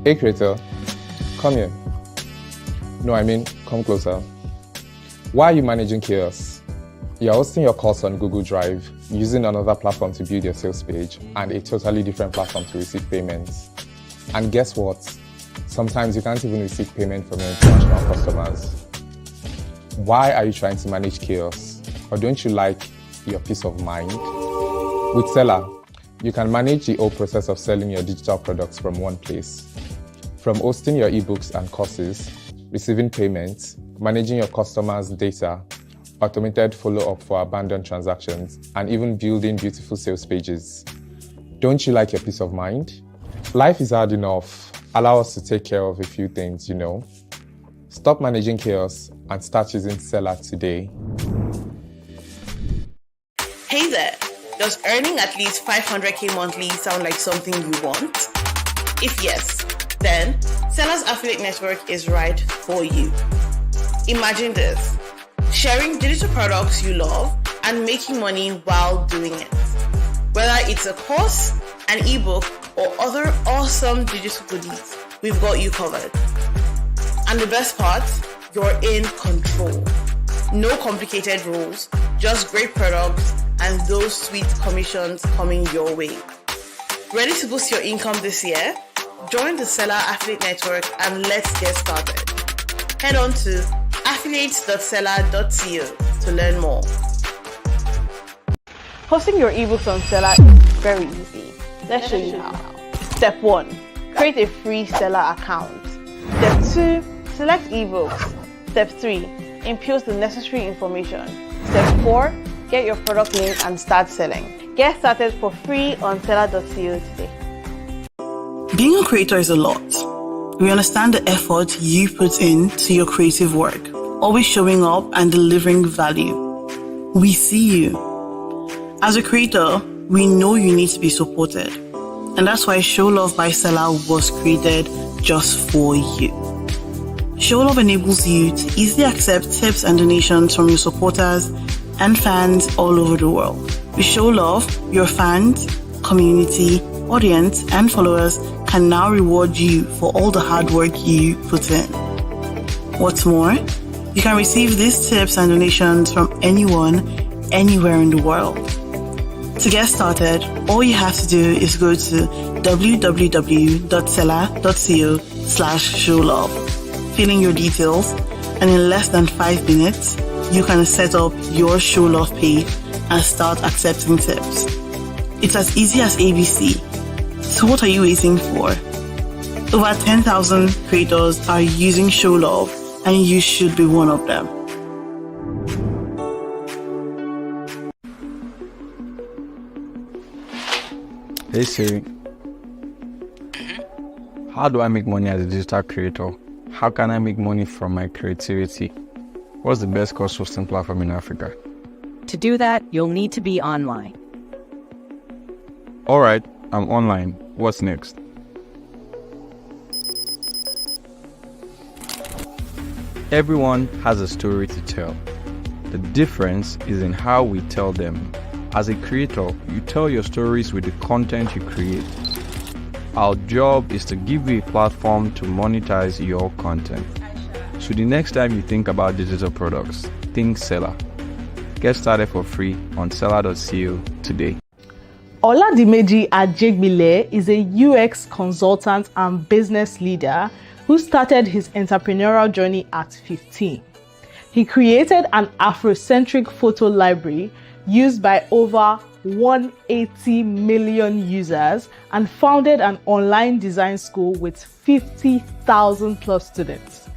Hey creator, come here. No, I mean, come closer. Why are you managing chaos? You're hosting your course on Google Drive, using another platform to build your sales page, and a totally different platform to receive payments. And guess what? Sometimes you can't even receive payment from your international customers. Why are you trying to manage chaos? Or don't you like your peace of mind? With Seller, you can manage the whole process of selling your digital products from one place. From hosting your ebooks and courses, receiving payments, managing your customers' data, automated follow-up for abandoned transactions, and even building beautiful sales pages. Don't you like your peace of mind? Life is hard enough. Allow us to take care of a few things, you know. Stop managing chaos and start using Seller today. Hey there, does earning at least $500K monthly sound like something you want? If yes, then Seller's Affiliate Network is right for you. Imagine this, sharing digital products you love and making money while doing it. Whether it's a course, an ebook, or other awesome digital goodies, we've got you covered. And the best part, you're in control. No complicated rules, just great products and those sweet commissions coming your way. Ready to boost your income this year? Join the Seller Affiliate Network and let's get started. Head on to affiliates.seller.co to learn more. Hosting your ebooks on Seller is very easy. Let's show you how. Step 1. Create a free Seller account. Step 2. Select ebooks. Step 3. Input the necessary information. Step 4. Get your product link and start selling. Get started for free on seller.co today. Being a creator is a lot. We understand the effort you put into your creative work, always showing up and delivering value. We see you. As a creator, we know you need to be supported. And that's why Show Love by Seller was created just for you. Show Love enables you to easily accept tips and donations from your supporters and fans all over the world. With Show Love, your fans, community, audience, and followers can now reward you for all the hard work you put in. What's more, you can receive these tips and donations from anyone, anywhere in the world. To get started, all you have to do is go to www.seller.co/showlove, fill in your details, and in less than 5 minutes, you can set up your Show Love page and start accepting tips. It's as easy as ABC. So what are you waiting for? Over 10,000 creators are using Show Love, and you should be one of them. Hey Siri, how do I make money as a digital creator? How can I make money from my creativity? What's the best course hosting platform in Africa? To do that, you'll need to be online. All right, I'm online. What's next? Everyone has a story to tell. The difference is in how we tell them. As a creator, you tell your stories with the content you create. Our job is to give you a platform to monetize your content. So the next time you think about digital products, think Seller. Get started for free on seller.co today. Oladimeji Ajegbile is a UX consultant and business leader who started his entrepreneurial journey at 15. He created an Afrocentric photo library used by over 180 million users and founded an online design school with 50,000 plus students.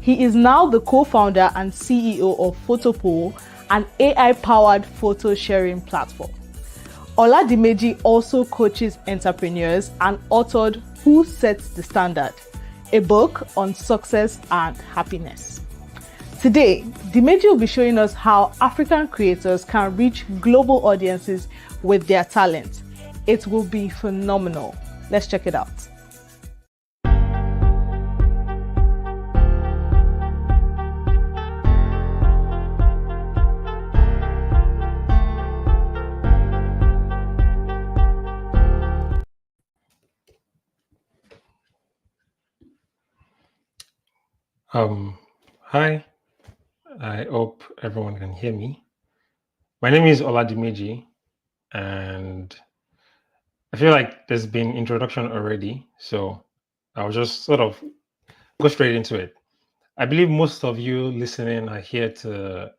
He is now the co-founder and CEO of Photopole, an AI-powered photo sharing platform. Oladimeji also coaches entrepreneurs and authored Who Sets the Standard, a book on success and happiness. Today, Dimeji will be showing us how African creators can reach global audiences with their talent. It will be phenomenal. Let's check it out. Um, Hi, I hope everyone can hear me. My name is Oladimeji, and I feel like there's been introduction already, so I'll just sort of go straight into it. I believe most of you listening are here to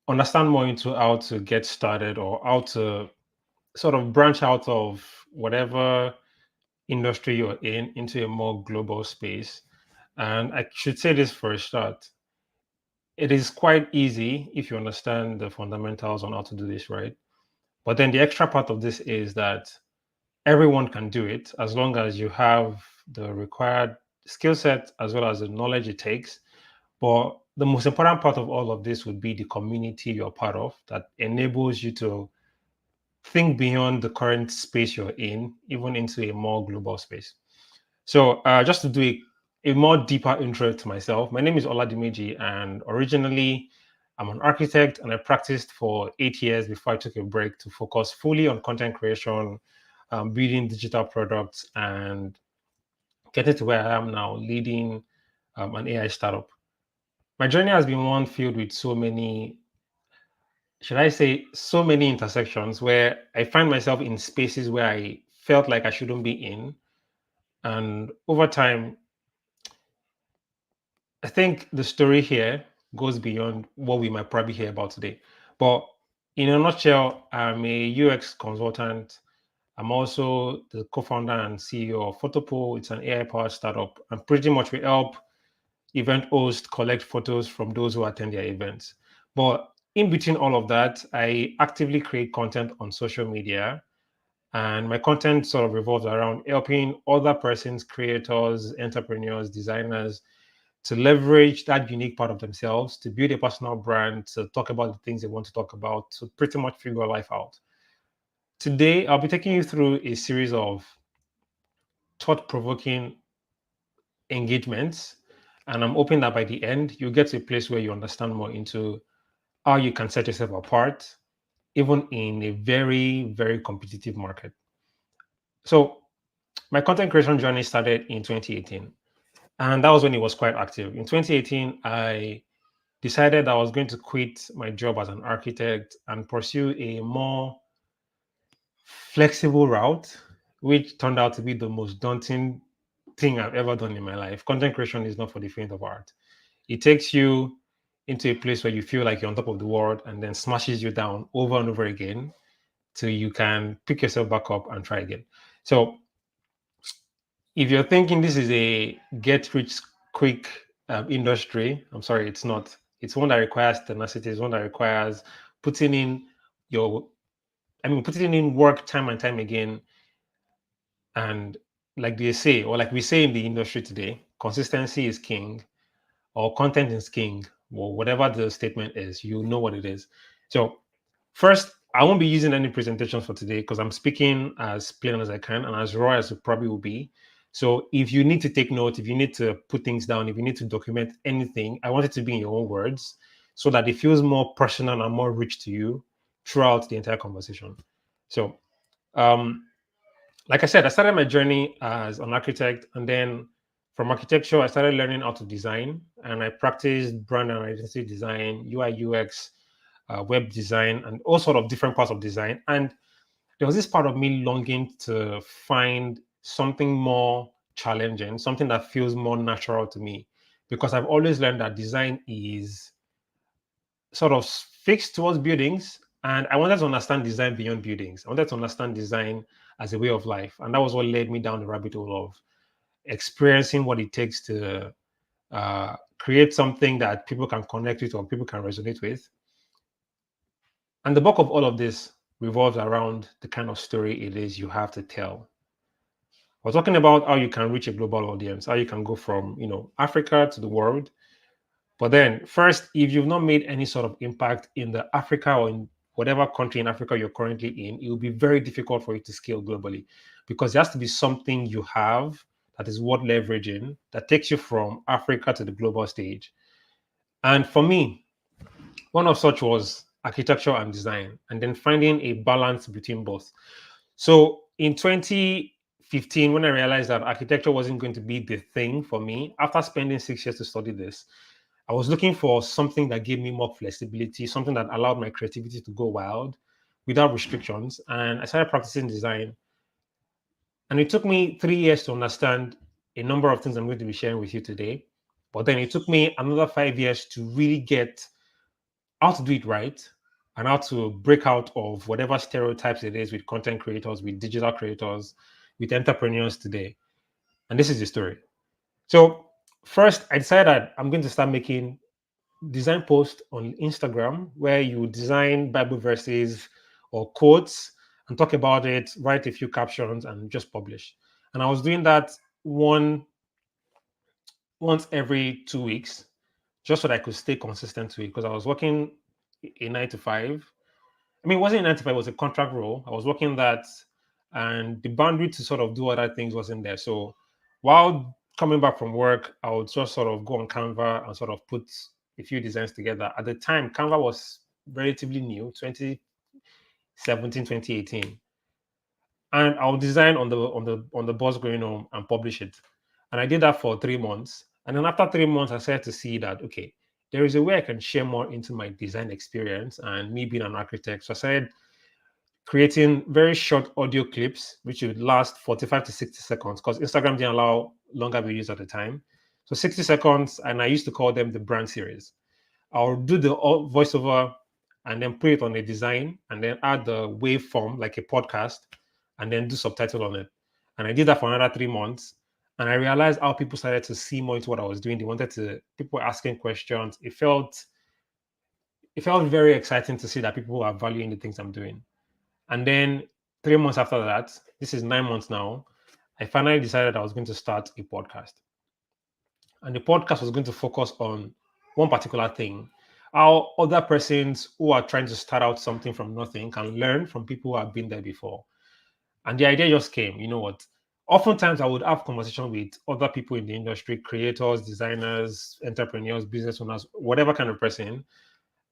understand more into how to get started or how to sort of branch out of whatever industry you're in into a more global space. And I should say this for a start. It is quite easy if you understand the fundamentals on how to do this right. But then the extra part of this is that everyone can do it as long as you have the required skill set as well as the knowledge it takes. But the most important part of all of this would be the community you're part of that enables you to think beyond the current space you're in, even into a more global space. So, just to do a more deeper intro to myself, my name is Oladimeji, and originally I'm an architect, and I practiced for 8 years before I took a break to focus fully on content creation, building digital products, and getting to where I am now, leading an AI startup. My journey has been one filled with so many, should I say, so many intersections where I find myself in spaces where I felt like I shouldn't be in. And over time, I think the story here goes beyond what we might probably hear about today. But in a nutshell, I'm a UX consultant. I'm also the co-founder and CEO of Photopol. It's an AI-powered startup, and pretty much we help event hosts collect photos from those who attend their events. But in between all of that, I actively create content on social media, and my content sort of revolves around helping other persons, creators, entrepreneurs, designers to leverage that unique part of themselves to build a personal brand, to talk about the things they want to talk about, to pretty much figure life out. Today, I'll be taking you through a series of thought provoking engagements. And I'm hoping that by the end, you get to a place where you understand more into how you can set yourself apart, even in a very, very competitive market. So, my content creation journey started in 2018, and that was when it was quite active. In 2018, I decided I was going to quit my job as an architect and pursue a more flexible route, which turned out to be the most daunting thing I've ever done in my life. Content creation is not for the faint of heart. It takes you into a place where you feel like you're on top of the world and then smashes you down over and over again till you can pick yourself back up and try again. So if you're thinking this is a get rich quick industry, I'm sorry, it's not. It's one that requires tenacity. It's one that requires putting in your, putting in work time and time again. And like they say, or like we say in the industry today, consistency is king, or content is king, or whatever the statement is, you know what it is. So first, I won't be using any presentations for today because I'm speaking as plain as I can and as raw as it probably will be. So if you need to take note, if you need to put things down, if you need to document anything, I want it to be in your own words so that it feels more personal and more rich to you throughout the entire conversation. So, um, like I said, I started my journey as an architect, and then from architecture, I started learning how to design, and I practiced brand and identity design, UI, UX, web design, and all sort of different parts of design. And there was this part of me longing to find something more challenging, something that feels more natural to me, because I've always learned that design is sort of fixed towards buildings. And I wanted to understand design beyond buildings. I wanted to understand design as a way of life. And that was what led me down the rabbit hole of experiencing what it takes to create something that people can connect with or people can resonate with. And the bulk of all of this revolves around the kind of story it is you have to tell. We're talking about how you can reach a global audience, how you can go from, Africa to the world. But then, first, if you've not made any sort of impact in the Africa or in whatever country in Africa you're currently in, it will be very difficult for you to scale globally because there has to be something you have that is worth leveraging that takes you from Africa to the global stage. And for me, one of such was architecture and design, and then finding a balance between both. So in 2015, 2015, when I realized that architecture wasn't going to be the thing for me, after spending 6 years to study this, I was looking for something that gave me more flexibility, something that allowed my creativity to go wild without restrictions. And I started practicing design. And it took me 3 years to understand a number of things I'm going to be sharing with you today. But then it took me another 5 years to really get how to do it right and how to break out of whatever stereotypes it is with content creators, with digital creators, with entrepreneurs today. And this is the story. So, first, I decided that I'm going to start making design posts on Instagram where you design Bible verses or quotes and talk about it, write a few captions, and just publish. And I was doing that once every 2 weeks, just so that I could stay consistent to it because I was working a 9 to 5. I mean, it wasn't a 9 to 5, it was a contract role. I was working that, and the boundary to sort of do other things wasn't there. So while coming back from work, I would just sort of go on Canva and sort of put a few designs together. At the time, Canva was relatively new, 2017, 2018. And I'll design on the bus going home and publish it. And I did that for 3 months. And then after 3 months, I started to see that okay, there is a way I can share more into my design experience and me being an architect. So I started creating very short audio clips, which would last 45 to 60 seconds, because Instagram didn't allow longer videos at the time. So 60 seconds, and I used to call them the brand series. I'll do the voiceover and then put it on a design and then add the waveform like a podcast and then do subtitle on it. And I did that for another 3 months. And I realized how people started to see more into what I was doing. They wanted to, people were asking questions. It felt very exciting to see that people are valuing the things I'm doing. And then 3 months after that, this is 9 months now, I finally decided I was going to start a podcast. And the podcast was going to focus on one particular thing, how other persons who are trying to start out something from nothing can learn from people who have been there before. And the idea just came, you know what? Oftentimes I would have conversation with other people in the industry, creators, designers, entrepreneurs, business owners, whatever kind of person.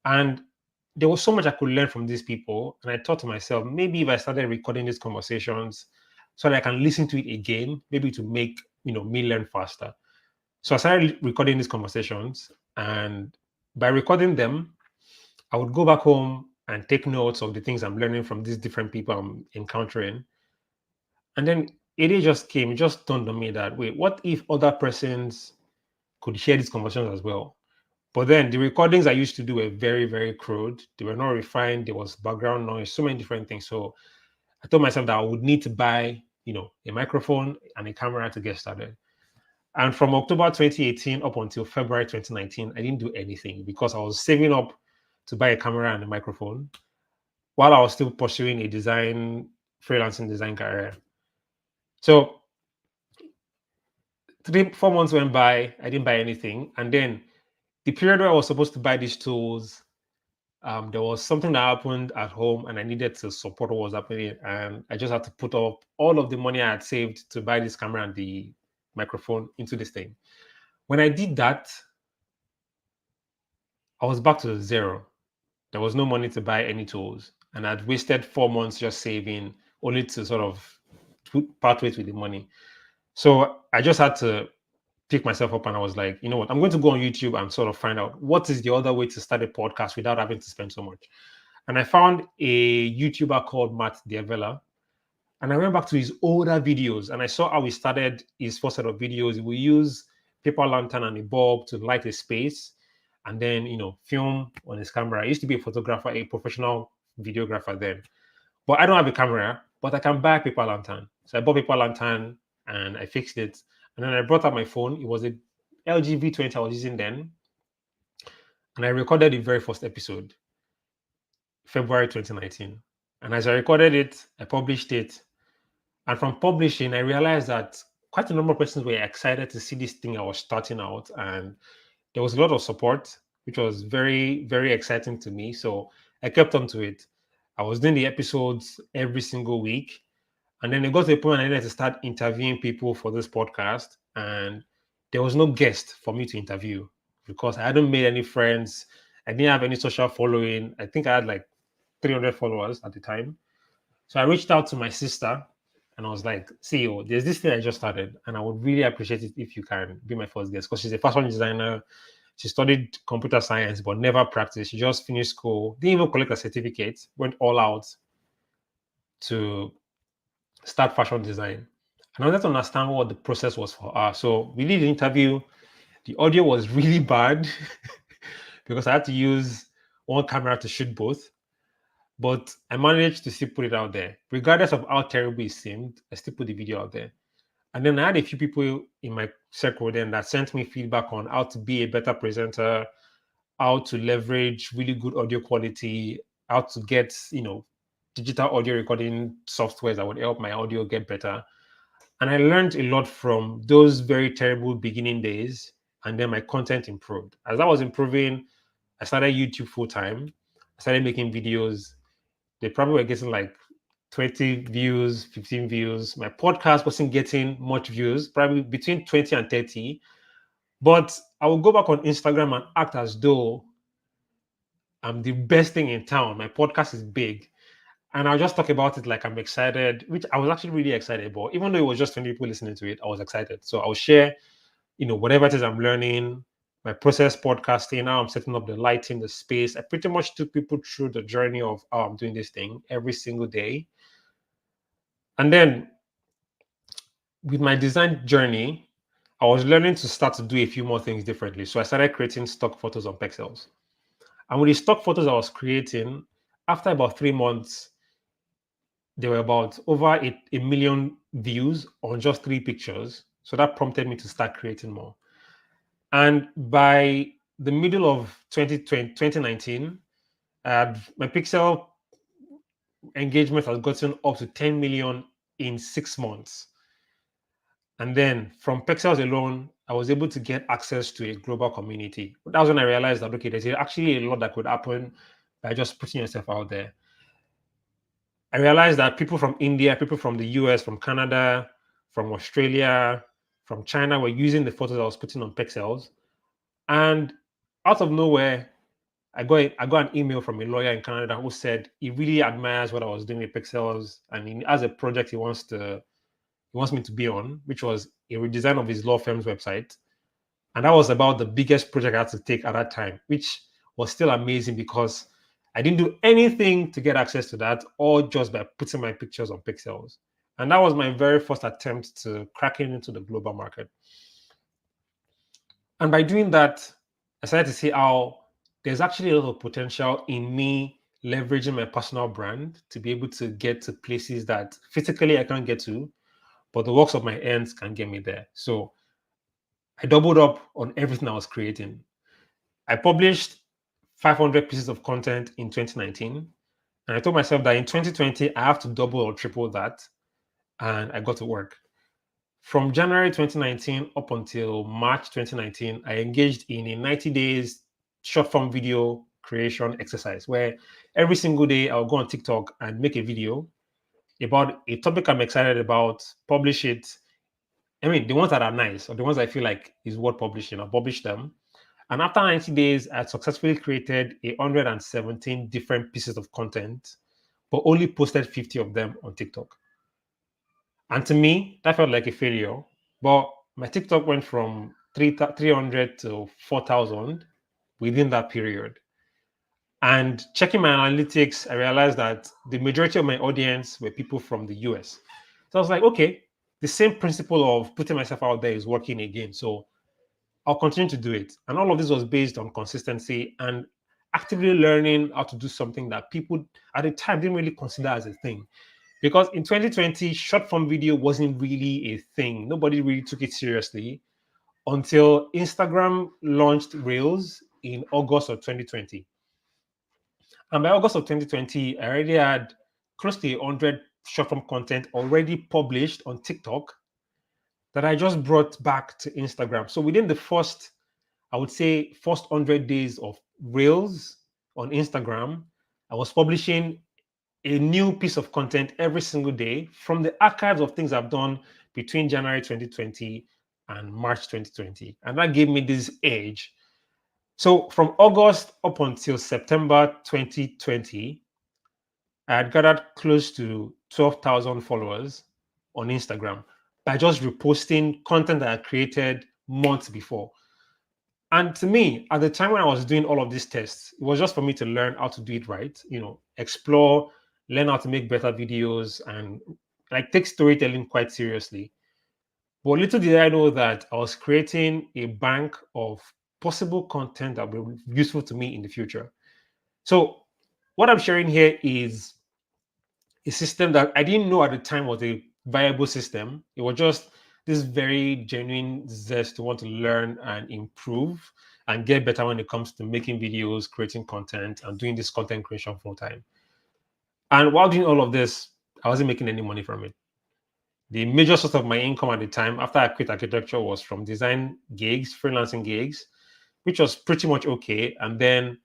And there was so much I could learn from these people. And I thought to myself, maybe if I started recording these conversations so that I can listen to it again, maybe to make me learn faster. So I started recording these conversations, and by recording them, I would go back home and take notes of the things I'm learning from these different people I'm encountering. And then it just came, it just dawned on me that wait, what if other persons could share these conversations as well? But then the recordings I used to do were very, very crude. They were not refined. There was background noise, so many different things. So I told myself that I would need to buy, a microphone and a camera to get started. And from October 2018 up until February 2019, I didn't do anything because I was saving up to buy a camera and a microphone while I was still pursuing a freelancing design career. So 4 months went by, I didn't buy anything. And then the period where I was supposed to buy these tools, there was something that happened at home and I needed to support what was happening. And I just had to put up all of the money I had saved to buy this camera and the microphone into this thing. When I did that, I was back to zero. There was no money to buy any tools. And I'd wasted 4 months just saving only to sort of part ways with the money. So I just had to pick myself up and I was like, you know what, I'm going to go on YouTube and sort of find out what is the other way to start a podcast without having to spend so much. And I found a YouTuber called Matt Diavella. And I went back to his older videos and I saw how he started his first set of videos. He would use paper lantern and a bulb to light a space and then, film on his camera. I used to be a photographer, a professional videographer then. But I don't have a camera, but I can buy a paper lantern. So I bought paper lantern and I fixed it. And then I brought out my phone. It was a LG V20 I was using then. And I recorded the very first episode, February 2019. And as I recorded it, I published it. And from publishing, I realized that quite a number of persons were excited to see this thing I was starting out. And there was a lot of support, which was very, very exciting to me. So I kept on to it. I was doing the episodes every single week. And then it got to the point I needed to start interviewing people for this podcast. And there was no guest for me to interview because I hadn't made any friends. I didn't have any social following. I think I had like 300 followers at the time. So I reached out to my sister And I was like, CEO, there's this thing I just started, and I would really appreciate it if you can be my first guest, because she's a fashion designer. She studied computer science, but never practiced. She just finished school, didn't even collect a certificate, went all out to start fashion design. And I wanted to understand what the process was for her. So we did the interview. The audio was really bad because I had to use one camera to shoot both. But I managed to still put it out there. Regardless of how terrible it seemed, I still put the video out there. And then I had a few people in my circle then that sent me feedback on how to be a better presenter, how to leverage really good audio quality, how to get, digital audio recording softwares that would help my audio get better. And I learned a lot from those very terrible beginning days. And then my content improved. As I was improving, I started YouTube full time. I started making videos. They probably were getting like 20 views, 15 views. My podcast wasn't getting much views, probably between 20 and 30. But I would go back on Instagram and act as though I'm the best thing in town. My podcast is big. And I'll just talk about it like I'm excited, which I was actually really excited about. Even though it was just 20 people listening to it, I was excited. So I'll share, whatever it is I'm learning, my process podcasting, how I'm setting up the lighting, the space. I pretty much took people through the journey of how I'm doing this thing every single day. And then with my design journey, I was learning to start to do a few more things differently. So I started creating stock photos on Pexels. And with the stock photos I was creating, after about 3 months, there were about over a million views on just 3 pictures. So that prompted me to start creating more. And by the middle of 2019, my pixel engagement has gotten up to 10 million in 6 months. And then from pixels alone, I was able to get access to a global community. That was when I realized that, okay, there's actually a lot that could happen by just putting yourself out there. I realized that people from India, people from the US, from Canada, from Australia, from China were using the photos I was putting on Pexels. And out of nowhere, I got an email from a lawyer in Canada who said he really admires what I was doing with Pexels, and he has a project he wants me to be on, which was a redesign of his law firm's website. And that was about the biggest project I had to take at that time, which was still amazing because I didn't do anything to get access to that, all just by putting my pictures on Pexels. And that was my very first attempt to cracking into the global market. And by doing that, I started to see how there's actually a lot of potential in me leveraging my personal brand to be able to get to places that physically I can't get to, but the works of my hands can get me there. So I doubled up on everything I was creating. I published 500 pieces of content in 2019. And I told myself that in 2020, I have to double or triple that. And I got to work. From January 2019 up until March 2019, I engaged in a 90 days short form video creation exercise where every single day I'll go on TikTok and make a video about a topic I'm excited about, publish it. I mean, the ones that are nice or the ones I feel like is worth publishing, I'll publish them. And after 90 days, I successfully created 117 different pieces of content, but only posted 50 of them on TikTok. And to me, that felt like a failure. But my TikTok went from 300 to 4,000 within that period. And checking my analytics, I realized that the majority of my audience were people from the US. So I was like, okay, the same principle of putting myself out there is working again. So I'll continue to do it. And all of this was based on consistency and actively learning how to do something that people at the time didn't really consider as a thing. Because in 2020, short form video wasn't really a thing. Nobody really took it seriously until Instagram launched Reels in August of 2020. And by August of 2020, I already had close to 100 short form content already published on TikTok that I just brought back to Instagram. So within the first, I would say, first 100 days of Reels on Instagram, I was publishing a new piece of content every single day from the archives of things I've done between January 2020 and March 2020. And that gave me this edge. So from August up until September 2020, I had gathered close to 12,000 followers on Instagram by just reposting content that I created months before. And to me, at the time when I was doing all of these tests, it was just for me to learn how to do it right, explore, learn how to make better videos, and like take storytelling quite seriously. But little did I know that I was creating a bank of possible content that will be useful to me in the future. So, what I'm sharing here is a system that I didn't know at the time was a viable system. It was just this very genuine zest to want to learn and improve and get better when it comes to making videos, creating content, and doing this content creation full time. And while doing all of this, I wasn't making any money from it. The major source of my income at the time after I quit architecture was from design gigs, freelancing gigs, which was pretty much okay. And then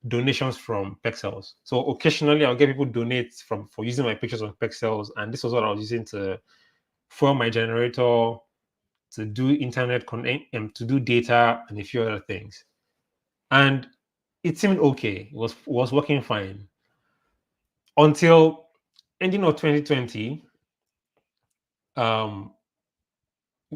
donations from Pexels. So occasionally I'll get people donate for using my pictures on Pexels. And this was what I was using to fuel my generator, to do internet content, to do data and a few other things. And it seemed okay. It was working fine until ending of 2020.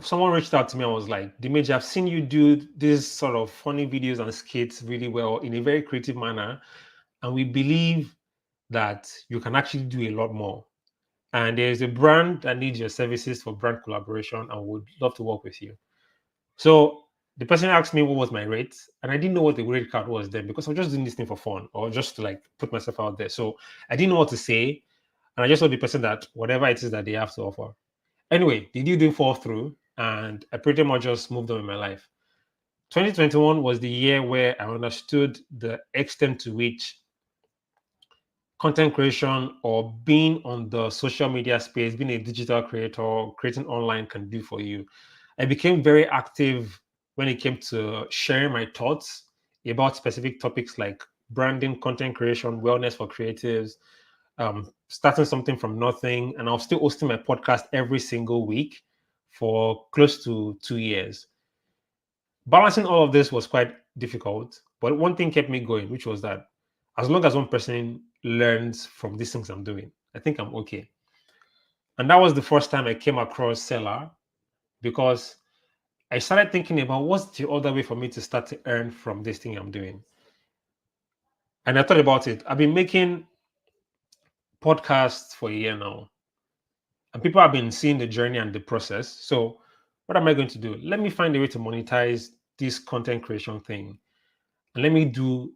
Someone reached out to me and was like, Dimeji, I've seen you do this sort of funny videos and skits really well in a very creative manner. And we believe that you can actually do a lot more. And there's a brand that needs your services for brand collaboration and would love to work with you. So the person asked me what was my rate, and I didn't know what the rate card was then because I was just doing this thing for fun or just to like put myself out there. So I didn't know what to say. And I just told the person that whatever it is that they have to offer. Anyway, the deal didn't fall through, and I pretty much just moved on in my life. 2021 was the year where I understood the extent to which content creation or being on the social media space, being a digital creator, creating online can do for you. I became very active when it came to sharing my thoughts about specific topics like branding, content creation, wellness for creatives, starting something from nothing. And I was still hosting my podcast every single week for close to 2 years. Balancing all of this was quite difficult, but one thing kept me going, which was that as long as one person learns from these things I'm doing, I think I'm okay. And that was the first time I came across Seller because I started thinking about what's the other way for me to start to earn from this thing I'm doing. And I thought about it. I've been making podcasts for a year now, and people have been seeing the journey and the process. So, what am I going to do? Let me find a way to monetize this content creation thing, and let me do,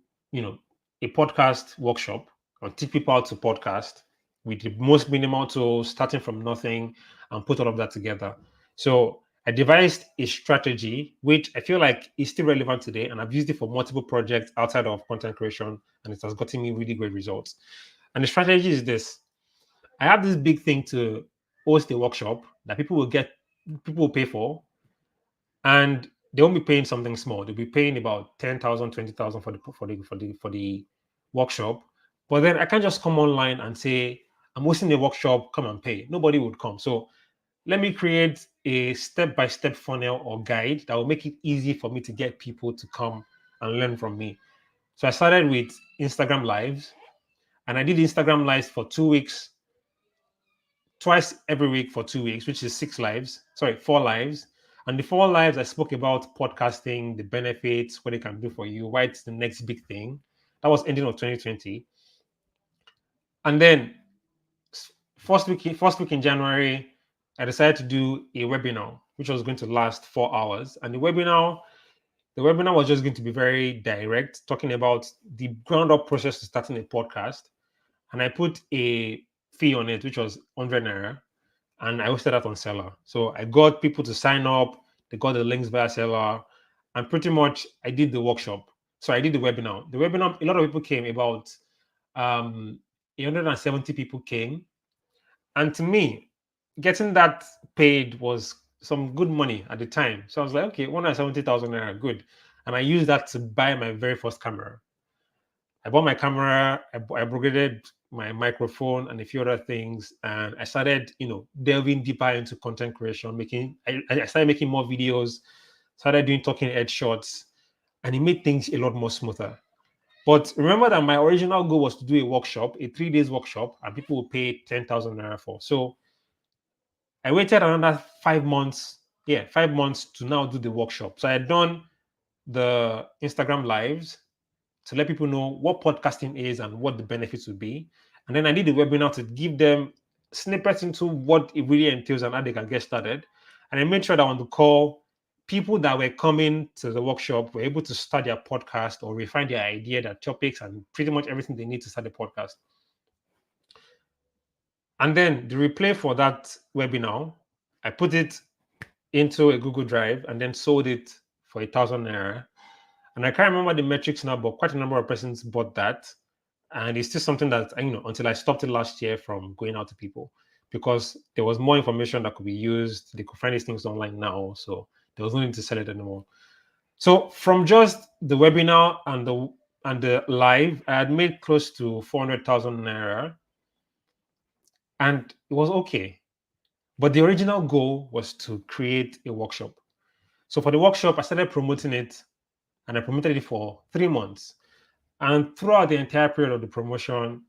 a podcast workshop or teach people how to podcast with the most minimal tools, starting from nothing, and put all of that together. So I devised a strategy which I feel like is still relevant today, and I've used it for multiple projects outside of content creation, and it has gotten me really great results. And the strategy is this: I have this big thing to host a workshop that people will pay for, and they won't be paying something small. They'll be paying about 10,000, 20,000 for the workshop. But then I can't just come online and say, I'm hosting a workshop, come and pay. Nobody would come. So let me create a step-by-step funnel or guide that will make it easy for me to get people to come and learn from me. So I started with Instagram Lives, and I did Instagram Lives for 2 weeks, twice every week for 2 weeks, which is 4 lives. And the 4 lives, I spoke about podcasting, the benefits, what it can do for you, why it's the next big thing. That was ending of 2020. And then first week in January, I decided to do a webinar, which was going to last 4 hours. And the webinar was just going to be very direct, talking about the ground up process to starting a podcast. And I put a fee on it, which was 100 naira, and I hosted that on Seller. So I got people to sign up, they got the links via Seller, and pretty much I did the workshop. So I did the webinar. The webinar, a lot of people came, about 170 people came. And to me, getting that paid was some good money at the time. So I was like, okay, 170,000 naira, good. And I used that to buy my very first camera. I bought my camera, I upgraded my microphone and a few other things, and I started, delving deeper into content creation. I started making more videos, started doing talking head shots, and it made things a lot more smoother. But remember that my original goal was to do a workshop, a 3 days workshop, and people will pay 10,000 naira for. So I waited another 5 months. Yeah, 5 months to now do the workshop. So I had done the Instagram lives to let people know what podcasting is and what the benefits would be. And then I did the webinar to give them snippets into what it really entails and how they can get started. And I made sure that on the call, people that were coming to the workshop were able to start their podcast or refine their idea, their topics, and pretty much everything they need to start a podcast. And then the replay for that webinar, I put it into a Google Drive and then sold it for 1,000 naira. And I can't remember the metrics now, but quite a number of persons bought that. And it's still something that, until I stopped it last year from going out to people, because there was more information that could be used. They could find these things online now. So there was no need to sell it anymore. So from just the webinar and the live, I had made close to 400,000 naira. And it was okay. But the original goal was to create a workshop. So for the workshop, I started promoting it, and I promoted it for 3 months. And throughout the entire period of the promotion,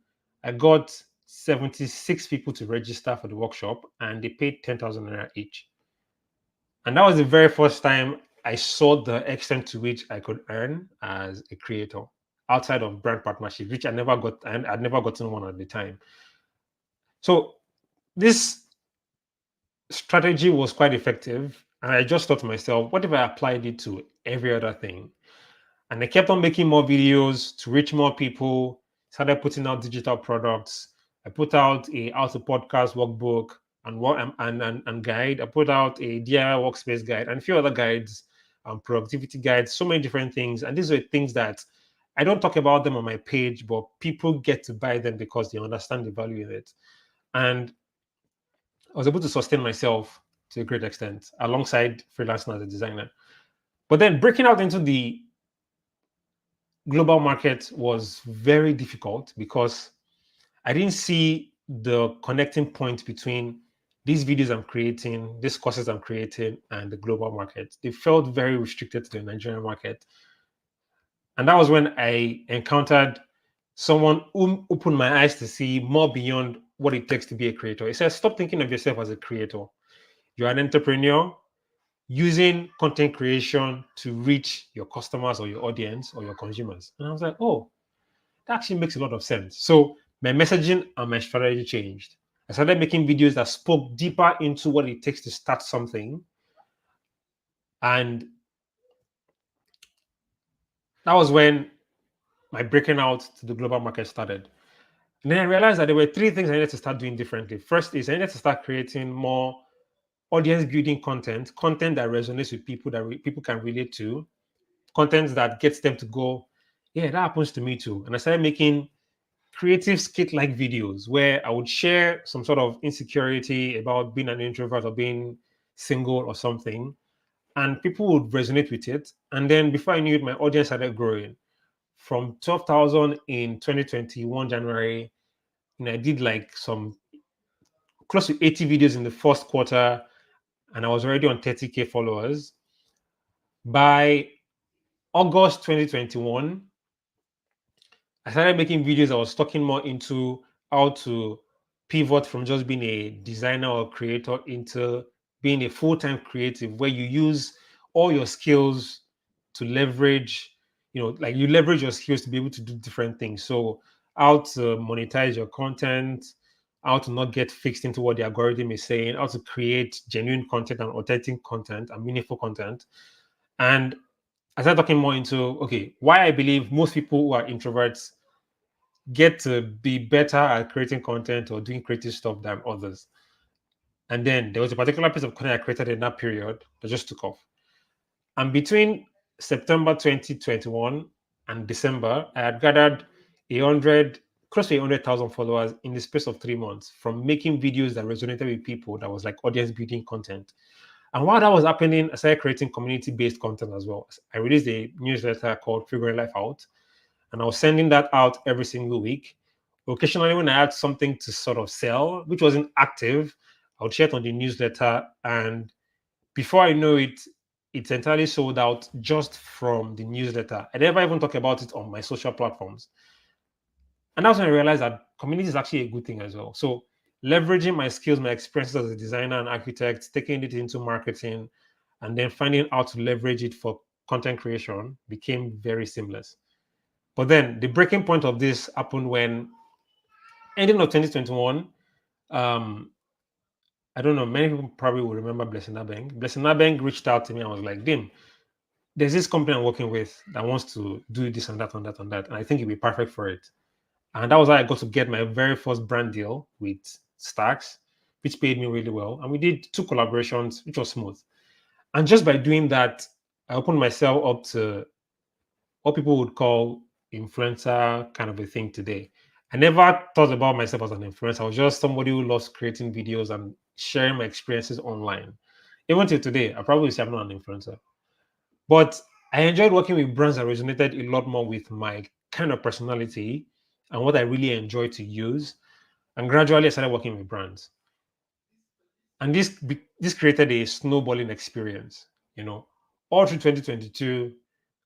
I got 76 people to register for the workshop, and they paid 10,000 naira each. And that was the very first time I saw the extent to which I could earn as a creator outside of brand partnership, which I never got, and I'd never gotten one at the time. So this strategy was quite effective. And I just thought to myself, what if I applied it to every other thing? And I kept on making more videos to reach more people, started putting out digital products. I put out a how to podcast workbook and guide. I put out a DIY workspace guide and a few other guides, productivity guides, so many different things. And these are things that I don't talk about them on my page, but people get to buy them because they understand the value in it. And I was able to sustain myself to a great extent alongside freelancing as a designer. But then breaking out into the global market was very difficult because I didn't see the connecting point between these videos I'm creating, these courses I'm creating, and the global market. They felt very restricted to the Nigerian market. And that was when I encountered someone who opened my eyes to see more beyond what it takes to be a creator. He said, stop thinking of yourself as a creator. You're an entrepreneur using content creation to reach your customers or your audience or your consumers. And I was like, oh, that actually makes a lot of sense. So my messaging and my strategy changed. I started making videos that spoke deeper into what it takes to start something. And that was when my breaking out to the global market started. And then I realized that there were three things I needed to start doing differently. First is I needed to start creating more audience building content that resonates with people, that people can relate to, content that gets them to go, yeah, that happens to me too. And I started making creative skit-like videos where I would share some sort of insecurity about being an introvert or being single or something, and people would resonate with it. And then before I knew it, my audience started growing. From 12,000 in 2021 January, and I did like some close to 80 videos in the first quarter, and I was already on 30K followers. By August 2021, I started making videos. I was talking more into how to pivot from just being a designer or creator into being a full-time creative, where you use all your skills to leverage, like you leverage your skills to be able to do different things. So how to monetize your content, how to not get fixed into what the algorithm is saying, how to create genuine content and authentic content and meaningful content. And I started talking more into, okay, why I believe most people who are introverts get to be better at creating content or doing creative stuff than others. And then there was a particular piece of content I created in that period that just took off. And between September 2021 and December, I had gathered close to 100,000 followers in the space of 3 months from making videos that resonated with people, that was like audience building content. And while that was happening, I started creating community-based content as well. I released a newsletter called Figuring Life Out, and I was sending that out every single week. Occasionally, when I had something to sort of sell, which wasn't active, I would share it on the newsletter. And before I know it, it's entirely sold out just from the newsletter. I never even talk about it on my social platforms. And that's when I realized that community is actually a good thing as well. So leveraging my skills, my experiences as a designer and architect, taking it into marketing, and then finding how to leverage it for content creation became very seamless. But then the breaking point of this happened when ending of 2021. I don't know, many people probably will remember Blessing Abeng. Blessing Abeng reached out to me and was like, Dim, there's this company I'm working with that wants to do this and that and that and that. And I think you'd be perfect for it. And that was how I got to get my very first brand deal with Stacks, which paid me really well. And we did 2 collaborations, which was smooth. And just by doing that, I opened myself up to what people would call influencer kind of a thing today. I never thought about myself as an influencer. I was just somebody who loves creating videos and sharing my experiences online. Even till today, I probably say I'm not an influencer. But I enjoyed working with brands that resonated a lot more with my kind of personality and what I really enjoy to use. And gradually I started working with brands. And this created a snowballing experience, you know. All through 2022,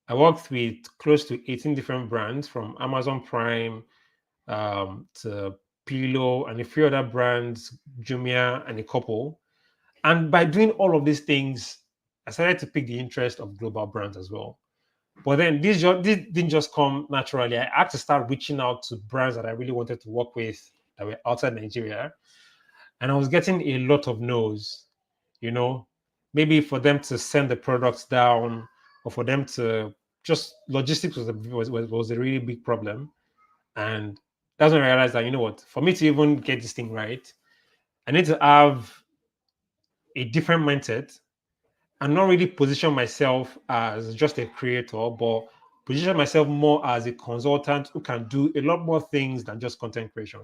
I worked with close to 18 different brands from Amazon Prime to Pillow and a few other brands, Jumia and a couple. And by doing all of these things, I started to pick the interest of global brands as well. But then this didn't just come naturally. I had to start reaching out to brands that I really wanted to work with that were outside Nigeria. And I was getting a lot of no's, you know, maybe for them to send the products down or for them to just logistics was a really big problem. And that's when I realized that, you know what, for me to even get this thing right, I need to have a different mindset and not really position myself as just a creator, but position myself more as a consultant who can do a lot more things than just content creation.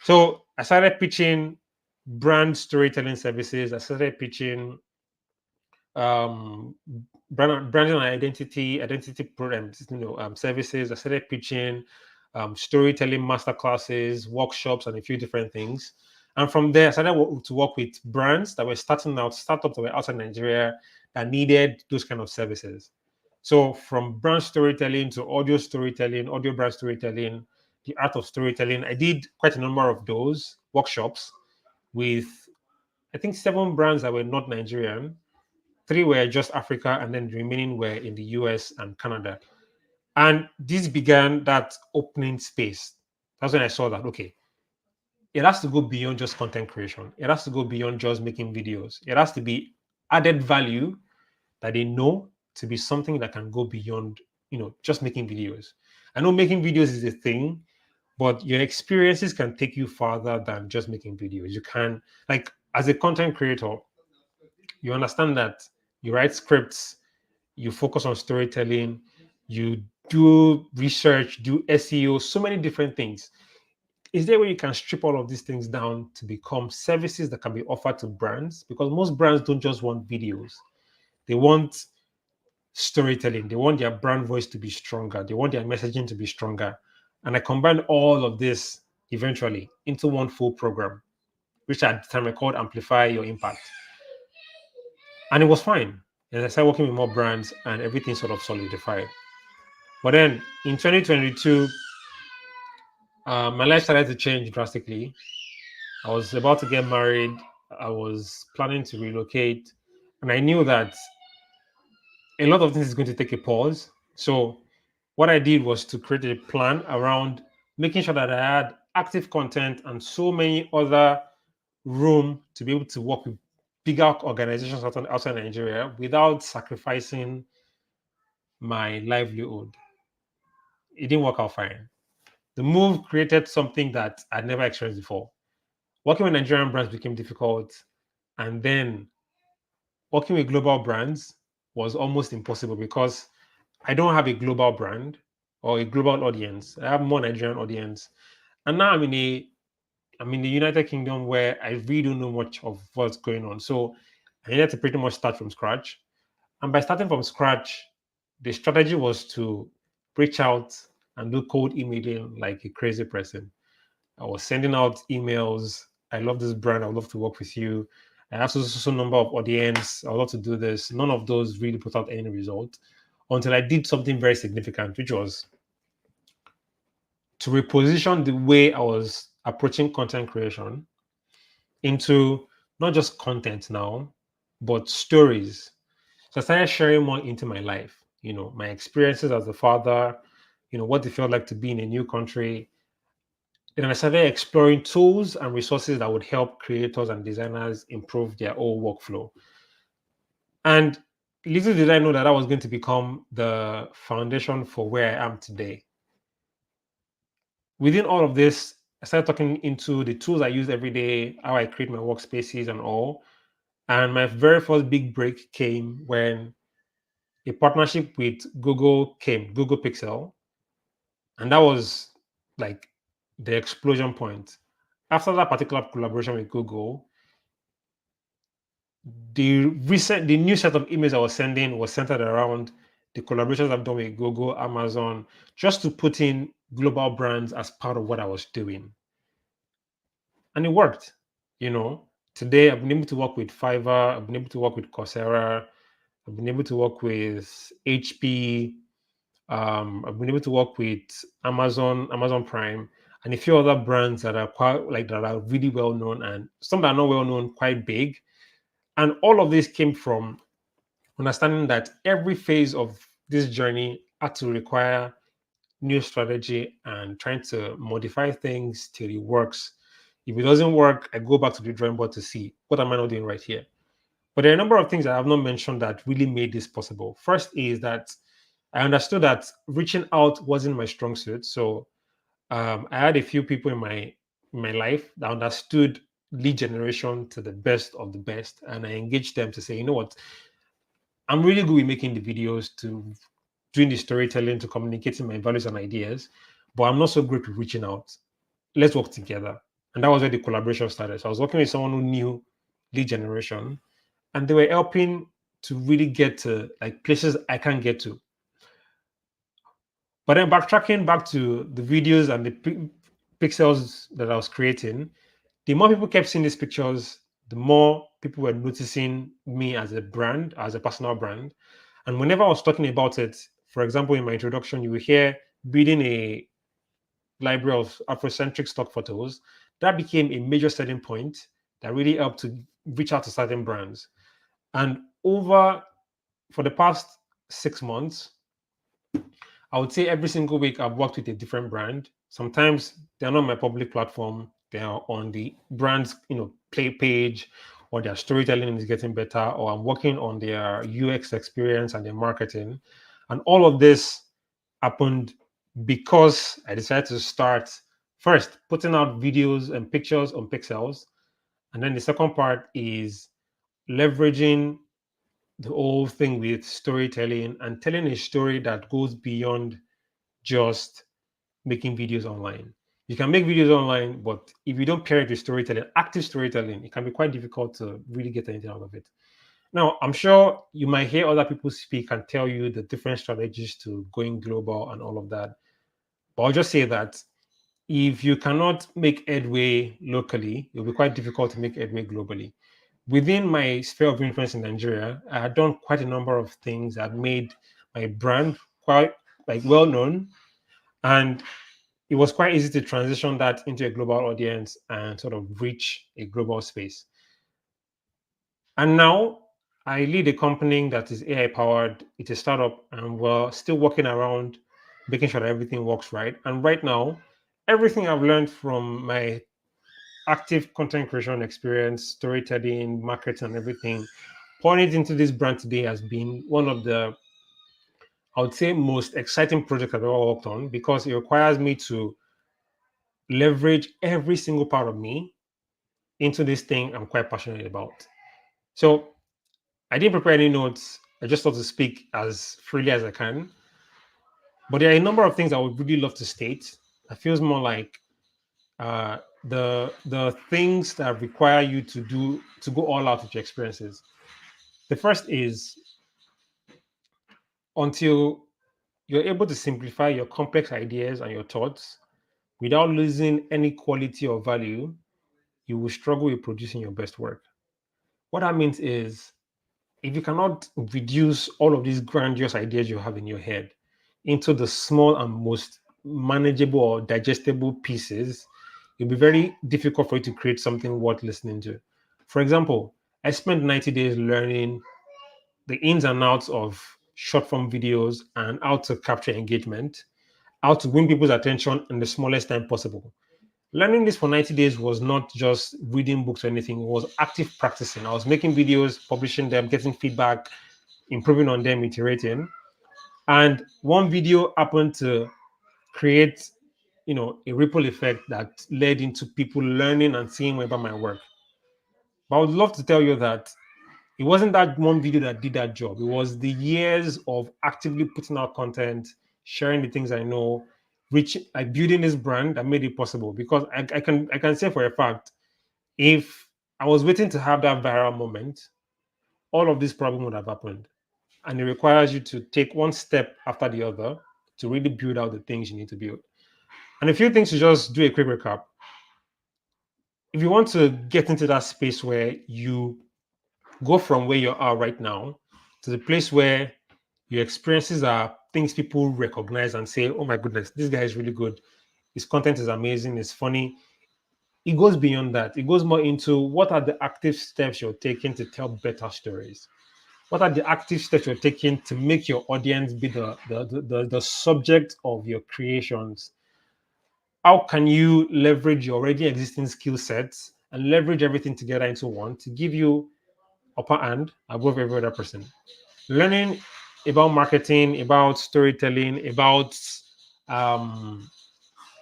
So I started pitching brand storytelling services. I started pitching um, branding and identity programs, services. I started pitching storytelling master classes, workshops, and a few different things. And from there, I started to work with brands that were starting out, startups that were outside Nigeria that needed those kind of services. So from brand storytelling to audio storytelling, audio brand storytelling, the art of storytelling, I did quite a number of those workshops with, I think, 7 brands that were not Nigerian. 3 were just Africa, and then the remaining were in the US and Canada. And this began that opening space. That's when I saw that, okay, it has to go beyond just content creation. It has to go beyond just making videos. It has to be added value that they know to be something that can go beyond, just making videos. I know making videos is a thing, but your experiences can take you farther than just making videos. You can, like, as a content creator, you understand that you write scripts, you focus on storytelling, you do research, do SEO, so many different things. Is there a way you can strip all of these things down to become services that can be offered to brands? Because most brands don't just want videos, they want storytelling, they want their brand voice to be stronger, they want their messaging to be stronger. And I combined all of this eventually into one full program, which at the time I called Amplify Your Impact. And it was fine. And I started working with more brands and everything sort of solidified. But then in 2022, my life started to change drastically. I was about to get married. I was planning to relocate. And I knew that a lot of things is going to take a pause. So what I did was to create a plan around making sure that I had active content and so many other room to be able to work with bigger organizations outside Nigeria without sacrificing my livelihood. It didn't work out fine. The move created something that I'd never experienced before. Working with Nigerian brands became difficult, and then working with global brands was almost impossible because I don't have a global brand or a global audience. I have more Nigerian audience, and now I'm in the United Kingdom where I really don't know much of what's going on. So I needed to pretty much start from scratch. And by starting from scratch, the strategy was to reach out and do cold emailing like a crazy person. I was sending out emails. I love this brand. I would love to work with you. I have so number of audience. I would love to do this. None of those really put out any result until I did something very significant, which was to reposition the way I was approaching content creation into not just content now, but stories. So I started sharing more into my life, my experiences as a father, what it felt like to be in a new country. Then I started exploring tools and resources that would help creators and designers improve their own workflow. And little did I know that was going to become the foundation for where I am today. Within all of this, I started talking into the tools I use every day, how I create my workspaces and all. And my very first big break came when a partnership with Google came, Google Pixel. And that was like the explosion point. After that particular collaboration with Google, the new set of emails I was sending was centered around the collaborations I've done with Google, Amazon, just to put in global brands as part of what I was doing. And it worked. Today I've been able to work with Fiverr, I've been able to work with Coursera, I've been able to work with HP, I've been able to work with Amazon Prime, and a few other brands that are that are really well known, and some that are not well known, quite big. And all of this came from understanding that every phase of this journey had to require new strategy and trying to modify things till it works. If it doesn't work, I go back to the drawing board to see what am I not doing right here. But there are a number of things that I have not mentioned that really made this possible. First is that I understood that reaching out wasn't my strong suit. So I had a few people in my life that understood lead generation to the best of the best, and I engaged them to say, you know what, I'm really good with making the videos, to doing the storytelling, to communicating my values and ideas, but I'm not so great with reaching out. Let's work together. And that was where the collaboration started. So I was working with someone who knew lead generation, and they were helping to really get to like places I can't get to. But then backtracking back to the videos and the pixels that I was creating, the more people kept seeing these pictures, the more people were noticing me as a brand, as a personal brand. And whenever I was talking about it, for example, in my introduction, you will hear building a library of Afrocentric stock photos. That became a major selling point that really helped to reach out to certain brands. And for the past 6 months, I would say every single week I've worked with a different brand. Sometimes they're not my public platform. They are on the brand's, play page, or their storytelling is getting better, or I'm working on their UX experience and their marketing. And all of this happened because I decided to start first putting out videos and pictures on Pixels. And then the second part is leveraging the whole thing with storytelling and telling a story that goes beyond just making videos online. You can make videos online, but if you don't pair it with storytelling, active storytelling, it can be quite difficult to really get anything out of it. Now, I'm sure you might hear other people speak and tell you the different strategies to going global and all of that. But I'll just say that if you cannot make headway locally, it'll be quite difficult to make headway globally. Within my sphere of influence in Nigeria, I had done quite a number of things that made my brand quite well known, and it was quite easy to transition that into a global audience and sort of reach a global space. And now I lead a company that is AI powered. It's a startup, and we're still working around making sure that everything works right. And right now, everything I've learned from my active content creation experience, storytelling, marketing, and everything, pouring it into this brand today has been one of the, I would say, most exciting projects I've ever worked on, because it requires me to leverage every single part of me into this thing I'm quite passionate about. So I didn't prepare any notes. I just thought to speak as freely as I can. But there are a number of things I would really love to state. It feels more like the things that require you to go all out with your experiences. The first is, until you're able to simplify your complex ideas and your thoughts without losing any quality or value, you will struggle with producing your best work. What that means is, if you cannot reduce all of these grandiose ideas you have in your head into the small and most manageable or digestible pieces, it'll be very difficult for you to create something worth listening to. For example, I spent 90 days learning the ins and outs of short form videos and how to capture engagement, how to win people's attention in the smallest time possible. Learning this for 90 days was not just reading books or anything, it was active practicing. I was making videos, publishing them, getting feedback, improving on them, iterating. And one video happened to create, a ripple effect that led into people learning and seeing more about my work. But I would love to tell you that it wasn't that one video that did that job. It was the years of actively putting out content, sharing the things I know, like building this brand that made it possible. Because I can say for a fact, if I was waiting to have that viral moment, all of this problem would have happened. And it requires you to take one step after the other to really build out the things you need to build. And a few things to just do a quick recap. If you want to get into that space where you go from where you are right now to the place where your experiences are things people recognize and say, oh my goodness, this guy is really good. His content is amazing. It's funny. It goes beyond that. It goes more into what are the active steps you're taking to tell better stories? What are the active steps you're taking to make your audience be the subject of your creations? How can you leverage your already existing skill sets and leverage everything together into one to give you upper hand above every other person? Learning about marketing, about storytelling, about um,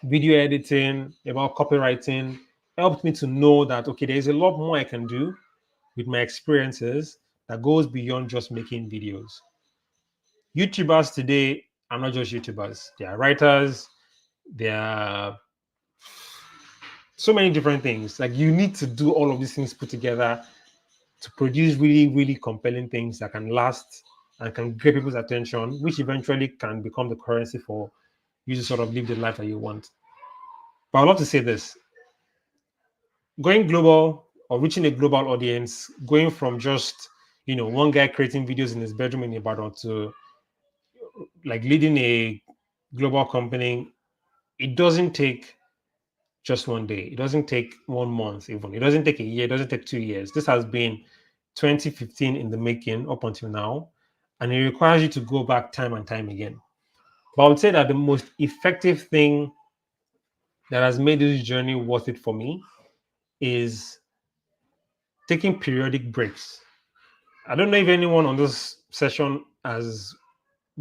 video editing, about copywriting helped me to know that, okay, there's a lot more I can do with my experiences that goes beyond just making videos. YouTubers today are not just YouTubers, they are writers, they are so many different things. Like you need to do all of these things put together to produce really, really compelling things that can last and can get people's attention, which eventually can become the currency for you to sort of live the life that you want. But I'd love to say this: going global or reaching a global audience, going from just one guy creating videos in his bedroom in Ibadan to like leading a global company, it doesn't take just one day. It doesn't take 1 month, even. It doesn't take a year. It doesn't take 2 years. This has been 2015 in the making up until now. And it requires you to go back time and time again. But I would say that the most effective thing that has made this journey worth it for me is taking periodic breaks. I don't know if anyone on this session has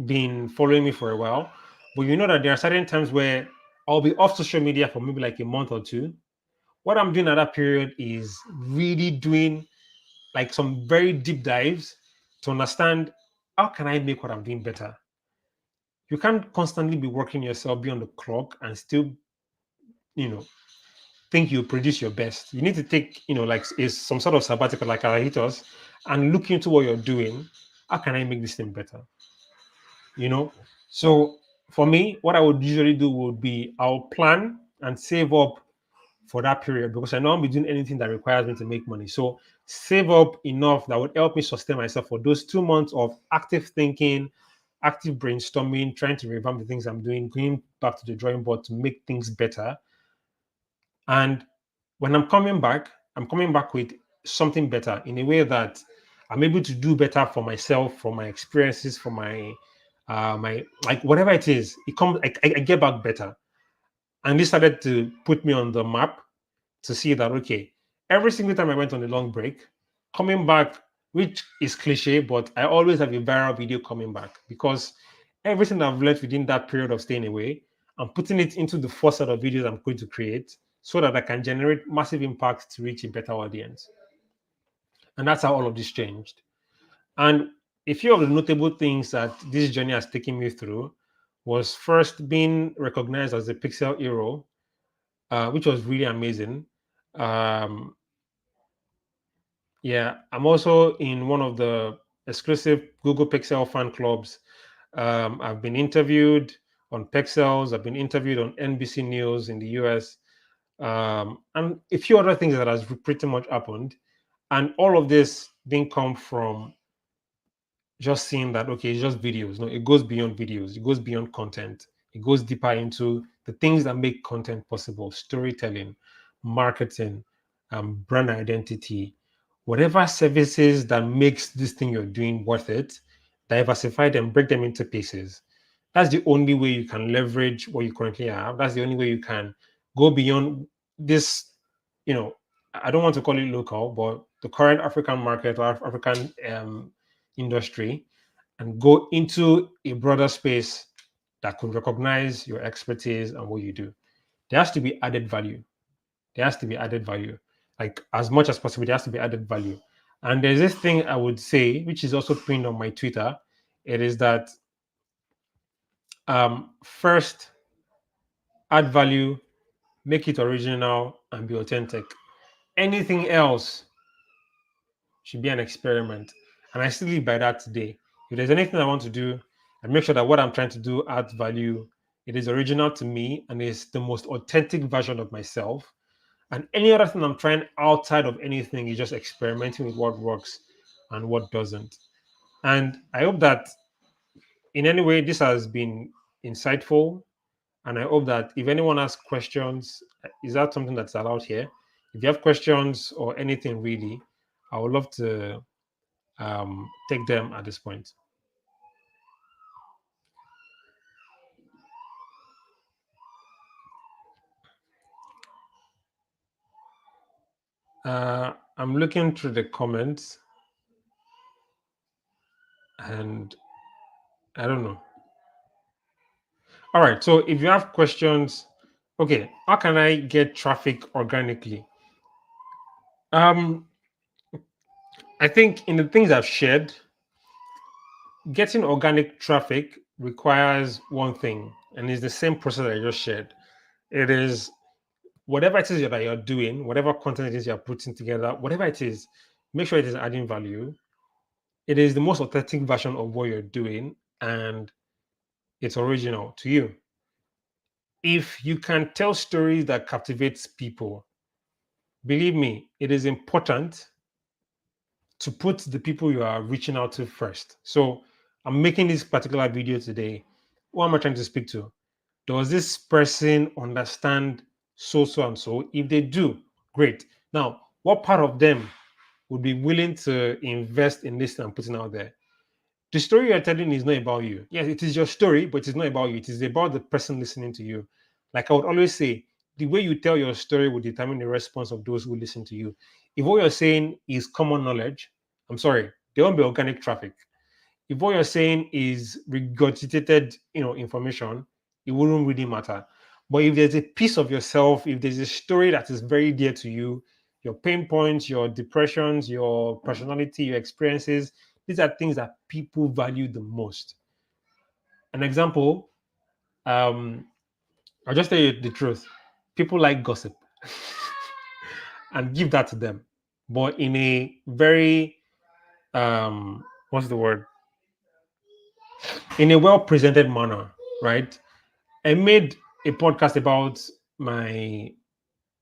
been following me for a while, but you know that there are certain times where I'll be off social media for maybe like a month or two. What I'm doing at that period is really doing like some very deep dives to understand how can I make what I'm doing better. You can't constantly be working yourself beyond the clock and still, you know, think you produce your best. You need to take, like is some sort of sabbatical like Arahitos and look into what you're doing. How can I make this thing better? You know? So for me, what I would usually do would be I'll plan and save up for that period because I know I'm be doing anything that requires me to make money. So save up enough that would help me sustain myself for those 2 months of active thinking, active brainstorming, trying to revamp the things I'm doing, going back to the drawing board to make things better. And when I'm coming back with something better in a way that I'm able to do better for myself, for my experiences, for my like whatever it is. It comes, I get back better, and this started to put me on the map to see that okay, every single time I went on a long break, coming back, which is cliche, but I always have a viral video coming back because everything I've learned within that period of staying away, I'm putting it into the first set of videos I'm going to create so that I can generate massive impact to reach a better audience. And that's how all of this changed. And a few of the notable things that this journey has taken me through was first being recognized as a Pixel hero, which was really amazing. Um, Yeah, I'm also in one of the exclusive Google Pixel fan clubs. I've been interviewed on Pixels. I've been interviewed on NBC News in the US, and a few other things that has pretty much happened. And all of this didn't come from just seeing that okay, it's just videos. No, it goes beyond videos. It goes beyond content. It goes deeper into the things that make content possible, storytelling, marketing, brand identity, whatever services that makes this thing you're doing worth it, diversify them, break them into pieces. That's the only way you can leverage what you currently have. That's the only way you can go beyond this, I don't want to call it local, but the current African market or African industry, and go into a broader space that could recognize your expertise and what you do. There has to be added value. There has to be added value. Like as much as possible, there has to be added value. And there's this thing I would say, which is also pinned on my Twitter. It is that first, add value, make it original, and be authentic. Anything else should be an experiment. And I still live by that today. If there's anything I want to do, I make sure that what I'm trying to do adds value. It is original to me and is the most authentic version of myself. And any other thing I'm trying outside of anything is just experimenting with what works and what doesn't. And I hope that in any way this has been insightful. And I hope that if anyone has questions, is that something that's allowed here? If you have questions or anything really, I would love to take them at this point. I'm looking through the comments and I don't know. All right. So if you have questions, okay, how can I get traffic organically? I think in the things I've shared, getting organic traffic requires one thing, and it's the same process I just shared. It is whatever it is that you're doing, whatever content it is you're putting together, whatever it is, make sure it is adding value. It is the most authentic version of what you're doing, and it's original to you. If you can tell stories that captivates people, believe me, it is important to put the people you are reaching out to first. So I'm making this particular video today. Who am I trying to speak to? Does this person understand so and so? If they do, great. Now, what part of them would be willing to invest in this and putting out there? The story you're telling is not about you. Yes, it is your story, but it's not about you. It is about the person listening to you. Like I would always say, the way you tell your story will determine the response of those who listen to you. If what you're saying is common knowledge, I'm sorry, there won't be organic traffic. If what you're saying is regurgitated, information, it wouldn't really matter. But if there's a piece of yourself, if there's a story that is very dear to you, your pain points, your depressions, your personality, your experiences, these are things that people value the most. An example, I'll just tell you the truth. People like gossip and give that to them, but in a very, what's the word? In a well presented manner, right? I made a podcast about my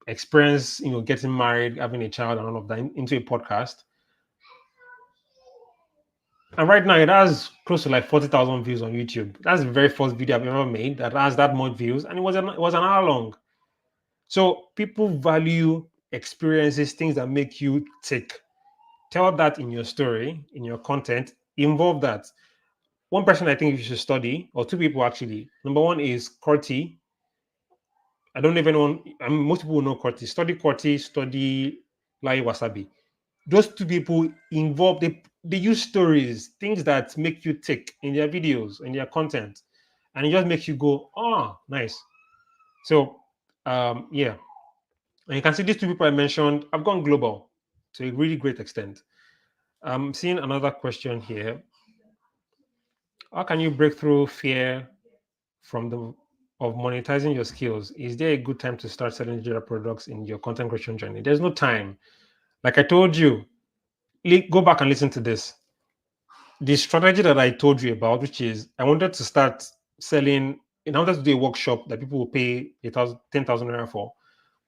experience, getting married, having a child, and all of that into a podcast. And right now, it has close to like 40,000 views on YouTube. That's the very first video I've ever made that has that much views, and it was an hour long. So people value experiences, things that make you tick. Tell that in your story, in your content. Involve that. One person I think you should study, or two people actually. Number one is Corti. I don't know if anyone, most people know Corti. Study Corti, study Lai Wasabi. Those two people involved, they use stories, things that make you tick in their videos, in their content. And it just makes you go, oh, nice. So, yeah. And you can see these two people I mentioned, I've gone global to a really great extent. I'm seeing another question here. How can you break through fear from the of monetizing your skills? Is there a good time to start selling digital products in your content creation journey? There's no time. Like I told you, go back and listen to this. The strategy that I told you about, which is I wanted to start selling, I wanted to do a workshop that people will pay 10,000 naira for.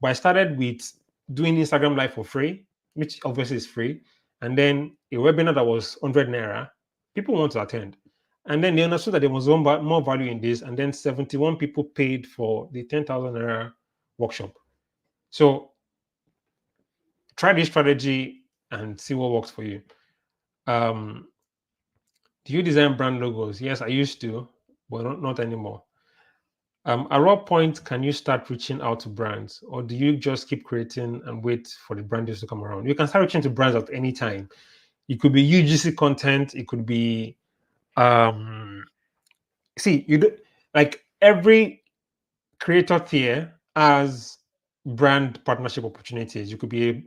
But I started with doing Instagram Live for free, which obviously is free, and then a webinar that was 100 naira. People want to attend. And then they understood that there was more value in this. And then 71 people paid for the 10,000 naira workshop. So try this strategy and see what works for you. Um, do you design brand logos? Yes, I used to, but not anymore. At what point can you start reaching out to brands, or do you just keep creating and wait for the brand deals to come around? You can start reaching to brands at any time. It could be UGC content. It could be see you do like every creator tier has brand partnership opportunities. You could be a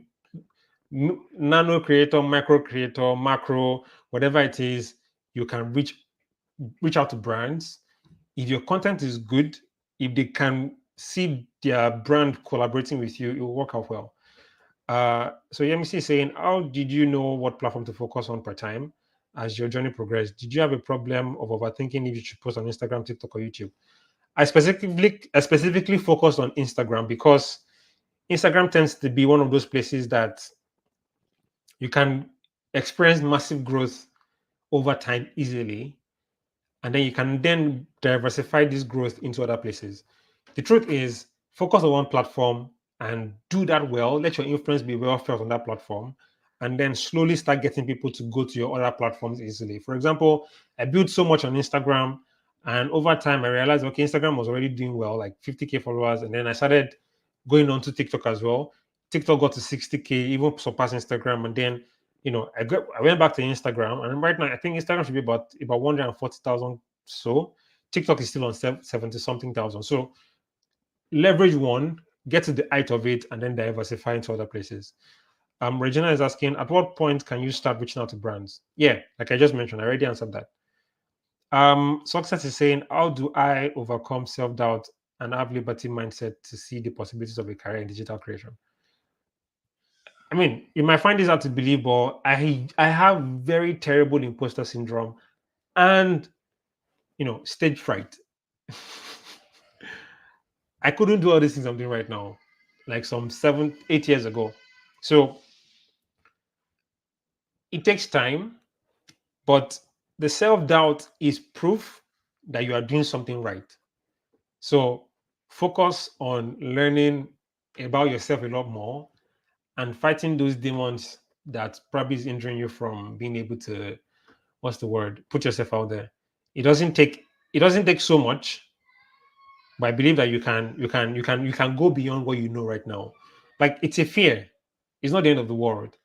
nano creator, micro creator, macro, whatever it is. You can reach out to brands. If your content is good, if they can see their brand collaborating with you, it will work out well. So Yemisi is saying, how did you know what platform to focus on per time as your journey progressed? Did you have a problem of overthinking if you should post on Instagram, TikTok, or YouTube? I specifically focused on Instagram because Instagram tends to be one of those places that you can experience massive growth over time easily, and then you can then diversify this growth into other places. The truth is, focus on one platform and do that well. Let your influence be well felt on that platform, and then slowly start getting people to go to your other platforms easily. For example, I built so much on Instagram, and over time, I realized okay, Instagram was already doing well, like 50K followers, and then I started going on to TikTok as well. TikTok got to 60K, even surpassed Instagram, and then I went back to Instagram, and right now I think Instagram should be about 140,000. So TikTok is still on 70 something thousand. So leverage one, get to the height of it, and then diversify into other places. Regina is asking, at what point can you start reaching out to brands? Yeah, like I just mentioned, I already answered that. Success is saying, how do I overcome self-doubt and have liberty mindset to see the possibilities of a career in digital creation? I mean, you might find this hard to believe, but I have very terrible imposter syndrome and stage fright. I couldn't do all these things I'm doing right now, like some 7, 8 years ago. So it takes time, but the self-doubt is proof that you are doing something right. So focus on learning about yourself a lot more and fighting those demons that probably is hindering you from being able to, what's the word, put yourself out there. It doesn't take so much, but I believe that you can go beyond what you know right now. Like it's a fear. It's not the end of the world.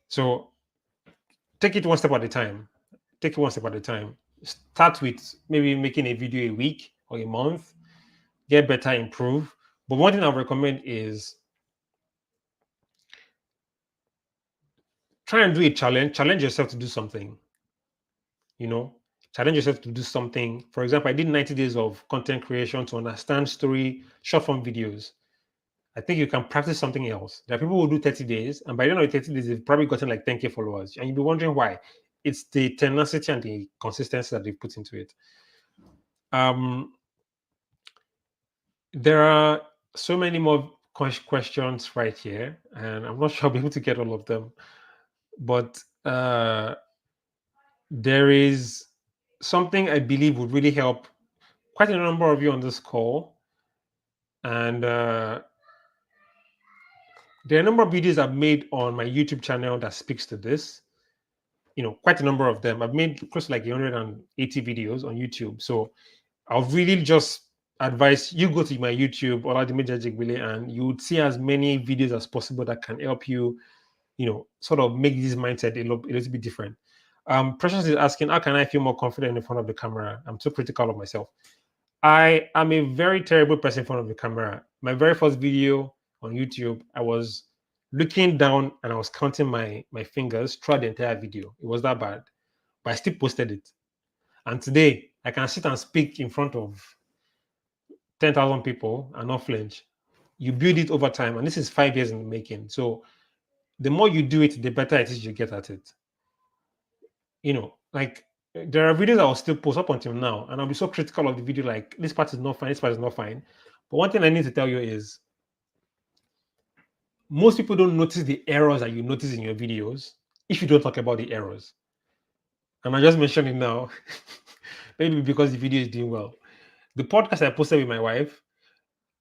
So take it one step at a time. Take it one step at a time. Start with maybe making a video a week or a month. Get better, improve. But one thing I recommend is try and do a challenge. Challenge yourself to do something. You know, challenge yourself to do something. For example, I did 90 days of content creation to understand story, short form videos. I think you can practice something else. There are people who do 30 days, and by the end of the 30 days, they've probably gotten like 10K followers. And you'll be wondering why. It's the tenacity and the consistency that they put into it. Um, there are so many more questions right here, and I'm not sure I'll be able to get all of them. But there is something I believe would really help quite a number of you on this call. And there are a number of videos I've made on my YouTube channel that speaks to this. Quite a number of them. I've made close to like 180 videos on YouTube. So I'll really just advise you go to my YouTube or and you would see as many videos as possible that can help you, sort of make this mindset a little bit different. Precious is asking, how can I feel more confident in front of the camera? I'm too critical of myself. I am a very terrible person in front of the camera. My very first video on YouTube, I was looking down and I was counting my fingers throughout the entire video. It was that bad, but I still posted it. And today, I can sit and speak in front of 10,000 people and not flinch. You build it over time, and this is 5 years in the making. So the more you do it, the better it is you get at it. Like there are videos I will still post up until now, and I'll be so critical of the video, like this part is not fine, this part is not fine. But one thing I need to tell you is most people don't notice the errors that you notice in your videos if you don't talk about the errors. And I just mentioned it now. maybe because the video is doing well. The podcast I posted with my wife,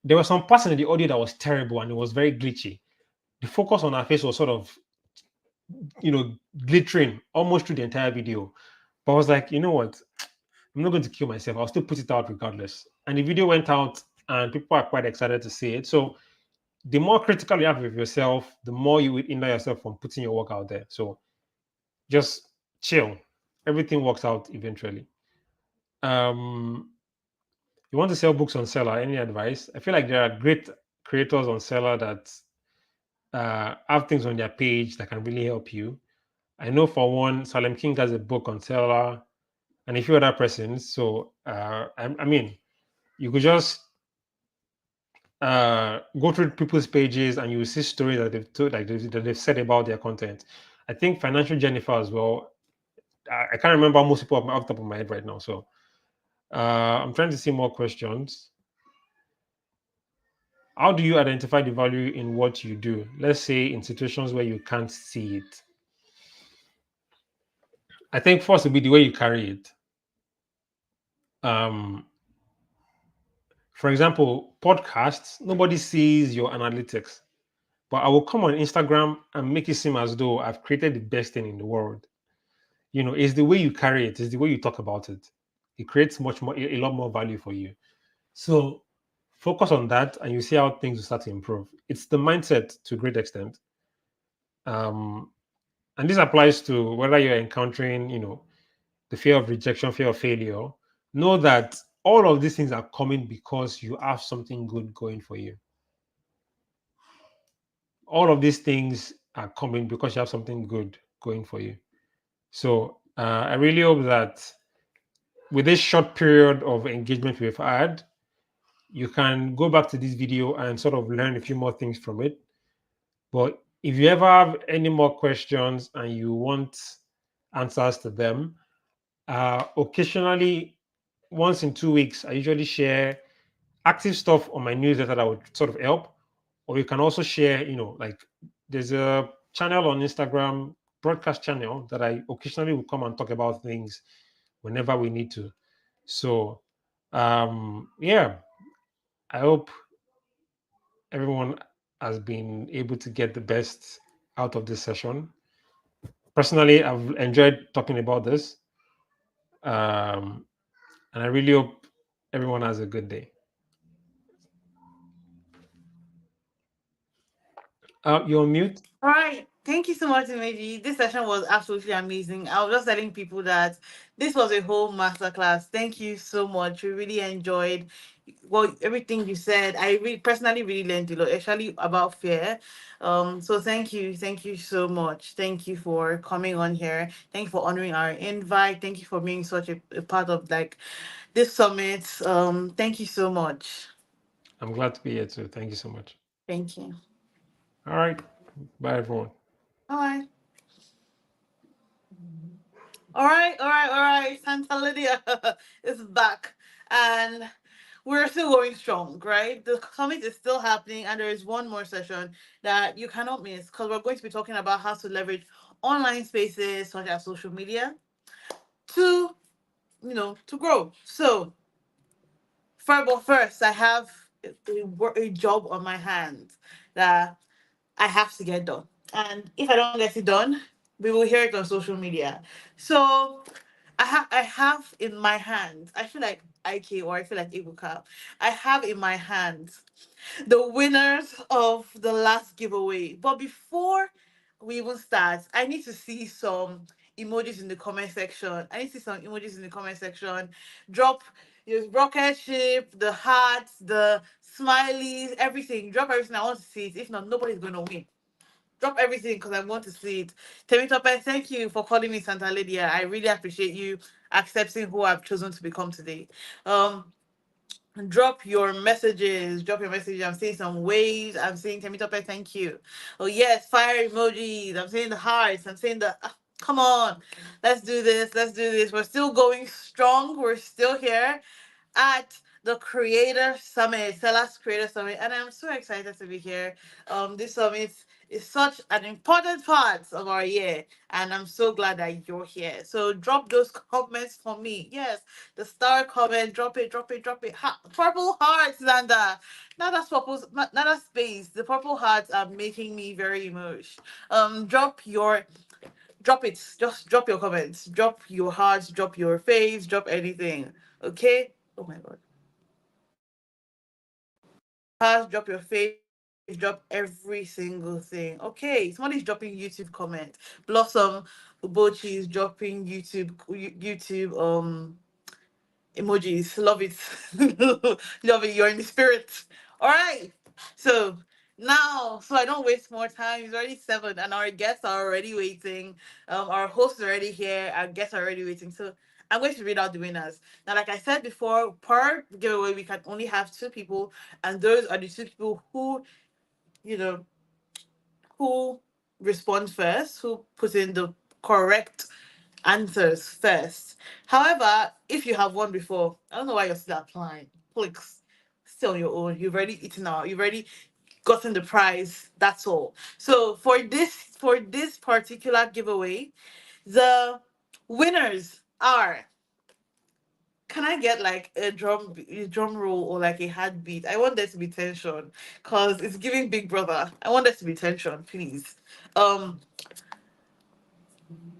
there was some parts in the audio that was terrible and it was very glitchy. The focus on her face was sort of, glittering almost through the entire video. But I was like, you know what? I'm not going to kill myself. I'll still put it out regardless. And the video went out, and people are quite excited to see it. So the more critical you have with yourself, the more you will hinder yourself from putting your work out there. So just chill. Everything works out eventually. Um, you want to sell books on Seller? Any advice? I feel like there are great creators on Seller that have things on their page that can really help you. I know for one, Salem King has a book on Seller, and a few other persons. So I mean, you could just go through people's pages and you will see stories that they've told, like that they've said about their content. I think Financial Jennifer as well. I can't remember most people off the top of my head right now. So I'm trying to see more questions. How do you identify the value in what you do? Let's say in situations where you can't see it. I think first will be the way you carry it. Um, for example, podcasts, nobody sees your analytics, but I will come on Instagram and make it seem as though I've created the best thing in the world. It's the way you carry it, it's the way you talk about it. It creates much more, a lot more value for you. So focus on that and you see how things will start to improve. It's the mindset to a great extent. Um, and this applies to whether you're encountering, the fear of rejection, fear of failure. Know that all of these things are coming because you have something good going for you. All of these things are coming because you have something good going for you. So I really hope that with this short period of engagement we've had, you can go back to this video and sort of learn a few more things from it. But if you ever have any more questions and you want answers to them, occasionally, once in 2 weeks, I usually share active stuff on my newsletter that would sort of help. Or you can also share, like there's a channel on Instagram, broadcast channel, that I occasionally will come and talk about things whenever we need to. So, yeah, I hope everyone has been able to get the best out of this session. Personally, I've enjoyed talking about this. Um, and I really hope everyone has a good day. You're on mute. All right. Thank you so much, Imeji. This session was absolutely amazing. I was just telling people that this was a whole masterclass. Thank you so much. We really enjoyed everything you said. I personally really learned a lot, especially about fear. So thank you so much. Thank you for coming on here. Thank you for honoring our invite. Thank you for being such a part of like this summit. Thank you so much. I'm glad to be here too. Thank you so much. Thank you. All right. Bye, everyone. Bye. All right. Santa Lydia is back, and we're still going strong, right? The summit is still happening, and there is one more session that you cannot miss because we're going to be talking about how to leverage online spaces such as social media to, to grow. So, first, I have a job on my hands that I have to get done. And if I don't get it done, we will hear it on social media. So I have in my hands, I feel like IK or I feel like Ibuka. I have in my hands the winners of the last giveaway. But before we even start, I need to see some emojis in the comment section. I need to see some emojis in the comment section. Drop your rocket ship, the hearts, the smileys, everything. Drop everything. I want to see it. If not, nobody's going to win. Drop everything because I want to see it. Temitope, thank you for calling me Santa Lydia. I really appreciate you accepting who I've chosen to become today. Um, Drop your messages. Drop your messages. I'm seeing some waves. I'm seeing Temitope, thank you. Oh yes, fire emojis. I'm seeing the hearts. I'm seeing the come on. Let's do this. Let's do this. We're still going strong. We're still here at the Creator Summit, Sellers Creator Summit, and I'm so excited to be here. This summit is such an important part of our year, and I'm so glad that you're here. So drop those comments for me. Yes, the star comment, drop it, drop it, drop it. Purple hearts, Nanda. Not that purple, not that space. The purple hearts are making me very emotional. Drop it. Just drop your comments. Drop your hearts. Drop your face. Drop anything. Okay. Oh my god. Hearts. Drop your face. Drop every single thing. Okay. Somebody's dropping YouTube comment. Blossom Ubochi is dropping YouTube emojis. Love it. Love it. You're in the spirit. All right. So now, so I don't waste more time. It's already 7, and our guests are already waiting. Our hosts are already here. Our guests are already waiting. So I'm going to read out the winners. Now, like I said before, per giveaway, we can only have 2 people, and those are the 2 people who, you know, who respond first, who put in the correct answers first. However, if you have won before, I don't know why you're still applying. Clicks, still on your own. You've already eaten out. You've already gotten the prize. That's all. So for this particular giveaway, the winners are. Can I get like a drum roll or like a heartbeat? I want there to be tension because it's giving Big Brother. I want there to be tension, please. Um,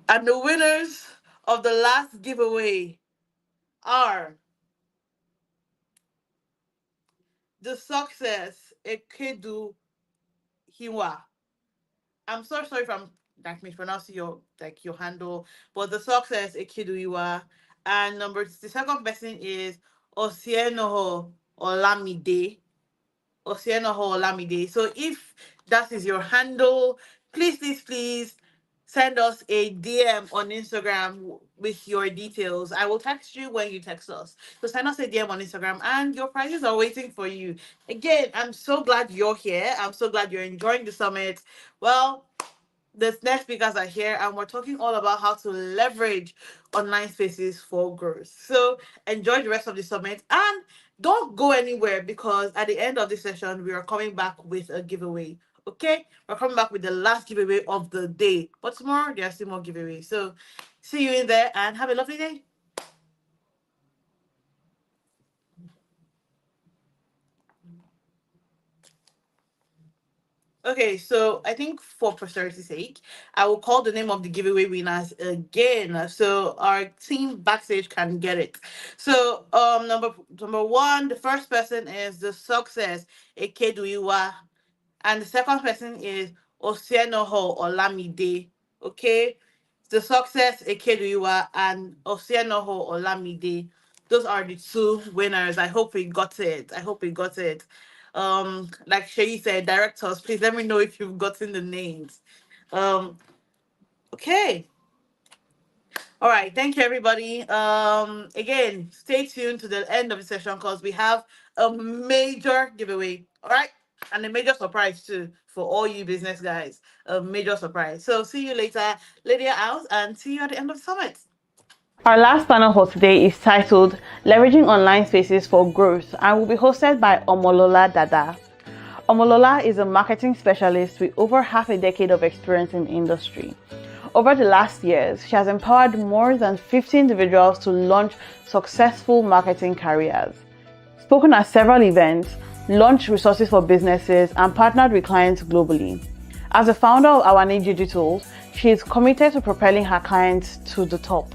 and the winners of the last giveaway are the success Ekedu Hiwa. I'm so sorry if I'm like mispronouncing your handle, but the success Ekedu Hiwa. And the second person is Osienoho Olamide. Osienoho Olamide. So if that is your handle, please send us a DM on Instagram with your details. I will text you when you text us. So send us a DM on Instagram and your prizes are waiting for you. Again, I'm so glad you're here. I'm so glad you're enjoying the summit. Well, the next speakers are here and we're talking all about how to leverage online spaces for growth. So enjoy the rest of the summit and don't go anywhere because at the end of this session, we are coming back with a giveaway. Okay, we're coming back with the last giveaway of the day. But tomorrow, there are still more giveaways. So see you in there and have a lovely day. Okay, so I think for posterity's sake, I will call the name of the giveaway winners again, so our team backstage can get it. So, number 1, the first person is the success Ekeduiwa, and the second person is Osienoho Olamide. Okay, the success Ekeduiwa and Osienoho Olamide. Those are the 2 winners. I hope we got it. I hope we got it. Like Shay said, directors, please let me know if you've gotten the names. Okay. All right, thank you everybody. Again, stay tuned to the end of the session because we have a major giveaway. All right, and a major surprise too for all you business guys. A major surprise. So see you later, Lydia out, and see you at the end of the summit. Our last panel for today is titled Leveraging Online Spaces for Growth and will be hosted by Omolola Dada. Omolola is a marketing specialist with over half a decade of experience in the industry. Over the last years, she has empowered more than 50 individuals to launch successful marketing careers, spoken at several events, launched resources for businesses, and partnered with clients globally. As the founder of Awane Digital, she is committed to propelling her clients to the top.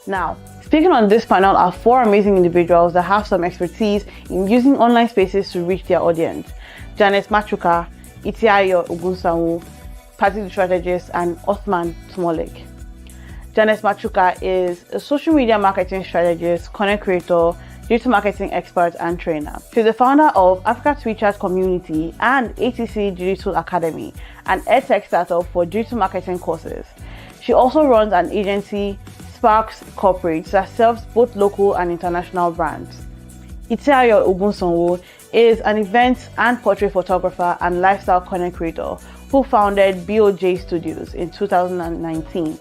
Now, speaking on this panel are 4 amazing individuals that have some expertise in using online spaces to reach their audience. Janet Machuka, Itiayo Ogunsanwo, Party Strategist, and Othman Smolek. Janet Machuka is a social media marketing strategist, content creator, digital marketing expert, and trainer. She's the founder of Africa Tweetchat Community and ATC Digital Academy, an edtech startup for digital marketing courses. She also runs an agency, Sparks Corporate, that serves both local and international brands. Itiayo Ogunsanwo is an event and portrait photographer and lifestyle content creator who founded BOJ Studios in 2019.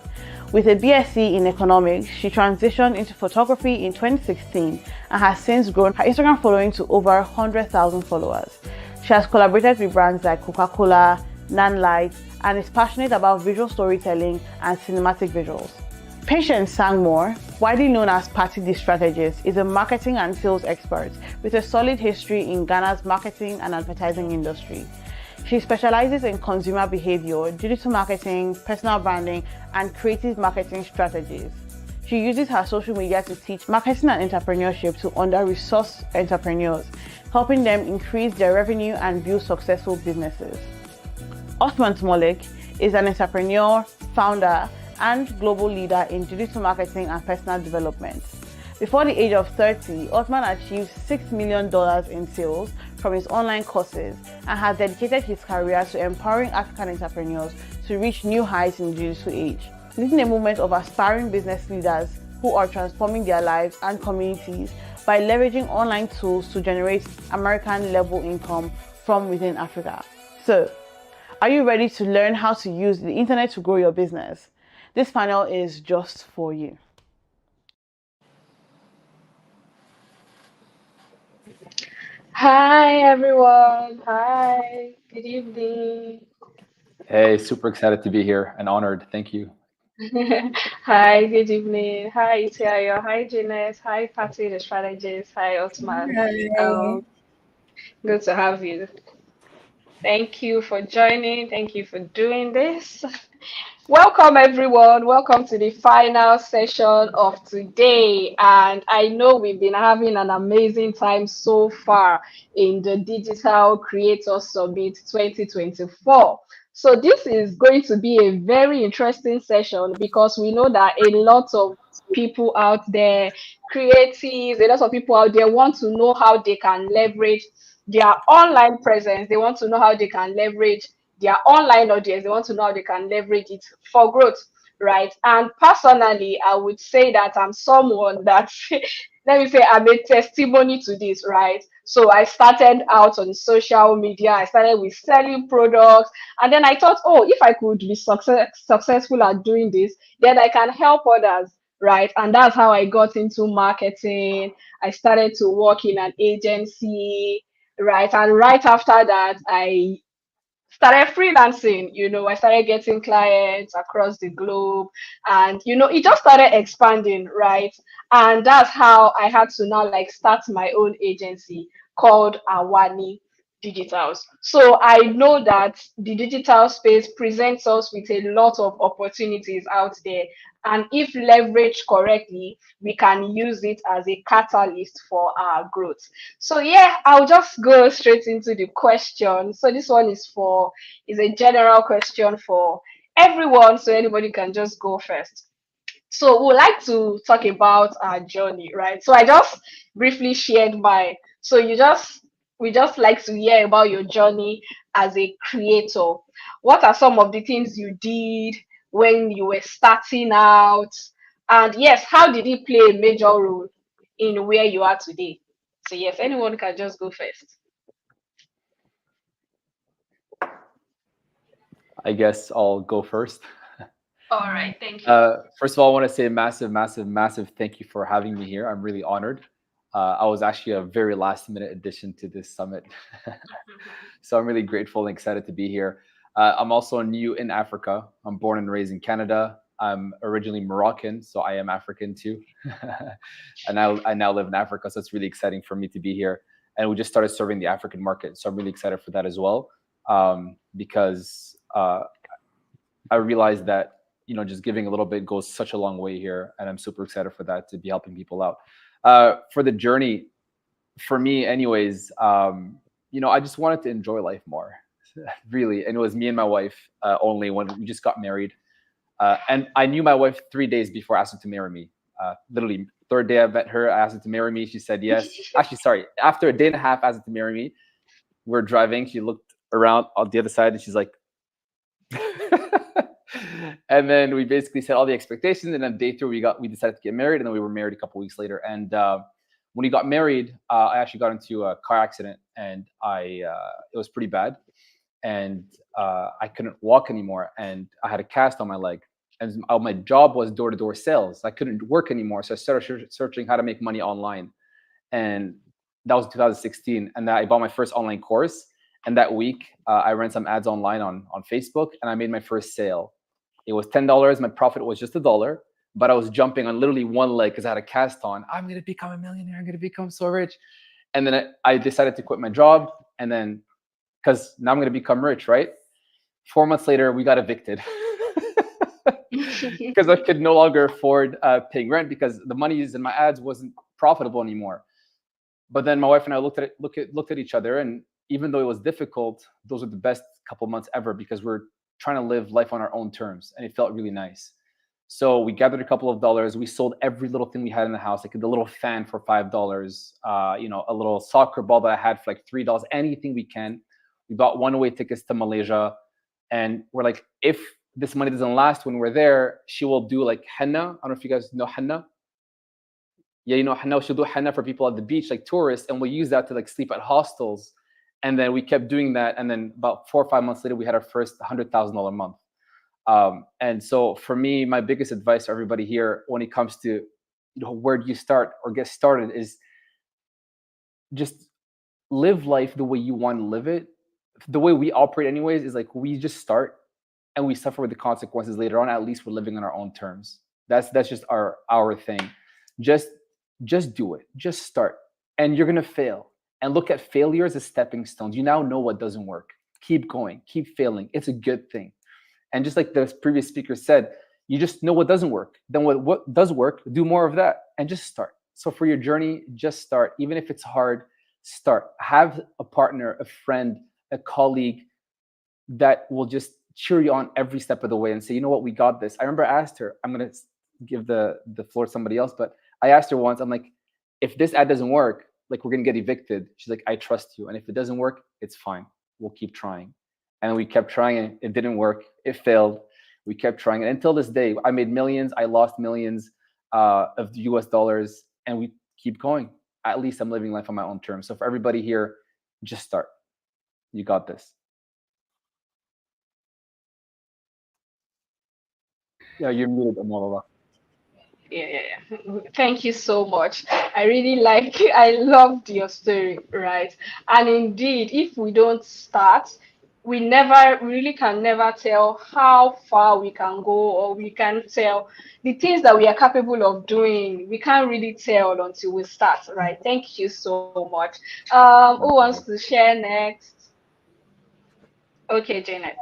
With a BSc in economics, she transitioned into photography in 2016 and has since grown her Instagram following to over 100,000 followers. She has collaborated with brands like Coca-Cola, Nanlite, and is passionate about visual storytelling and cinematic visuals. Patience Sangmore, widely known as Patty the Strategist, is a marketing and sales expert with a solid history in Ghana's marketing and advertising industry. She specializes in consumer behavior, digital marketing, personal branding, and creative marketing strategies. She uses her social media to teach marketing and entrepreneurship to under-resourced entrepreneurs, helping them increase their revenue and build successful businesses. Othman Molik is an entrepreneur, founder, and global leader in digital marketing and personal development. Before the age of 30, Othman achieved $6 million in sales from his online courses and has dedicated his career to empowering African entrepreneurs to reach new heights in the digital age, leading a movement of aspiring business leaders who are transforming their lives and communities by leveraging online tools to generate American-level income from within Africa. So, are you ready to learn how to use the internet to grow your business? This panel is just for you. Hi everyone. Hi. Good evening. Hey, super excited to be here and honored. Thank you. Hi, good evening. Hi, Itiayo. Hi, Jeanette. Hi, Patty, the strategist. Hi, Otman. Um, Good to have you. Thank you for joining. Thank you for doing this. Welcome, everyone. Welcome to the final session of today. And I know we've been having an amazing time so far in the Digital Creator Summit 2024. So this is going to be a very interesting session because we know that a lot of people out there, creatives, a lot of people out there want to know how they can leverage their online presence. They want to know how they can leverage their online audience. They want to know how they can leverage it for growth, right? And personally, I would say that I'm someone that, let me say, I'm a testimony to this, right? So I started out on social media. I started with selling products. And then I thought, oh, if I could be successful at doing this, then I can help others, right? And that's how I got into marketing. I started to work in an agency, right? And right after that, I started freelancing. I started getting clients across the globe, and it just started expanding, right? And that's how I had to now like start my own agency called Awani Digitals. So I know that the digital space presents us with a lot of opportunities out there, and if leveraged correctly, we can use it as a catalyst for our growth. So yeah, I'll just go straight into the question. So this one is a general question for everyone, so anybody can just go first. So we'd like to talk about our journey, right? So I just briefly shared mine. So we just like to hear about your journey as a creator. What are some of the things you did when you were starting out? And yes, how did it play a major role in where you are today? So yes, anyone can just go first. I guess I'll go first. All right, thank you. First of all, I want to say a massive, massive, massive thank you for having me here. I'm really honored. I was actually a very last minute addition to this summit. So I'm really grateful and excited to be here. I'm also new in Africa. I'm born and raised in Canada. I'm originally Moroccan, so I am African too. And I now live in Africa, so it's really exciting for me to be here. And we just started serving the African market, so I'm really excited for that as well, because I realized that just giving a little bit goes such a long way here, and I'm super excited for that, to be helping people out. For the journey, for me, anyways, I just wanted to enjoy life more, really. And it was me and my wife only when we just got married. And I knew my wife 3 days before I asked her to marry me. Literally, third day I met her, I asked her to marry me. She said yes. Actually, sorry. After a day and a half, I asked her to marry me. We're driving. She looked around on the other side, and she's like, and then we basically set all the expectations. And then day three, we decided to get married, and then we were married a couple weeks later. And when we got married, I actually got into a car accident, and it was pretty bad, and I couldn't walk anymore, and I had a cast on my leg. And my job was door-to-door sales. I couldn't work anymore, so I started searching how to make money online. And that was 2016. And I bought my first online course. And that week, I ran some ads online on Facebook, and I made my first sale. It was $10. My profit was just $1, but I was jumping on literally one leg because I had a cast on. I'm going to become a millionaire. I'm going to become so rich. And then I decided to quit my job. And then, because now I'm going to become rich, right? 4 months later, we got evicted because I could no longer afford paying rent because the money in my ads wasn't profitable anymore. But then my wife and I looked at each other, and even though it was difficult, those were the best couple months ever because we're trying to live life on our own terms, and it felt really nice. So we gathered a couple of dollars. We sold every little thing we had in the house, like the little fan for $5, a little soccer ball that I had for like $3, anything we can. We bought one-way tickets to Malaysia, and we're like, if this money doesn't last when we're there, she will do like henna. I don't know if you guys know henna. Yeah, henna. She'll do henna for people at the beach, like tourists, and we'll use that to like sleep at hostels. And then we kept doing that, and then about 4 or 5 months later, we had our first $100,000 month. And so for me, my biggest advice to everybody here when it comes to where do you start or get started is just live life the way you want to live it. The way we operate anyways is like we just start and we suffer with the consequences later on. At least we're living on our own terms. That's just our thing. Just do it. Just start. And you're gonna fail. And look at failures as stepping stones. You now know what doesn't work. Keep going, keep failing. It's a good thing. And just like the previous speaker said, you just know what doesn't work. Then what does work, do more of that and just start. So for your journey, just start. Even if it's hard, start. Have a partner, a friend, a colleague that will just cheer you on every step of the way and say, you know what, we got this. I remember I asked her, I'm going to give the floor to somebody else, but I asked her once, I'm like, if this ad doesn't work, like we're going to get evicted. She's like, I trust you. And if it doesn't work, it's fine. We'll keep trying. And we kept trying and it didn't work. It failed. We kept trying. And until this day, I made millions. I lost millions of US dollars, and we keep going. At least I'm living life on my own terms. So for everybody here, just start. You got this. Yeah, you're muted, Amala. Yeah. Thank you so much. I loved your story, right? And indeed, if we don't start, we really can never tell how far we can go, or we can tell the things that we are capable of doing. We can't really tell until we start, right? Thank you so much. Who wants to share next? Okay, Janet.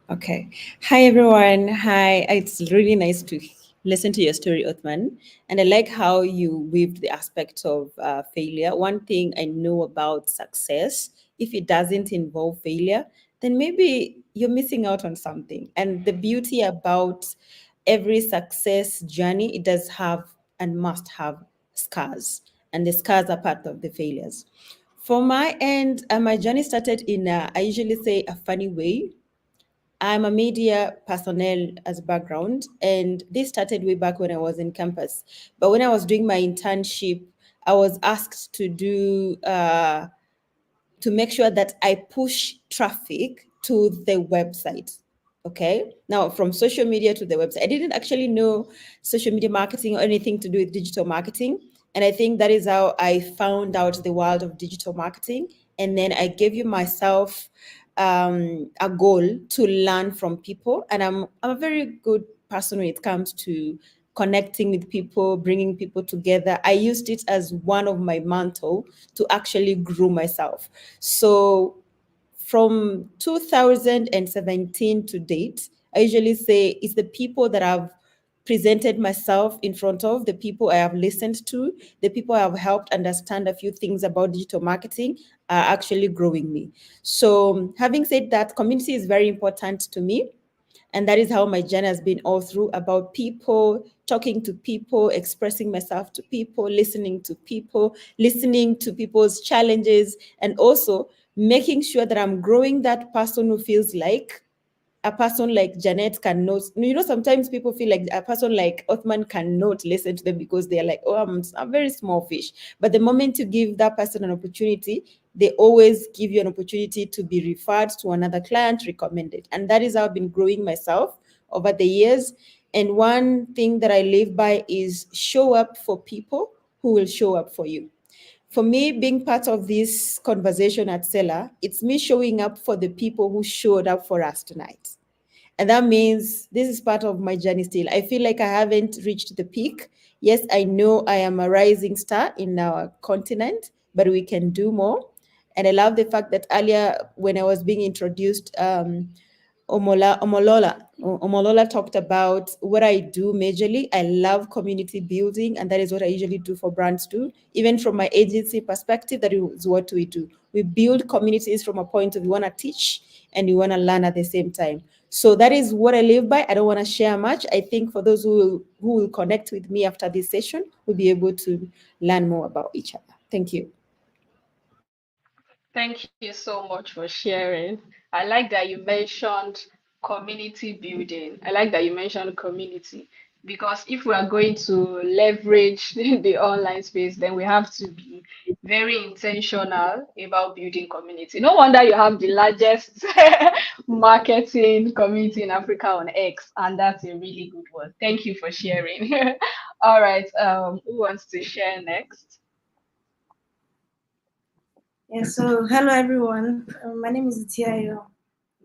Okay. Hi, everyone. Hi. It's really nice to listen to your story, Othman. And I like how you weaved the aspect of failure. One thing I know about success, if it doesn't involve failure, then maybe you're missing out on something. And the beauty about every success journey, it does have and must have scars. And the scars are part of the failures. For my end, my journey started in, I usually say, a funny way. I'm a media personnel as a background, and this started way back when I was in campus. But when I was doing my internship, I was asked to do to make sure that I push traffic to the website. Okay. Now, from social media to the website, I didn't actually know social media marketing or anything to do with digital marketing. And I think that is how I found out the world of digital marketing. And then I gave you myself a goal to learn from people. And I'm a very good person when it comes to connecting with people, bringing people together. I used it as one of my mantle to actually grow myself. So from 2017 to date, I usually say it's the people that I've presented myself in front of, the people I have listened to, the people I have helped understand a few things about digital marketing are actually growing me. So having said that, community is very important to me. And that is how my journey has been all through, about people, talking to people, expressing myself to people, listening to people's challenges, and also making sure that I'm growing that person who feels like a person like Janet cannot, sometimes people feel like a person like Othman cannot listen to them because they're like, oh, I'm a very small fish. But the moment you give that person an opportunity, they always give you an opportunity to be referred to another client, recommended. And that is how I've been growing myself over the years. And one thing that I live by is show up for people who will show up for you. For me, being part of this conversation at Seller, it's me showing up for the people who showed up for us tonight. And that means this is part of my journey still. I feel like I haven't reached the peak. Yes, I know I am a rising star in our continent, but we can do more. And I love the fact that earlier, when I was being introduced, Omolola talked about what I do majorly. I love community building, and that is what I usually do for brands too. Even from my agency perspective, that is what we do. We build communities from a point of we want to teach and we want to learn at the same time. So that is what I live by. I don't want to share much. I think for those who will connect with me after this session, will be able to learn more about each other. Thank you. Thank you so much for sharing. I like that you mentioned community building. I like that you mentioned community because if we are going to leverage the online space, then we have to be very intentional about building community. No wonder you have the largest marketing community in Africa on X, and that's a really good one. Thank you for sharing. All right, who wants to share next? Yeah, so hello everyone. My name is Itiayo.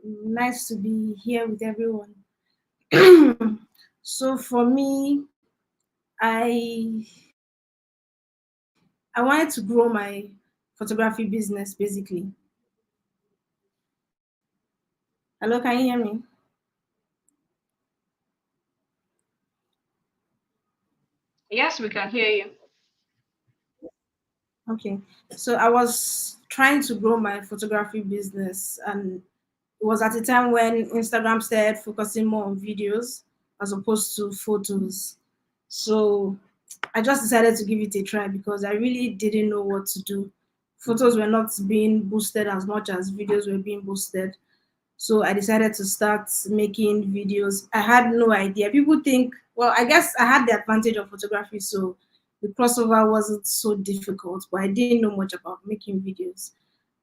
Nice to be here with everyone. So for me, I wanted to grow my photography business basically. Hello, can you hear me? Yes, we can hear you. Okay. So I was trying to grow my photography business, and it was at a time when Instagram started focusing more on videos as opposed to photos. So I just decided to give it a try because I really didn't know what to do. Photos were not being boosted as much as videos were being boosted. So I decided to start making videos. I had no idea. People think, well, I guess I had the advantage of photography, so the crossover wasn't so difficult, but I didn't know much about making videos.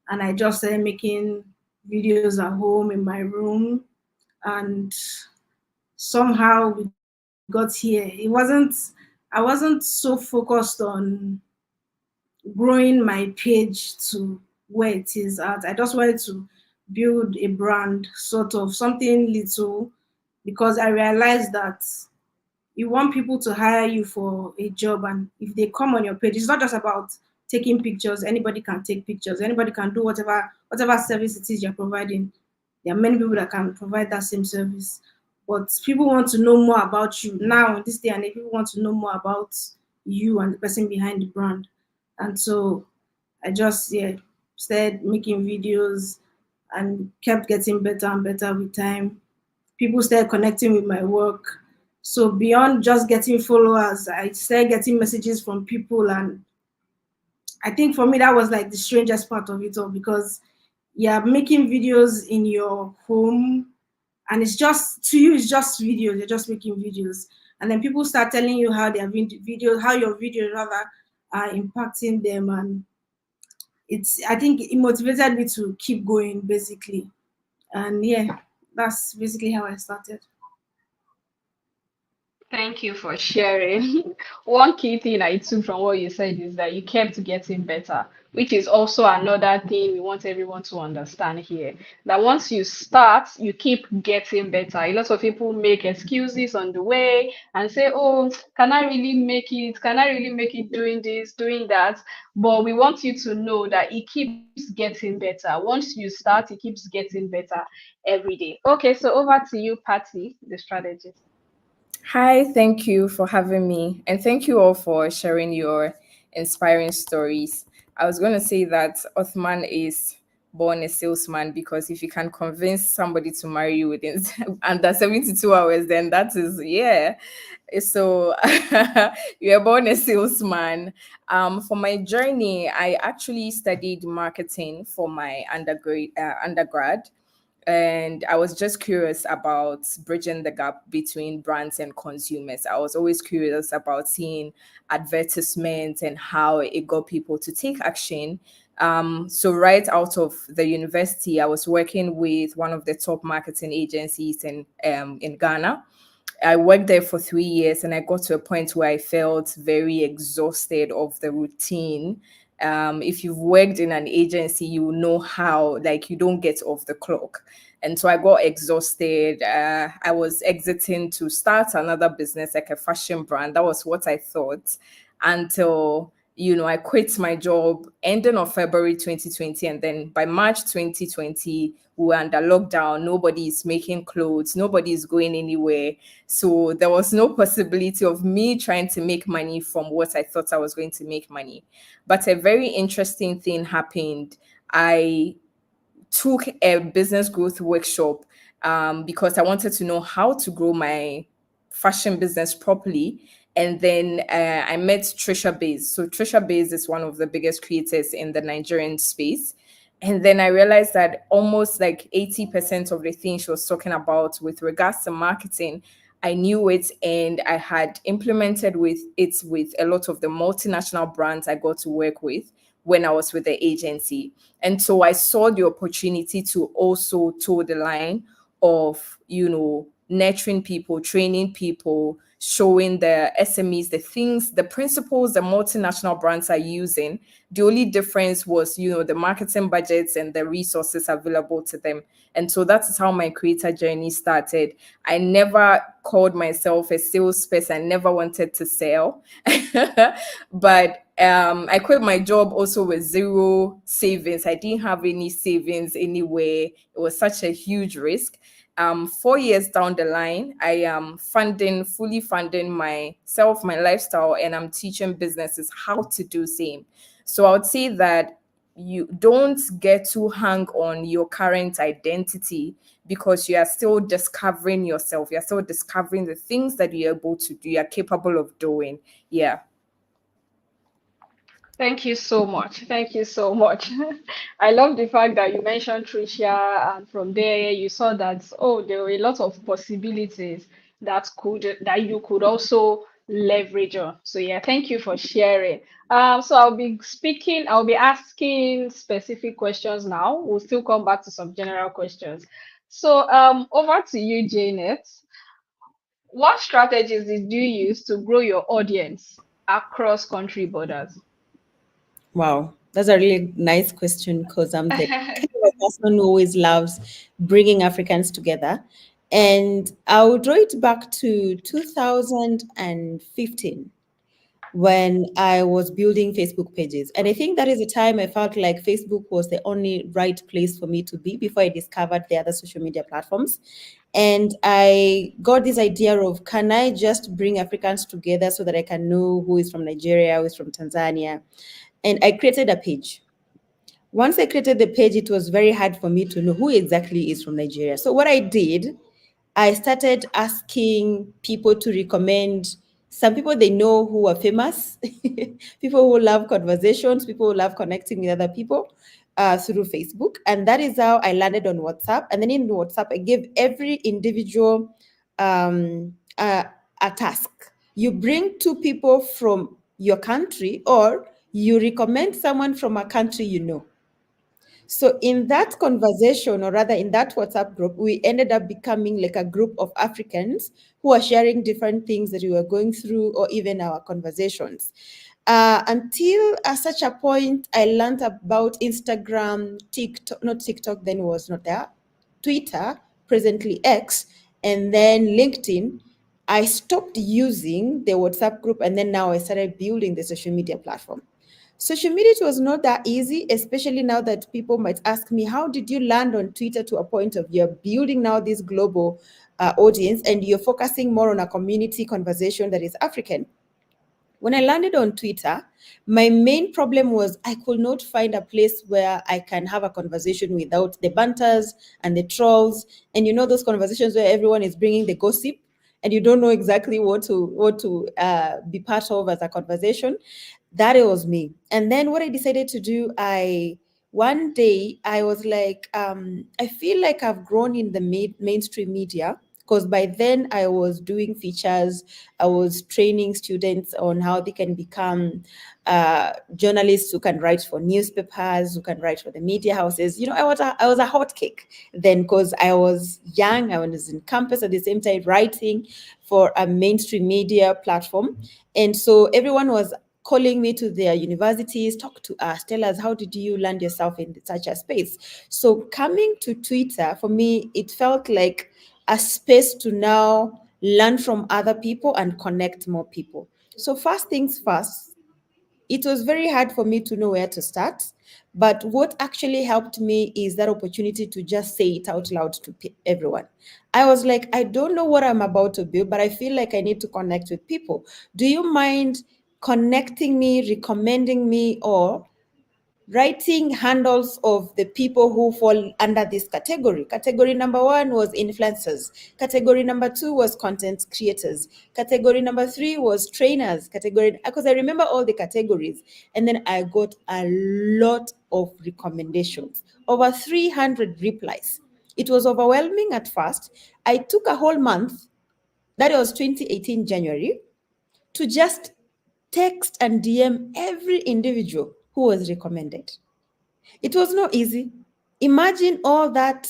And I just started making videos at home in my room, and somehow we got here. I wasn't so focused on growing my page to where it is at. I just wanted to build a brand, sort of something little, because I realized that you want people to hire you for a job, and if they come on your page, it's not just about taking pictures. Anybody can take pictures. Anybody can do whatever service it is you're providing. There are many people that can provide that same service, but people want to know more about you now. In this day and age, people want to know more about you and the person behind the brand. And so I just started making videos and kept getting better and better with time. People started connecting with my work. So beyond just getting followers, I started getting messages from people, and I think for me that was like the strangest part of it all, because you're making videos in your home, and it's just, to you it's just videos. You're just making videos, and then people start telling you how their videos, how your videos rather are impacting them, and I think it motivated me to keep going basically. And yeah, that's basically how I started. Thank you for sharing. One key thing I took from what you said is that you kept getting better, which is also another thing we want everyone to understand here. That once you start, you keep getting better. A lot of people make excuses on the way and say, oh, can I really make it? Can I really make it doing this, doing that? But we want you to know that it keeps getting better. Once you start, it keeps getting better every day. Okay, so over to you, Patty, the strategist. Hi, thank you for having me. And thank you all for sharing your inspiring stories. I was going to say that Othman is born a salesman, because if you can convince somebody to marry you within under 72 hours, then that is, yeah. So you're born a salesman. For my journey, I actually studied marketing for my undergrad, and I was just curious about bridging the gap between brands and consumers. I was always curious about seeing advertisements and how it got people to take action. So right out of the university, I was working with one of the top marketing agencies in Ghana, I worked there for 3 years, and I got to a point where I felt very exhausted of the routine. If you've worked in an agency, you know how, like, you don't get off the clock. And so I got exhausted. I was exiting to start another business, like a fashion brand. That was what I thought, until I quit my job ending of February 2020. And then by March 2020, we were under lockdown. Nobody is making clothes. Nobody is going anywhere. So there was no possibility of me trying to make money from what I thought I was going to make money. But a very interesting thing happened. I took a business growth workshop because I wanted to know how to grow my fashion business properly. And then I met Trisha Bays. So Trisha Bays is one of the biggest creators in the Nigerian space. And then I realized that almost like 80% of the things she was talking about with regards to marketing, I knew it, and I had implemented with a lot of the multinational brands I got to work with when I was with the agency. And so I saw the opportunity to also toe the line of, nurturing people, training people, showing the SMEs the things, the principles the multinational brands are using. The only difference was, the marketing budgets and the resources available to them. And so that is how my creator journey started. I never called myself a salesperson. I never wanted to sell. But I quit my job also with zero savings. I didn't have any savings anywhere. It was such a huge risk. 4 years down the line, I am fully funding myself, my lifestyle, and I'm teaching businesses how to do same. So I would say that you don't get too hung on your current identity, because you are still discovering yourself. You're still discovering the things that you're able to do, you're capable of doing. Yeah. Thank you so much. Thank you so much. I love the fact that you mentioned Tricia, and from there you saw that, oh, there were a lot of possibilities that you could also leverage on. So yeah, thank you for sharing. So I'll be asking specific questions now. We'll still come back to some general questions. So over to you, Janet. What strategies did you use to grow your audience across country borders? Wow, that's a really nice question, because I'm the kind of person who always loves bringing Africans together. And I'll draw it back to 2015 when I was building Facebook pages. And I think that is the time I felt like Facebook was the only right place for me to be before I discovered the other social media platforms. And I got this idea of, can I just bring Africans together so that I can know who is from Nigeria, who is from Tanzania? And I created a page. Once I created the page, it was very hard for me to know who exactly is from Nigeria. So what I did, I started asking people to recommend some people they know who are famous, people who love conversations, people who love connecting with other people through Facebook. And that is how I landed on WhatsApp. And then in WhatsApp, I gave every individual a task. You bring two people from your country, or you recommend someone from a country you know. So in that conversation, or rather in that WhatsApp group, we ended up becoming like a group of Africans who are sharing different things that we were going through, or even our conversations. Until at such a point, I learned about Instagram, TikTok, not TikTok, then was not there, Twitter, presently X, and then LinkedIn. I stopped using the WhatsApp group, and then now I started building the social media platform. Social media was not that easy, especially now that people might ask me, how did you land on Twitter to a point of you're building now this global audience and you're focusing more on a community conversation that is African? When I landed on Twitter, my main problem was I could not find a place where I can have a conversation without the banters and the trolls. And those conversations where everyone is bringing the gossip and you don't know exactly what to be part of as a conversation. That was me. And then what I decided to do, one day I was like, I feel like I've grown in the mainstream media, because by then I was doing features, I was training students on how they can become journalists who can write for newspapers, who can write for the media houses. I was a hot cake then because I was young, I was in campus at the same time writing for a mainstream media platform. And so everyone was calling me to their universities, talk to us, tell us, how did you land yourself in such a space? So coming to Twitter, for me, it felt like a space to now learn from other people and connect more people. So first things first, it was very hard for me to know where to start. But what actually helped me is that opportunity to just say it out loud to everyone. I was like, I don't know what I'm about to build, but I feel like I need to connect with people. Do you mind connecting me, recommending me, or writing handles of the people who fall under this category? Category number 1 was influencers. Category number 2 was content creators. Category number 3 was trainers. Because I remember all the categories. And then I got a lot of recommendations, over 300 replies. It was overwhelming at first. I took a whole month, that was 2018 January, to just text and DM every individual who was recommended. It was not easy. Imagine all that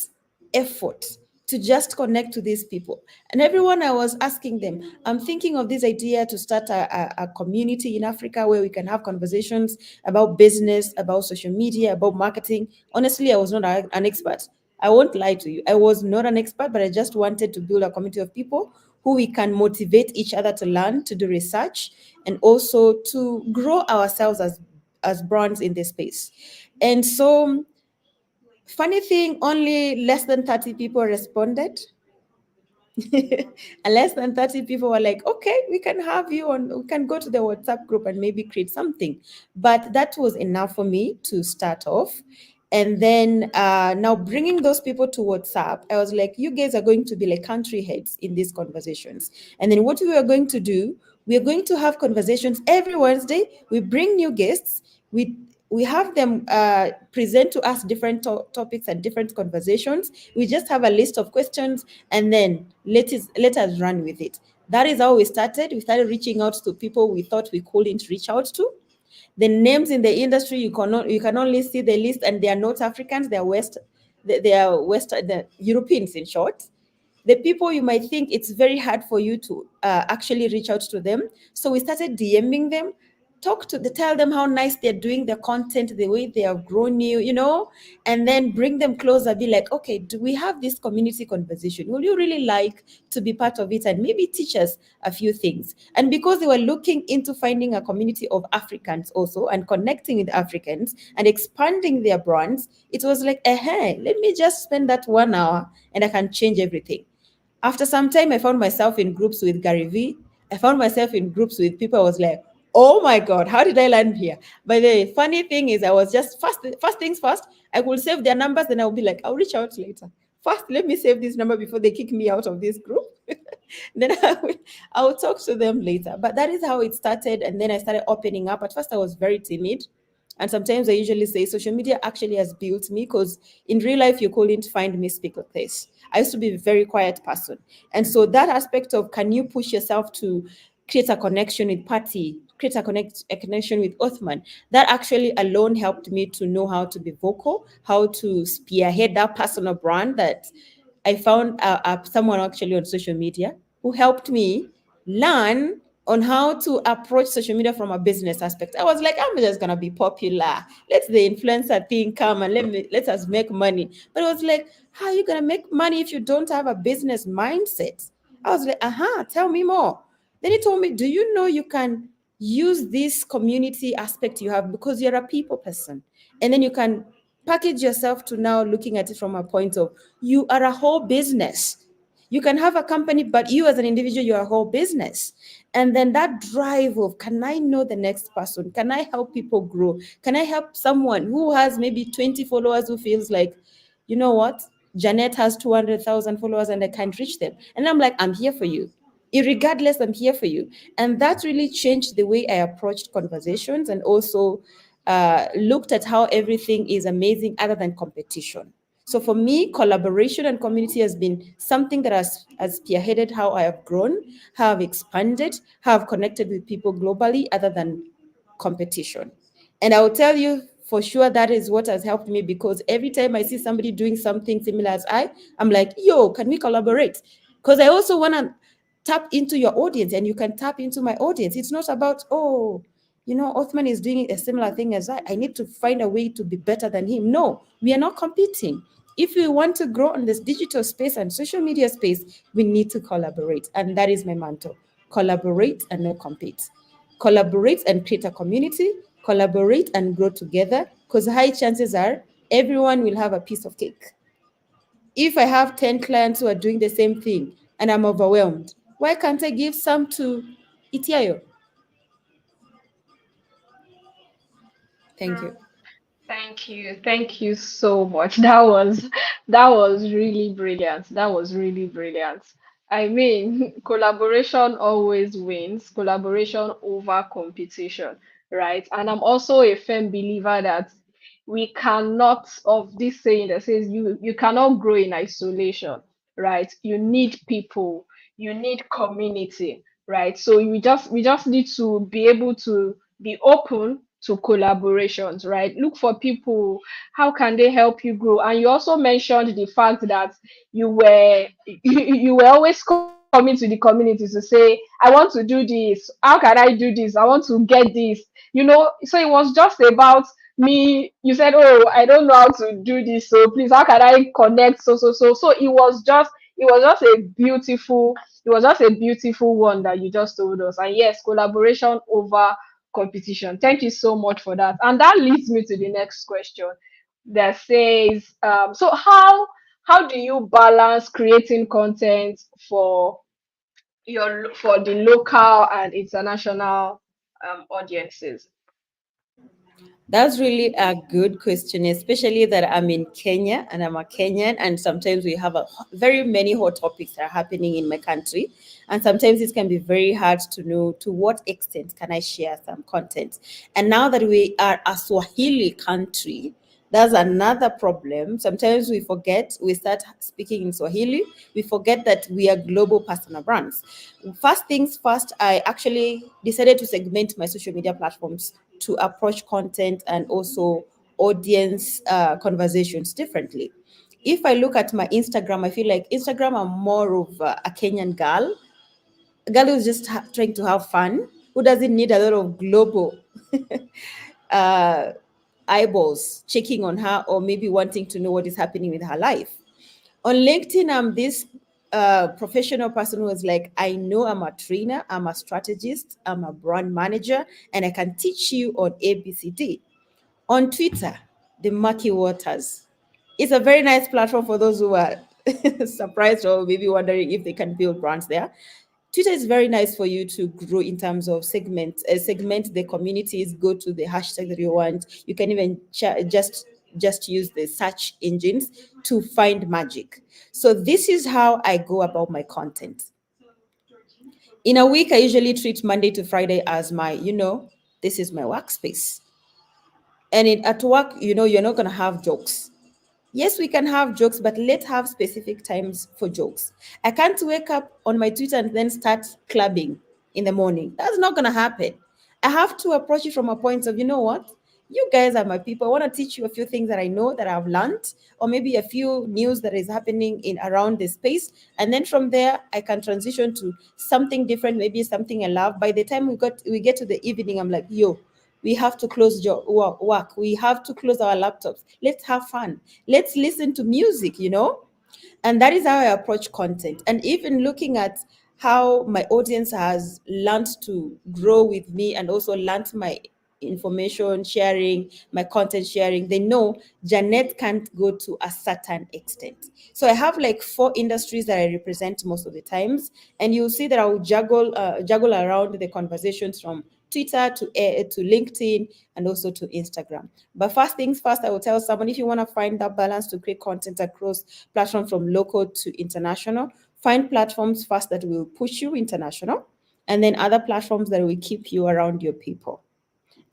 effort to just connect to these people. And everyone, I was asking them, I'm thinking of this idea to start a community in Africa where we can have conversations about business, about social media, about marketing. Honestly, I was not an expert. I won't lie to you. I was not an expert, but I just wanted to build a community of people who we can motivate each other to learn, to do research, and also to grow ourselves as brands in this space. And so, funny thing, only less than 30 people responded. And less than 30 people were like, okay, we can have you on, we can go to the WhatsApp group and maybe create something. But that was enough for me to start off. And then now bringing those people to WhatsApp, I was like, you guys are going to be like country heads in these conversations. And then what we are going to do, we are going to have conversations every Wednesday. We bring new guests. We have them present to us different topics and different conversations. We just have a list of questions and then let us run with it. That is how we started. We started reaching out to people we thought we couldn't reach out to. The names in the industry, you can only see the list, and they are not Africans, they are the Europeans in short. The people you might think it's very hard for you to actually reach out to them. So we started DMing them, tell them how nice they're doing the content, the way they have grown you, and then bring them closer, be like, okay, do we have this community conversation? Would you really like to be part of it and maybe teach us a few things? And because they were looking into finding a community of Africans also and connecting with Africans and expanding their brands, it was like, let me just spend that 1 hour and I can change everything. After some time, I found myself in groups with Gary Vee. I found myself in groups with people. I was like, oh my God, how did I land here? But the funny thing is, I was just first things first. I will save their numbers, then I'll be like, I'll reach out later. First, let me save this number before they kick me out of this group. Then I will talk to them later. But that is how it started. And then I started opening up. At first, I was very timid. And sometimes I usually say social media actually has built me, because in real life, you couldn't find me speak like this. I used to be a very quiet person. And so that aspect of, can you push yourself to create a connection with Patty, create a connection with Othman, that actually alone helped me to know how to be vocal, how to spearhead that personal brand. That I found someone actually on social media who helped me learn on how to approach social media from a business aspect. I was like, I'm just gonna be popular. Let the influencer thing come and let us make money. But it was like, how are you gonna make money if you don't have a business mindset? I was like, tell me more. Then he told me, do you know you can use this community aspect you have because you're a people person, and then you can package yourself to now looking at it from a point of, you are a whole business. You can have a company, but you as an individual, you're a whole business. And then that drive of, can I know the next person? Can I help people grow? Can I help someone who has maybe 20 followers who feels like, you know what? Janet has 200,000 followers and I can't reach them. And I'm like, I'm here for you. Irregardless, I'm here for you. And that really changed the way I approached conversations, and also looked at how everything is amazing other than competition. So for me, collaboration and community has been something that has spearheaded how I have grown, how I've expanded, how I've connected with people globally other than competition. And I will tell you for sure that is what has helped me, because every time I see somebody doing something similar as I'm like, yo, can we collaborate? Because I also want to tap into your audience and you can tap into my audience. It's not about, oh, Othman is doing a similar thing as I need to find a way to be better than him. No, we are not competing. If we want to grow in this digital space and social media space, we need to collaborate. And that is my motto: collaborate and not compete. Collaborate and create a community, collaborate and grow together, because high chances are everyone will have a piece of cake. If I have 10 clients who are doing the same thing and I'm overwhelmed, why can't I give some to Itiayo? Thank you. Thank you. Thank you so much. That was really brilliant. That was really brilliant. I mean, collaboration always wins, collaboration over competition, right? And I'm also a firm believer that we cannot, of this saying that says you cannot grow in isolation, right? You need people, you need community, right? So we just need to be able to be open to collaborations, right? Look for people, how can they help you grow? And you also mentioned the fact that you were you were always coming to the community to say, I want to do this, how can I do this, I want to get this, so it was just about me. You said, oh, I don't know how to do this, so please, how can I connect? So it was just a beautiful one that you just told us. And yes, collaboration over competition. Thank you so much for that. And that leads me to the next question that says, so how do you balance creating content for the local and international audiences? That's really a good question, especially that I'm in Kenya and I'm a Kenyan, and sometimes we have very many hot topics that are happening in my country, and sometimes it can be very hard to know to what extent can I share some content. And now that we are a Swahili country, that's another problem. Sometimes we forget, we start speaking in Swahili, we forget that we are global personal brands. First things first, I actually decided to segment my social media platforms to approach content and also audience conversations differently. If I look at my Instagram, I feel like Instagram, I'm more of a Kenyan girl, a girl who's just trying to have fun, who doesn't need a lot of global uh, eyeballs checking on her or maybe wanting to know what is happening with her life. On LinkedIn, I'm this professional person who is like, I know I'm a trainer, I'm a strategist, I'm a brand manager, and I can teach you on ABCD. On Twitter, the murky waters. It's a very nice platform for those who are surprised or maybe wondering if they can build brands there. Twitter is very nice for you to grow in terms of segment the communities, go to the hashtag that you want. You can even just use the search engines to find magic. So this is how I go about my content. In a week, I usually treat Monday to Friday as my, this is my workspace. And at work, you're not going to have jokes. Yes, we can have jokes, but let's have specific times for jokes. I can't wake up on my Twitter and then start clubbing in the morning. That's not going to happen. I have to approach it from a point of, you know what? You guys are my people. I want to teach you a few things that I know that I've learned, or maybe a few news that is happening in around the space. And then from there, I can transition to something different, maybe something I love. By the time we get to the evening, I'm like, yo, we have to close work. We have to close our laptops. Let's have fun. Let's listen to music. And that is how I approach content. And even looking at how my audience has learned to grow with me and also learned my information sharing, my content sharing, they know Janet can't go to a certain extent. So I have like 4 industries that I represent most of the times, and you'll see that I will juggle around the conversations from Twitter to LinkedIn and also to Instagram. But first things first, I will tell someone, if you want to find that balance to create content across platforms from local to international, find platforms first that will push you international, and then other platforms that will keep you around your people.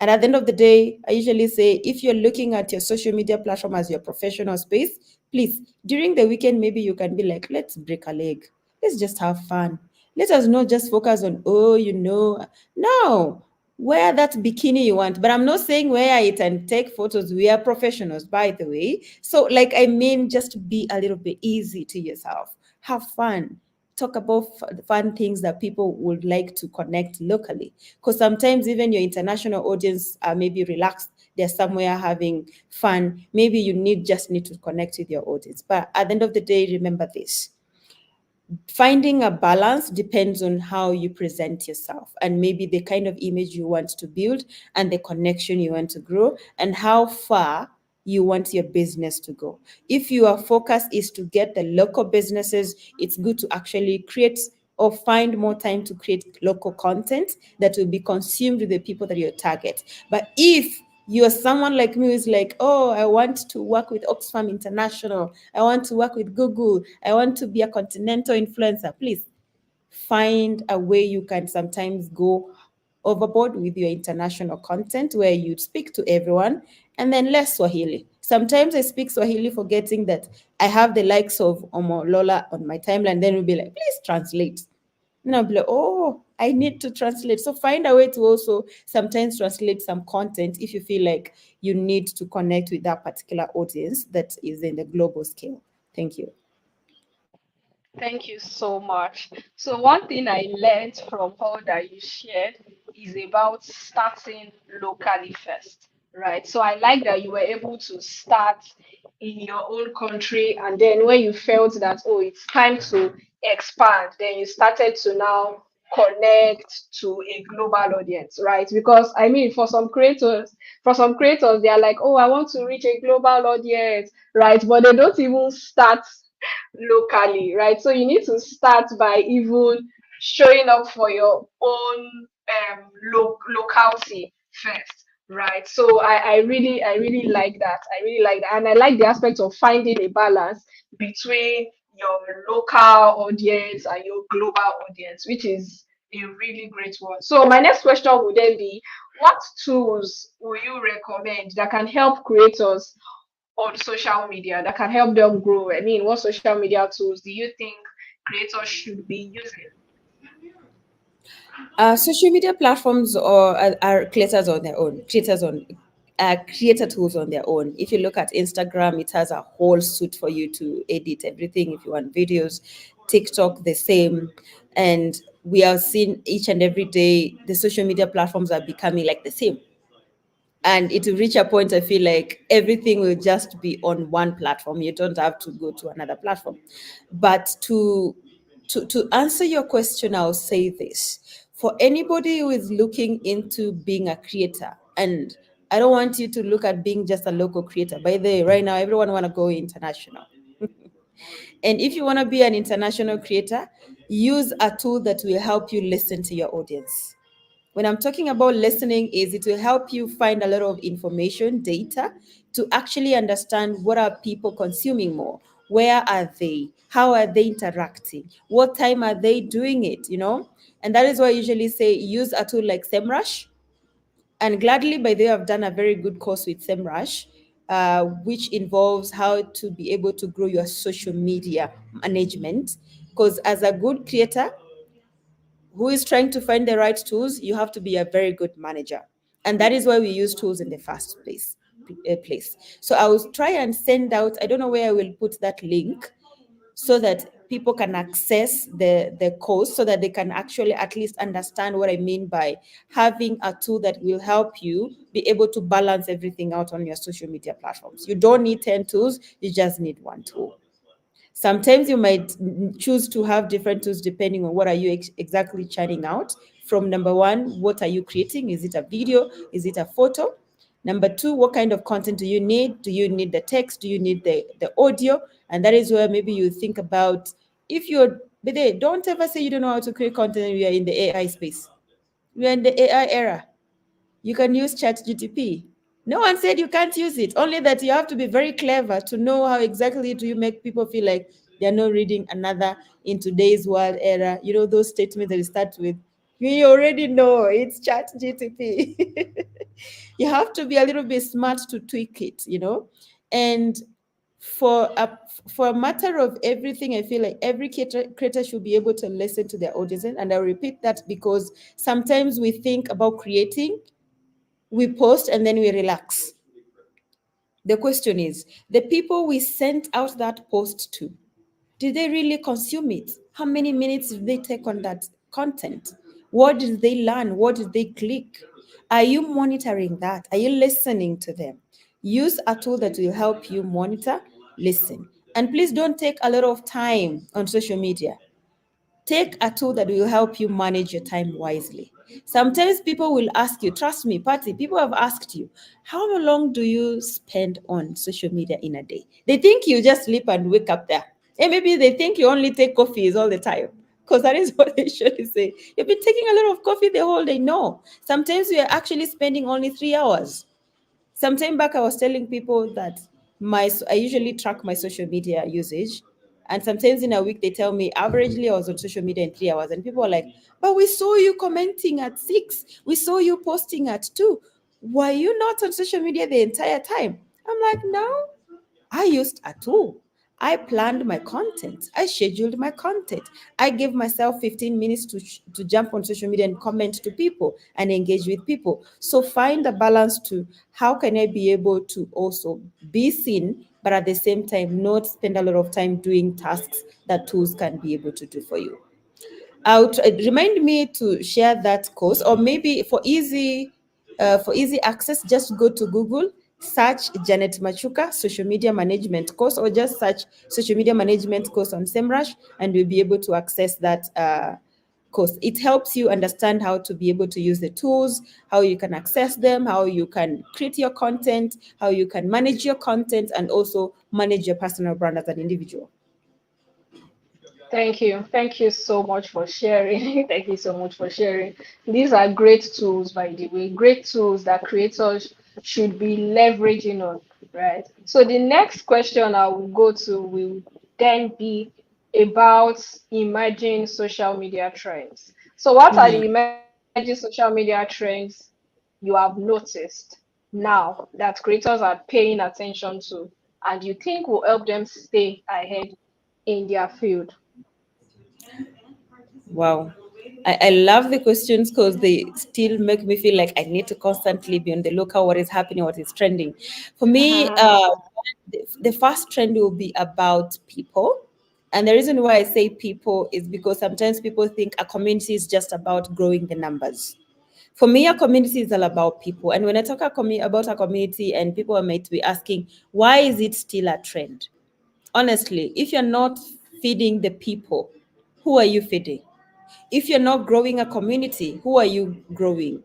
And at the end of the day, I usually say, if you're looking at your social media platform as your professional space, Please, during the weekend, maybe you can be like, let's break a leg. Let's just have fun. Let us not just focus on, oh, no, wear that bikini you want. But I'm not saying wear it and take photos. We are professionals, by the way. So, like, I mean, just be a little bit easy to yourself. Have fun. Talk about fun things that people would like to connect locally. Because sometimes even your international audience are maybe relaxed, they're somewhere having fun. Maybe you just need to connect with your audience. But at the end of the day, remember this: finding a balance depends on how you present yourself and maybe the kind of image you want to build and the connection you want to grow and how far you want your business to go. If your focus is to get the local businesses, it's good to actually create or find more time to create local content that will be consumed with the people that you target. But if you're someone like me who's like, oh, I want to work with Oxfam International, I want to work with Google, I want to be a continental influencer, please find a way you can sometimes go overboard with your international content where you speak to everyone and then less Swahili. Sometimes I speak Swahili forgetting that I have the likes of Omo Lola on my timeline, then we'll be like, please translate. And I'll be like, oh, I need to translate. So find a way to also sometimes translate some content if you feel like you need to connect with that particular audience that is in the global scale. Thank you. Thank you so much. So one thing I learned from all that you shared is about starting locally first, right? So I like that you were able to start in your own country, and then when you felt that, oh, it's time to expand, then you started to now connect to a global audience, right? Because I mean, for some creators, they are like, oh, I want to reach a global audience, right? But they don't even start locally, right? So you need to start by even showing up for your own locality first, right? So I really like that. I really like that, and I like the aspect of finding a balance between your local audience and your global audience, which is a really great one. So my next question would then be, what tools will you recommend that can help creators on social media that can help them grow? I mean, what social media tools do you think creators should be using? Social media platforms are creators on their own, creator tools on their own. If you look at Instagram, it has a whole suite for you to edit everything. If you want videos, TikTok the same, and we are seeing each and every day the social media platforms are becoming like the same, and it will reach a point I feel like everything will just be on one platform. You don't have to go to another platform. But to answer your question, I'll say this: for anybody who is looking into being a creator, and I don't want you to look at being just a local creator. By the way, right now everyone want to go international. And if you want to be an international creator, use a tool that will help you listen to your audience. When I'm talking about listening, is it will help you find a lot of information, data, to actually understand what are people consuming more, where are they, how are they interacting, what time are they doing it. And that is why I usually say use a tool like SEMrush. And gladly, by the way, I've done a very good course with SEMrush, which involves how to be able to grow your social media management. Because as a good creator, who is trying to find the right tools, you have to be a very good manager. And that is why we use tools in the first place. So I will try and send out, I don't know where I will put that link so that people can access the course so that they can actually at least understand what I mean by having a tool that will help you be able to balance everything out on your social media platforms. You don't need 10 tools, you just need one tool. Sometimes you might choose to have different tools depending on what are you exactly churning out. From number one, what are you creating? Is it a video? Is it a photo? Number two, what kind of content do you need? Do you need the text? Do you need the audio? And that is where maybe you think about, if you're, but don't ever say you don't know how to create content and we are in the AI space. We are in the AI era. You can use ChatGTP. No one said you can't use it, only that you have to be very clever to know how exactly do you make people feel like they're not reading another in today's world era. You know, those statements that you start with, we already know it's ChatGTP. You have to be a little bit smart to tweak it. And For a matter of everything, I feel like every creator should be able to listen to their audience. And I repeat that because sometimes we think about creating, we post, and then we relax. The question is, the people we sent out that post to, did they really consume it? How many minutes did they take on that content? What did they learn? What did they click? Are you monitoring that? Are you listening to them? Use a tool that will help you monitor, listen. And please don't take a lot of time on social media. Take a tool that will help you manage your time wisely. Sometimes people will ask you, trust me, Patty, people have asked you, how long do you spend on social media in a day? They think you just sleep and wake up there. And maybe they think you only take coffees all the time. Because that is what they usually say. You've been taking a lot of coffee the whole day. No. Sometimes we are actually spending only 3 hours. Some time back, I was telling people that I usually track my social media usage, and sometimes in a week they tell me averagely I was on social media in 3 hours, and people are like, "But we saw you commenting at 6. We saw you posting at 2. Were you not on social media the entire time?" I'm like, "No, I used a tool. I planned my content. I scheduled my content. I gave myself 15 minutes to jump on social media and comment to people and engage with people." So find a balance to how can I be able to also be seen, but at the same time, not spend a lot of time doing tasks that tools can be able to do for you. Remind me to share that course, or maybe for easy access, just go to Google, search Janet Machuka social media management course, or just search social media management course on SEMrush, and you'll be able to access that course. It helps you understand how to be able to use the tools, how you can access them, how you can create your content, how you can manage your content, and also manage your personal brand as an individual. Thank you. Thank you so much for sharing. Thank you so much for sharing. These are great tools, by the way, great tools that creators should be leveraging on, right? So the next question I will go to will then be about emerging social media trends. So what are the emerging social media trends you have noticed now that creators are paying attention to and you think will help them stay ahead in their field? Wow. I love the questions because they still make me feel like I need to constantly be on the lookout what is happening, what is trending. For me, the first trend will be about people. And the reason why I say people is because sometimes people think a community is just about growing the numbers. For me, a community is all about people. And when I talk about a community, and people might be asking, why is it still a trend? Honestly, if you're not feeding the people, who are you feeding? If you're not growing a community, who are you growing?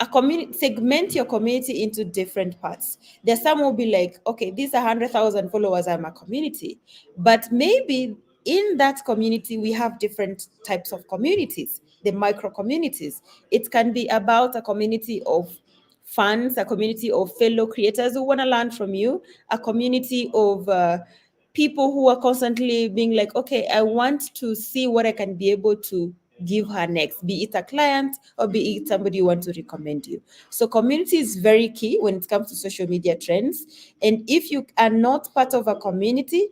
A community, segment your community into different parts. There's some will be like, okay, these are 100,000 followers, I'm a community. But maybe in that community, we have different types of communities, the micro communities. It can be about a community of fans, a community of fellow creators who want to learn from you, a community of people who are constantly being like, okay, I want to see what I can be able to give her next, be it a client or be it somebody who wants to recommend you. So community is very key when it comes to social media trends. And if you are not part of a community,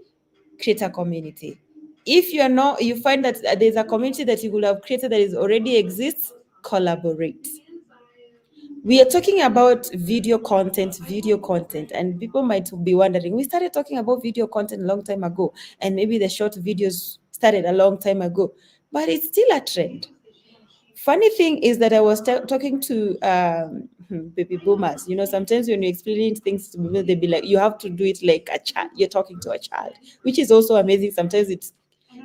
create a community. If you are not, you find that there's a community that you will have created that is already exists, collaborate. We are talking about video content, and people might be wondering, we started talking about video content a long time ago, and maybe the short videos started a long time ago, but it's still a trend. Funny thing is that I was talking to baby boomers. You know, sometimes when you're explaining things to people, they'll be like, you have to do it like a child. You're talking to a child, which is also amazing. Sometimes it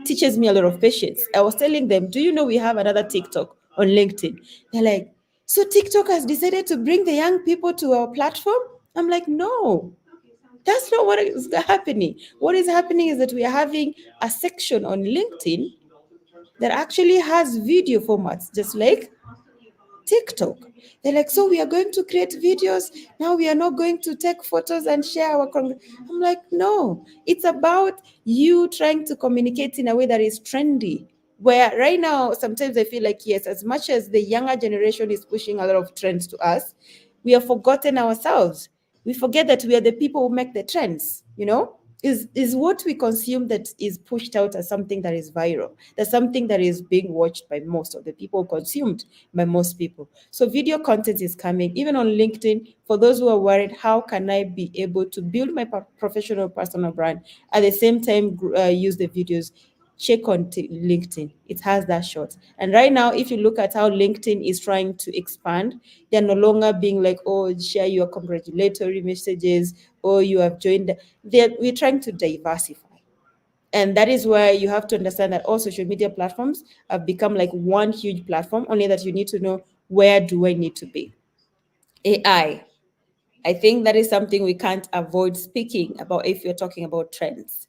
teaches me a lot of patience. I was telling them, do you know we have another TikTok on LinkedIn? They're like, so TikTok has decided to bring the young people to our platform? I'm like, no, that's not what is happening. What is happening is that we are having a section on LinkedIn that actually has video formats, just like TikTok. They're like, so we are going to create videos. Now we are not going to take photos and share our. I'm like, no, it's about you trying to communicate in a way that is trendy. Where right now, sometimes I feel like, yes, as much as the younger generation is pushing a lot of trends to us, we have forgotten ourselves. We forget that we are the people who make the trends, you know? is what we consume that is pushed out as something that is viral. That's something that is being watched by most of the people, consumed by most people. So video content is coming, even on LinkedIn. For those who are worried, how can I be able to build my professional personal brand at the same time use the videos? Check on LinkedIn. It has that shot. And right now, if you look at how LinkedIn is trying to expand, they're no longer being like, oh, share your congratulatory messages, or you have joined. We're trying to diversify. And that is where you have to understand that all social media platforms have become like one huge platform, only that you need to know, where do I need to be? AI. I think that is something we can't avoid speaking about if you're talking about trends.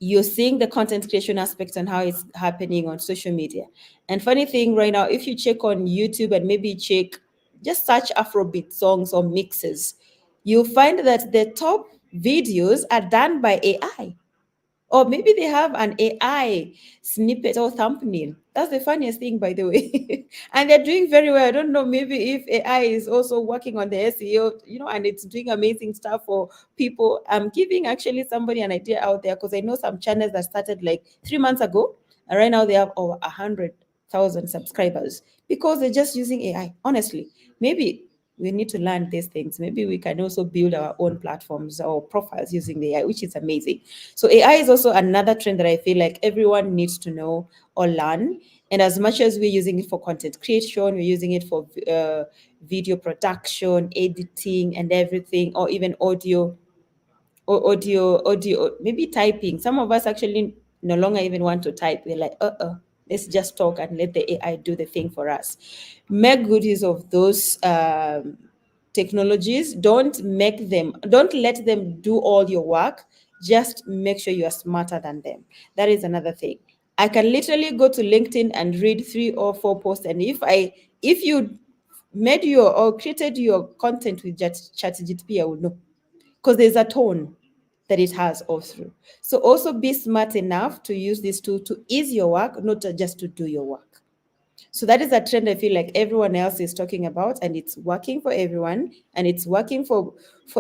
You're seeing the content creation aspect and how it's happening on social media. And funny thing right now, if you check on YouTube and maybe check, just search Afrobeat songs or mixes, you'll find that the top videos are done by AI. Or maybe they have an AI snippet or thumbnail. That's the funniest thing, by the way. And they're doing very well. I don't know, maybe if AI is also working on the SEO, and it's doing amazing stuff for people. I'm giving actually somebody an idea out there, because I know some channels that started like 3 months ago, and right now they have over 100,000 subscribers because they're just using AI. Honestly, maybe we need to learn these things. Maybe we can also build our own platforms or profiles using the AI, which is amazing. So AI is also another trend that I feel like everyone needs to know or learn. And as much as we're using it for content creation, we're using it for video production, editing, and everything, or even audio, or audio, maybe typing. Some of us actually no longer even want to type. We're like, let's just talk and let the AI do the thing for us. Make good use of those technologies. Don't let them do all your work. Just make sure you are smarter than them. That is another thing. I can literally go to LinkedIn and read 3 or 4 posts, and if you made your or created your content with ChatGPT, I would know, because there's a tone that it has all through. So also be smart enough to use this tool to ease your work, not just to do your work. So that is a trend I feel like everyone else is talking about, and it's working for everyone, and it's working for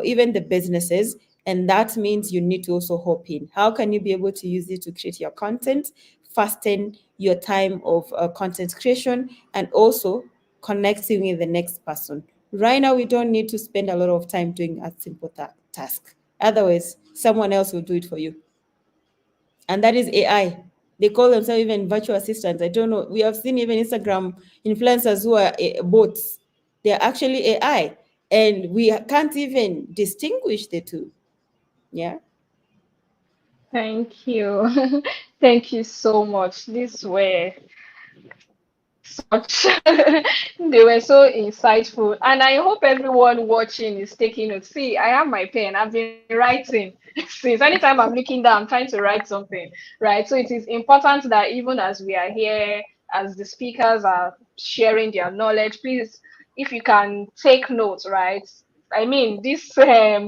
even the businesses. And that means you need to also hop in. How can you be able to use it to create your content, fasten your time of content creation, and also connecting with the next person? Right now, we don't need to spend a lot of time doing a simple task. Otherwise, someone else will do it for you. And that is AI. They call themselves even virtual assistants. I don't know. We have seen even Instagram influencers who are bots. They are actually AI, and we can't even distinguish the two. Yeah. Thank you. Thank you so much. These were such they were so insightful, and I hope everyone watching is taking notes. See, I have my pen, I've been writing since. Anytime I'm looking down, I'm trying to write something, right? So it is important that even as we are here, as the speakers are sharing their knowledge, please, if you can take notes, right? I mean, this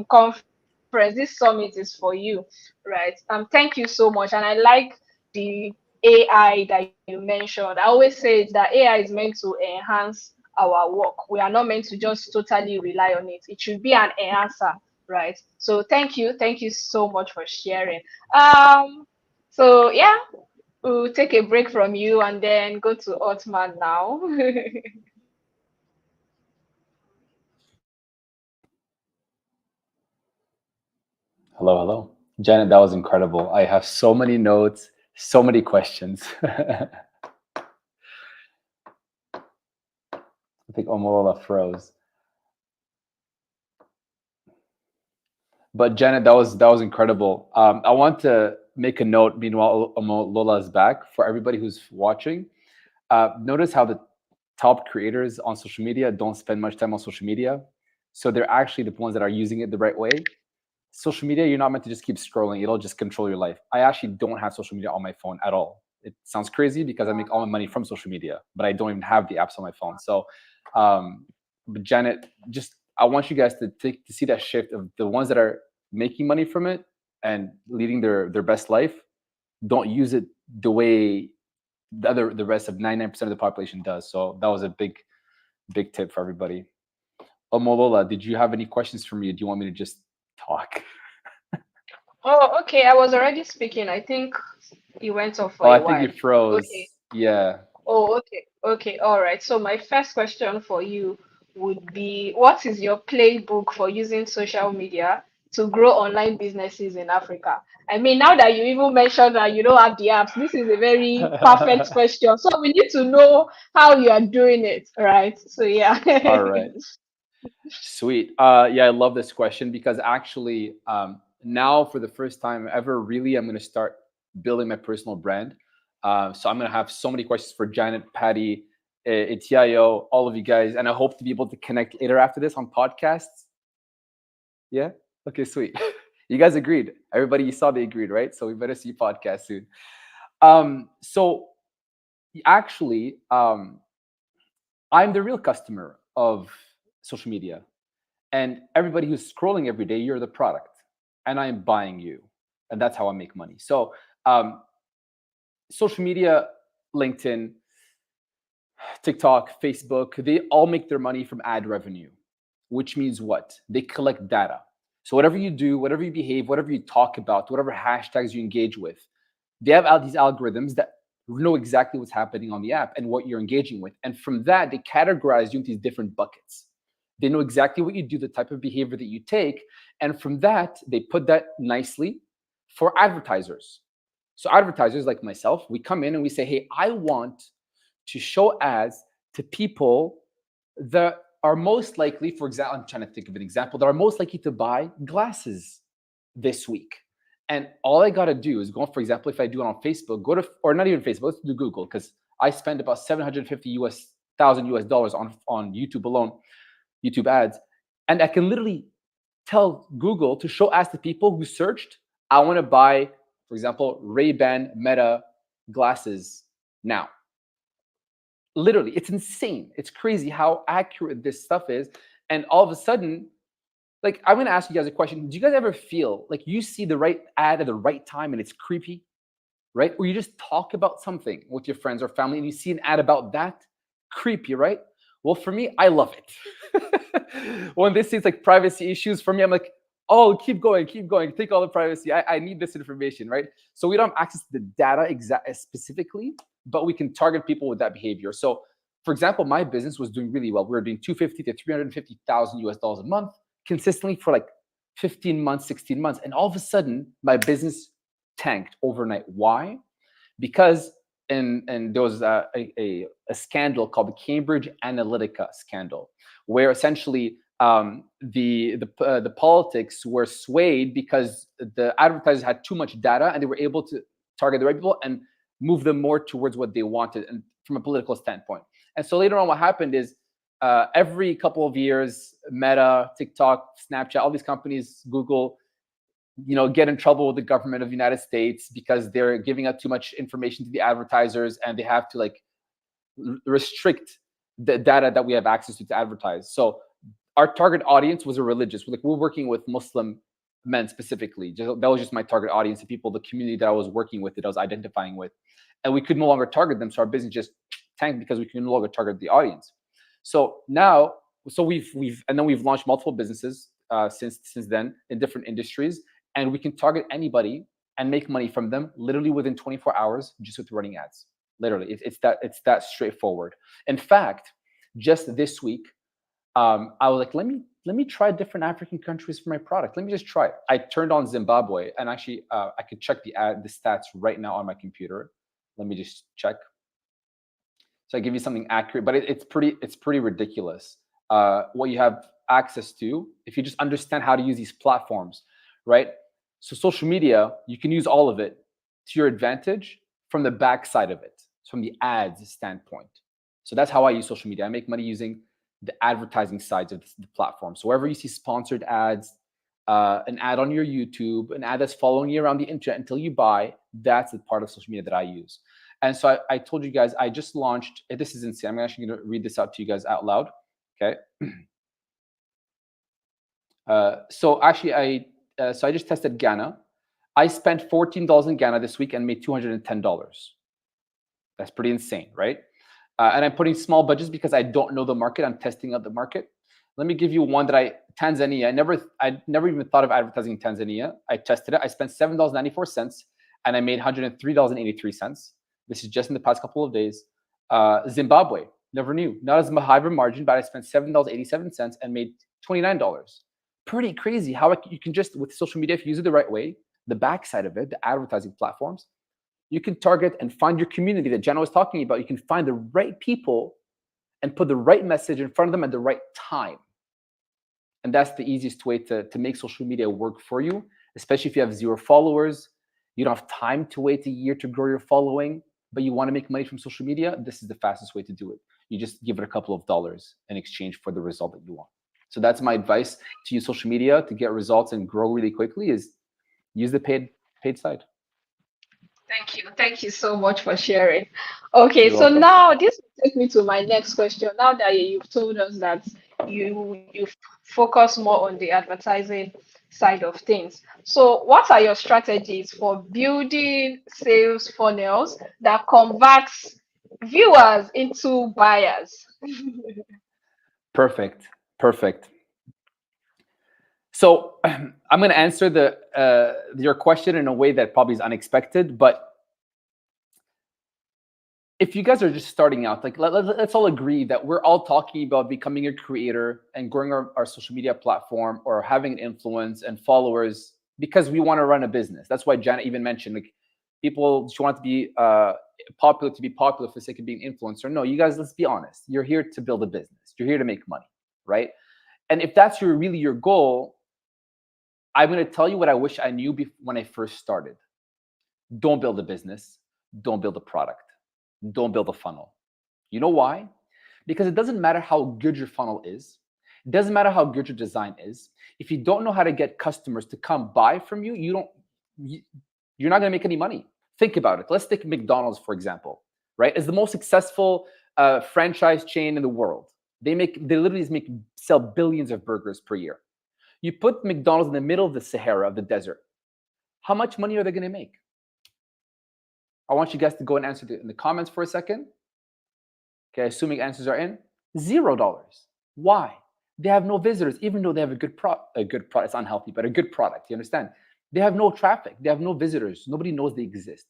conference, this summit is for you, right? Thank you so much. And I like the AI that you mentioned. I always say that AI is meant to enhance our work. We are not meant to just totally rely on it. It should be an enhancer, right? So thank you so much for sharing. So yeah, we'll take a break from you and then go to Otman now. Hello, hello. Janet, that was incredible. I have so many notes, so many questions. I think Omolola froze. But Janet, that was incredible. I want to make a note. Meanwhile, Omolola is back. For everybody who's watching, notice how the top creators on social media don't spend much time on social media. So they're actually the ones that are using it the right way. Social media, you're not meant to just keep scrolling. It'll just control your life. I actually don't have social media on my phone at all. It sounds crazy because I make all my money from social media, but I don't even have the apps on my phone. So, but Janet, just I want you guys to see that shift of the ones that are making money from it and leading their best life. Don't use it the way the rest of 99% of the population does. So that was a big tip for everybody. Omolola, did you have any questions for me? Or do you want me to just talk? Oh, okay. I was already speaking. I think you went off for Oh, a I think while. you froze. Okay. Yeah. Oh, okay. Okay. All right. So my first question for you would be, what is your playbook for using social media to grow online businesses in Africa? I mean, now that you even mentioned that you don't have the apps, this is a very perfect question. So we need to know how you are doing it, right? So yeah. All right. Sweet. Yeah, I love this question because actually, now for the first time ever, really, I'm going to start building my personal brand. So I'm going to have so many questions for Janet, Patty, Etiayo, all of you guys, and I hope to be able to connect later after this on podcasts. Yeah. Okay. Sweet. You guys agreed. Everybody, you saw they agreed, right? So we better see podcast soon. So actually, I'm the real customer of social media. And everybody who's scrolling every day, you're the product, and I'm buying you, and that's how I make money. So, social media, LinkedIn, TikTok, Facebook, they all make their money from ad revenue, which means what? They collect data. So whatever you do, whatever you behave, whatever you talk about, whatever hashtags you engage with, they have these algorithms that know exactly what's happening on the app and what you're engaging with. And from that, they categorize you into these different buckets. They know exactly what you do, the type of behavior that you take. And from that, they put that nicely for advertisers. So advertisers like myself, we come in and we say, hey, I want to show ads to people that are most likely, for example, I'm trying to think of an example, that are most likely to buy glasses this week. And all I got to do is go, for example, if I do it on Facebook, go to, or not even Facebook, let's do Google, because I spend about 750 thousand US dollars on YouTube alone, YouTube ads. And I can literally tell Google to show ads to people who searched, I want to buy, for example, Ray-Ban Meta glasses now. Literally, it's insane. It's crazy how accurate this stuff is. And all of a sudden, like, I'm going to ask you guys a question. Do you guys ever feel like you see the right ad at the right time and it's creepy, right? Or you just talk about something with your friends or family and you see an ad about that? Creepy, right? Well, for me, I love it. When this is like privacy issues, for me, I'm like, oh, keep going, take all the privacy. I need this information, right? So we don't have access to the data specifically, but we can target people with that behavior. So, for example, my business was doing really well. We were doing 250 to 350,000 US dollars a month consistently for like 15 months, 16 months. And all of a sudden, my business tanked overnight. Why? Because and there was a scandal called the Cambridge Analytica scandal, where essentially the politics were swayed because the advertisers had too much data and they were able to target the right people and move them more towards what they wanted, and from a political standpoint. And so later on, what happened is every couple of years, Meta, TikTok, Snapchat, all these companies, Google, get in trouble with the government of the United States because they're giving out too much information to the advertisers, and they have to like restrict the data that we have access to advertise. So our target audience was a religious. We're working with Muslim men specifically. That was just my target audience, the people, the community that I was working with, that I was identifying with, and we could no longer target them. So our business just tanked because we can no longer target the audience. So now, we've launched multiple businesses since then in different industries, and we can target anybody and make money from them literally within 24 hours just with running ads. Literally, it's that straightforward. In fact, just this week, I was like, let me try different African countries for my product. Let me just try it. I turned on Zimbabwe, and actually, I could check the stats right now on my computer. Let me just check. So I give you something accurate, but it's pretty ridiculous what you have access to if you just understand how to use these platforms, right? So social media, you can use all of it to your advantage from the backside of it, from the ads standpoint. So that's how I use social media. I make money using the advertising sides of the platform. So wherever you see sponsored ads, an ad on your YouTube, an ad that's following you around the internet until you buy, that's the part of social media that I use. And so I told you guys, I just launched, this is insane. I'm actually going to read this out to you guys out loud. Okay. So actually, I just tested Ghana. I spent $14 in Ghana this week and made $210. That's pretty insane, right? And I'm putting small budgets because I don't know the market. I'm testing out the market. Let me give you one that Tanzania. I never even thought of advertising in Tanzania. I tested it. I spent $7.94 and I made $103.83. This is just in the past couple of days. Zimbabwe, never knew. Not as high of a margin, but I spent $7.87 and made $29. Pretty crazy how you can just, with social media, if you use it the right way, the backside of it, the advertising platforms, you can target and find your community that Jenna was talking about. You can find the right people and put the right message in front of them at the right time. And that's the easiest way to make social media work for you, especially if you have 0 followers. You don't have time to wait a year to grow your following, but you want to make money from social media. This is the fastest way to do it. You just give it a couple of dollars in exchange for the result that you want. So that's my advice to use social media to get results and grow really quickly, is use the paid side. Thank you so much for sharing. Okay, You're so welcome. now this will take me to my next question. Now that you've told us that you focus more on the advertising side of things, so what are your strategies for building sales funnels that converts viewers into buyers? Perfect. So I'm going to answer your question in a way that probably is unexpected, but if you guys are just starting out, like let's all agree that we're all talking about becoming a creator and growing our social media platform or having influence and followers because we want to run a business. That's why Janet even mentioned, like, people just want to be popular for the sake of being influencer. No, you guys, let's be honest. You're here to build a business. You're here to make money, right? And if that's really your goal, I'm going to tell you what I wish I knew when I first started. Don't build a business. Don't build a product. Don't build a funnel. You know why? Because it doesn't matter how good your funnel is. It doesn't matter how good your design is. If you don't know how to get customers to come buy from you, you're not going to make any money. Think about it. Let's take McDonald's, for example, right? It's the most successful franchise chain in the world. They literally sell billions of burgers per year. You put McDonald's in the middle of the Sahara, of the desert. How much money are they going to make? I want you guys to go and answer in the comments for a second. Okay, assuming answers are in. $0. Why? They have no visitors, even though they have a good product. It's unhealthy, but a good product. You understand? They have no traffic. They have no visitors. Nobody knows they exist.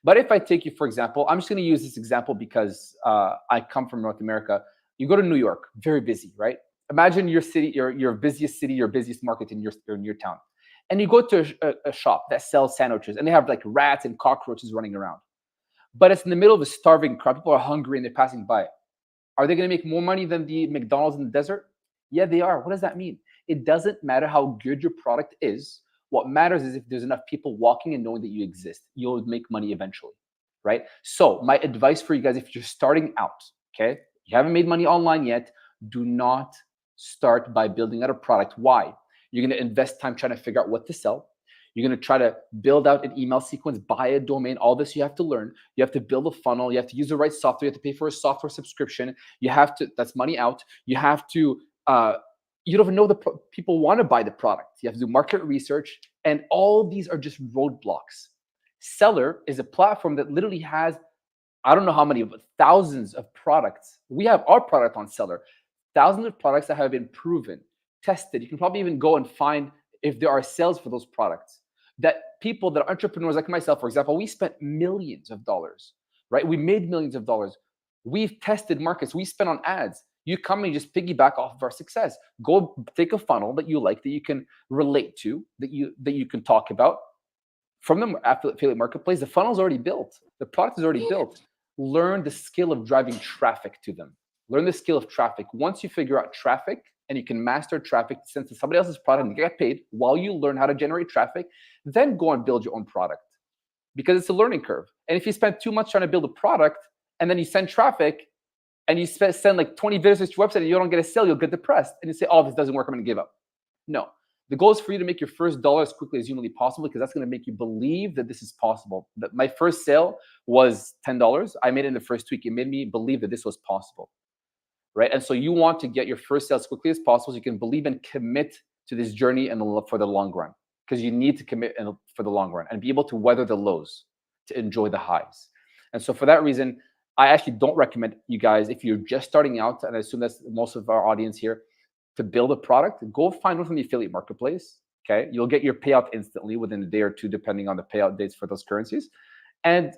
But if I take you, for example, I'm just going to use this example because I come from North America. You go to New York, very busy, right? Imagine your city, your busiest city, your busiest market in your town. And you go to a shop that sells sandwiches, and they have like rats and cockroaches running around. But it's in the middle of a starving crowd. People are hungry and they're passing by. Are they going to make more money than the McDonald's in the desert? Yeah, they are. What does that mean? It doesn't matter how good your product is. What matters is if there's enough people walking and knowing that you exist, you'll make money eventually, right? So my advice for you guys, if you're starting out, okay, you haven't made money online yet, do not start by building out a product. Why? You're going to invest time trying to figure out what to sell. You're going to try to build out an email sequence, buy a domain. All this you have to learn. You have to build a funnel. You have to use the right software. You have to pay for a software subscription. You have to, that's money out. You have to, you don't even know people want to buy the product. You have to do market research. And all these are just roadblocks. Seller is a platform that literally has, I don't know how many, but thousands of products. We have our product on Seller. Thousands of products that have been proven, tested. You can probably even go and find if there are sales for those products. That people that are entrepreneurs like myself, for example, we spent millions of dollars, right? We made millions of dollars. We've tested markets. We spent on ads. You come and just piggyback off of our success. Go take a funnel that you like, that you can relate to, that you can talk about. From the affiliate marketplace, the funnel is already built. The product is already built. Learn the skill of driving traffic to them. Learn the skill of traffic. Once you figure out traffic and you can master traffic, send to somebody else's product and get paid while you learn how to generate traffic, then go and build your own product, because it's a learning curve. And if you spend too much trying to build a product and then you send traffic and you send like 20 visitors to your website and you don't get a sale, you'll get depressed and you say, oh, this doesn't work, I'm going to give up. No. The goal is for you to make your first dollar as quickly as humanly possible, because that's going to make you believe that this is possible. That my first sale was $10. I made it in the first week. It made me believe that this was possible, right? And so you want to get your first sale as quickly as possible so you can believe and commit to this journey and for the long run, because you need to commit for the long run and be able to weather the lows to enjoy the highs. And so for that reason, I actually don't recommend you guys, if you're just starting out, and I assume that's most of our audience here, to build a product, go find one from the affiliate marketplace. Okay, you'll get your payout instantly within a day or two, depending on the payout dates for those currencies, and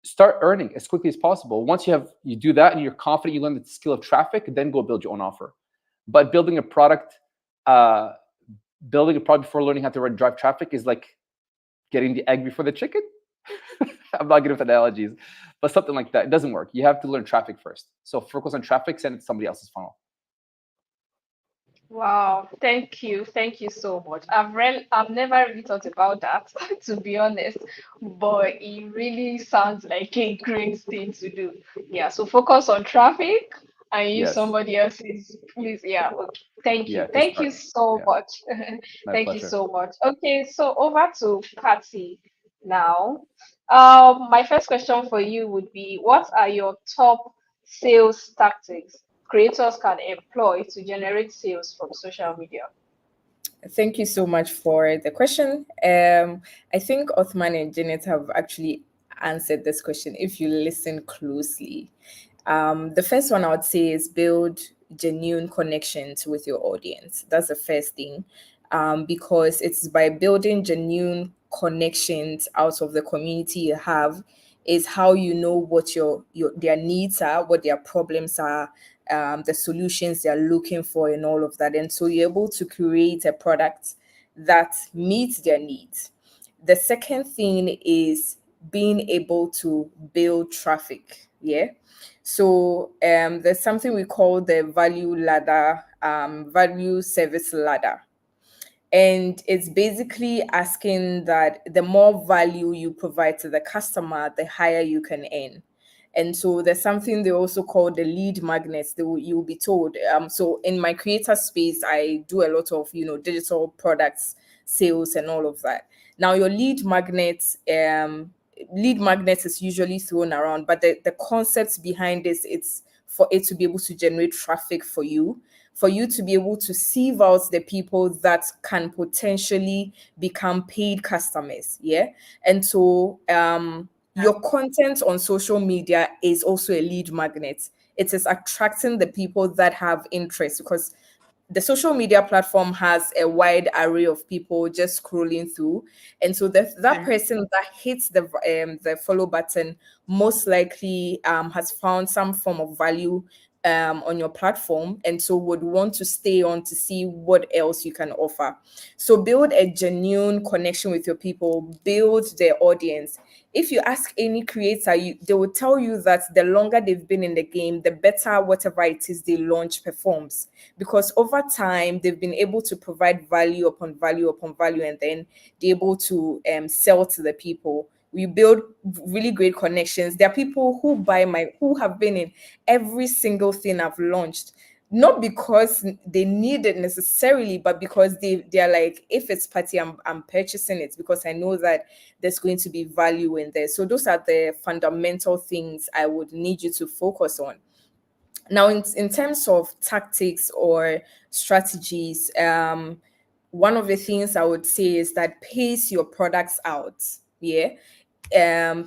start earning as quickly as possible. Once you do that and you're confident, you learn the skill of traffic, then go build your own offer. But building a product before learning how to drive traffic is like getting the egg before the chicken. I'm not good with analogies, but something like that. It doesn't work. You have to learn traffic first. So focus on traffic, send it to somebody else's funnel. Wow, thank you so much. I've never really thought about that, to be honest, but it really sounds like a great thing to do. Yeah, so focus on traffic and use Yes. somebody else's, please. Yeah, okay. Yeah, Thank you so Yeah. much. My Thank you pleasure. so much. Okay, so over to Patty now. My first question for you would be, what are your top sales tactics creators can employ to generate sales from social media? Thank you so much for the question. I think Othman and Janet have actually answered this question if you listen closely. The first one I would say is build genuine connections with your audience. That's the first thing, because it's by building genuine connections out of the community you have is how you know what your their needs are, what their problems are, the solutions they're looking for, and all of that. And so you're able to create a product that meets their needs. The second thing is being able to build traffic. Yeah. So there's something we call the value ladder, value service ladder. And it's basically asking that the more value you provide to the customer, the higher you can earn. And so there's something they also call the lead magnets. You'll be told. So in my creator space, I do a lot of digital products sales and all of that. Now your lead magnets is usually thrown around, but the concepts behind this, it's for it to be able to generate traffic for you to be able to sieve out the people that can potentially become paid customers. Yeah. And so your content on social media is also a lead magnet. It is attracting the people that have interest, because the social media platform has a wide array of people just scrolling through, and so that person that hits the follow button most likely has found some form of value on your platform, and so would want to stay on to see what else you can offer. So build a genuine connection with your people, build their audience. If you ask any creator, they will tell you that the longer they've been in the game, the better whatever it is they launch performs, because over time they've been able to provide value upon value upon value, and then they're able to sell to the people. We build really great connections. There are people who have been in every single thing I've launched, not because they need it necessarily, but because they're like, if it's party, I'm purchasing it because I know that there's going to be value in there. So those are the fundamental things I would need you to focus on. Now, in terms of tactics or strategies, one of the things I would say is that pace your products out. Yeah.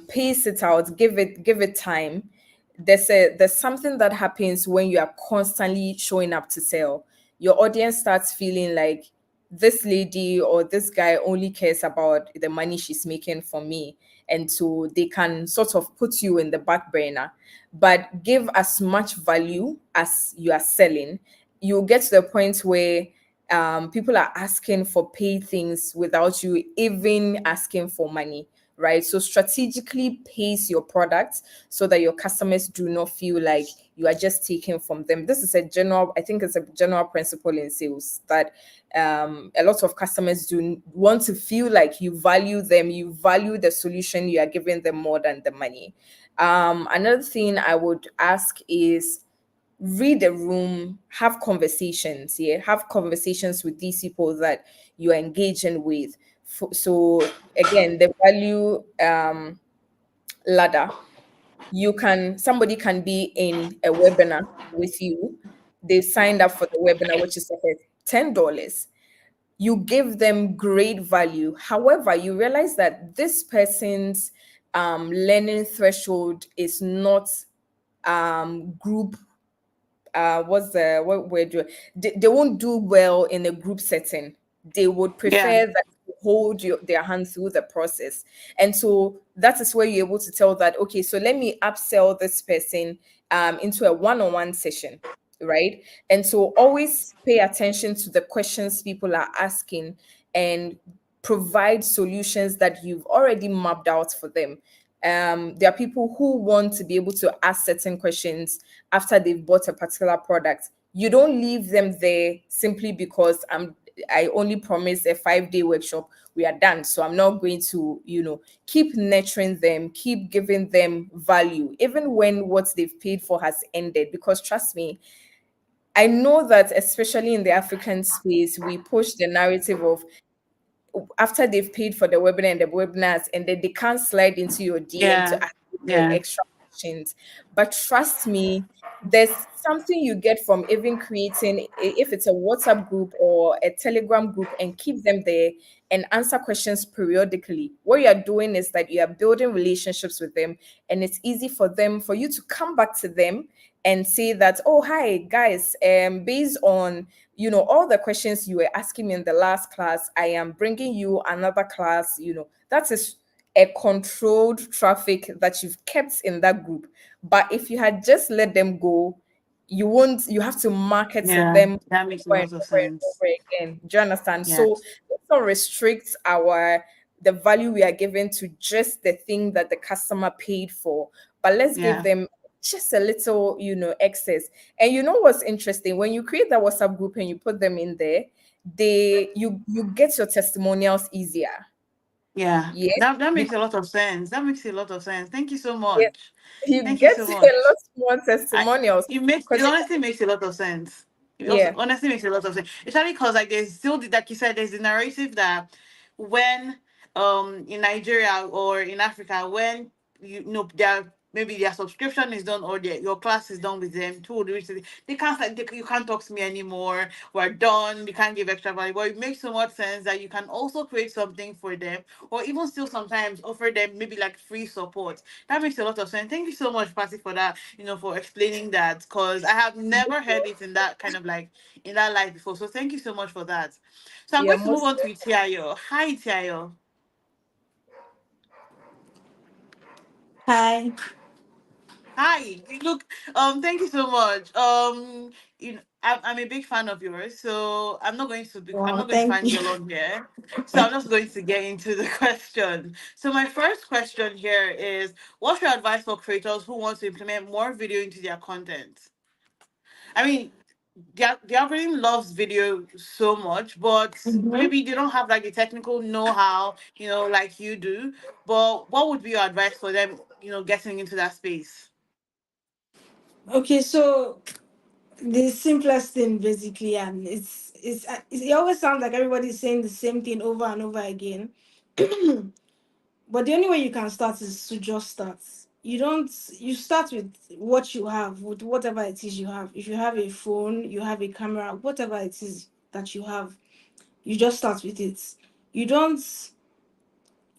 Pace it out, give it time. There's something that happens when you are constantly showing up to sell. Your audience starts feeling like this lady or this guy only cares about the money she's making from me, and so they can sort of put you in the back burner. But give as much value as you are selling. You'll get to the point where people are asking for paid things without you even asking for money, right? So strategically pace your products so that your customers do not feel like you are just taking from them. This is I think it's a general principle in sales that a lot of customers do want to feel like you value them, you value the solution you are giving them more than the money. Another thing I would ask is read the room, have conversations. Yeah, have conversations with these people that you are engaging with. So again, the value ladder. Somebody can be in a webinar with you. They signed up for the webinar, which is like $10. You give them great value. However, you realize that this person's learning threshold is not group what word they won't do well in a group setting. They would prefer that you hold their hand through the process. And so that is where you're able to tell that, okay, so let me upsell this person into a one-on-one session, right? And so always pay attention to the questions people are asking and provide solutions that you've already mapped out for them. There are people who want to be able to ask certain questions after they've bought a particular product. You don't leave them there simply because I only promised a 5-day workshop. We are done. So I'm not going to, keep nurturing them, keep giving them value, even when what they've paid for has ended. Because trust me, I know that especially in the African space, we push the narrative of after they've paid for the webinar and the webinars, and then they can't slide into your DM to ask you the extra questions. But trust me, there's something you get from even creating, if it's a WhatsApp group or a Telegram group, and keep them there and answer questions periodically. What you are doing is that you are building relationships with them, and it's easy for you to come back to them and say that, oh, hi guys, based on all the questions you were asking me in the last class, I am bringing you another class. That is a controlled traffic that you've kept in that group. But if you had just let them go, you have to market to them That makes a over and lot of over and sense. over again. Do you understand? Yeah. So let's not restrict the value we are giving to just the thing that the customer paid for, but let's give them just a little, excess. And you know what's interesting? When you create that WhatsApp group and you put them in there, you get your testimonials easier. Yeah. Yes, That makes because a lot of sense. That makes a lot of sense. Thank you so yes, much. you Thank you get so a much. lot more testimonials It because honestly makes a lot of sense. It also yeah, honestly makes a lot of sense. Especially because like there's still like you said, there's the narrative that when in Nigeria or in Africa, when maybe their subscription is done or your class is done with them, too, they can't you can't talk to me anymore. We're done. We can't give extra value. But it makes so much sense that you can also create something for them, or even still sometimes offer them maybe like free support. That makes a lot of sense. Thank you so much, Patty, for that. For explaining that, because I have never heard it in that kind of like in that light before. So thank you so much for that. So I'm yeah, going to move most on to Itiayo. Hi, Itiayo. Hi. Hi. Look, thank you so much. I'm a big fan of yours, so I'm Wow, not going to thank you. fangirl on here. So I'm just going to get into the question. So my first question here is, what's your advice for creators who want to implement more video into their content? I mean, the algorithm loves video so much, but Mhm. maybe they don't have like the technical know-how, like you do. But what would be your advice for them, getting into that space? Okay, so the simplest thing basically, and it always sounds like everybody's saying the same thing over and over again. But the only way you can start is to just start. You start with what you have, with whatever it is you have. If you have a phone, you have a camera, whatever it is that you have, you just start with it. You don't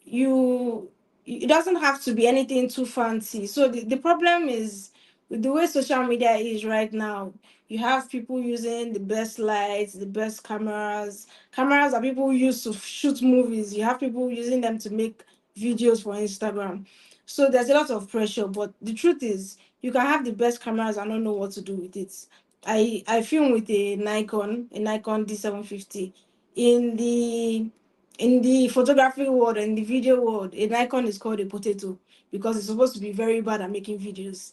you it doesn't have to be anything too fancy. So the problem is with the way social media is right now, you have people using the best lights, the best cameras that people use to shoot movies. You have people using them to make videos for Instagram. So there's a lot of pressure, but the truth is you can have the best cameras and not know what to do with it. I film with a Nikon D750. in the in the photography world and the video world, a Nikon is called a potato because it's supposed to be very bad at making videos.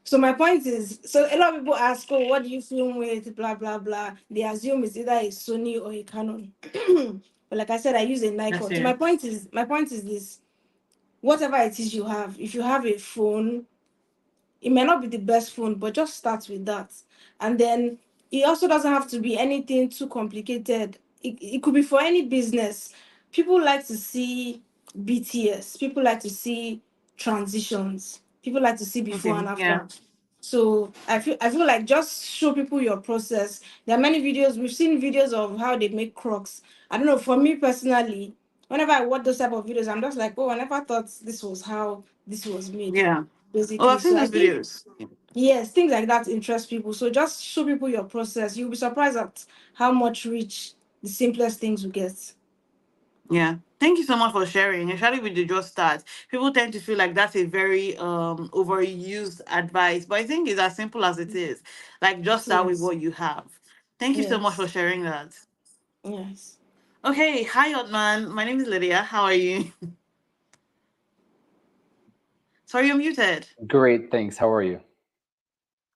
So my point is, so a lot of people ask, oh, what do you film with? Blah blah blah. They assume it's either a Sony or a Canon. But like I said, I use a That's Nikon. So it. my point is this: whatever it is you have, if you have a phone, it may not be the best phone, but just start with that. And then it also doesn't have to be anything too complicated. It could be for any business. People like to see BTS, people like to see transitions, people like to see before Okay. and Yeah. after. So I feel like just show people your process. There are many videos, we've seen videos of how they make crocs. I don't know, for me personally, whenever I watch those type of videos, I'm just like, oh, I never thought this was how this was made. Yeah. Oh, basically. I've seen So I those think videos. yes, things like that interest people. So just show people your process. You'll be surprised at how much reach the simplest things will get. Yeah. Thank you so much for sharing. Especially with the just start. People tend to feel like that's a very overused advice. But I think it's as simple as it is. Like just start with Yes. what you have. Thank you so much for Yes. sharing that. Yes. Okay, hi Otman. My name is Lydia. How are you? Sorry, you're muted. Great, thanks. How are you?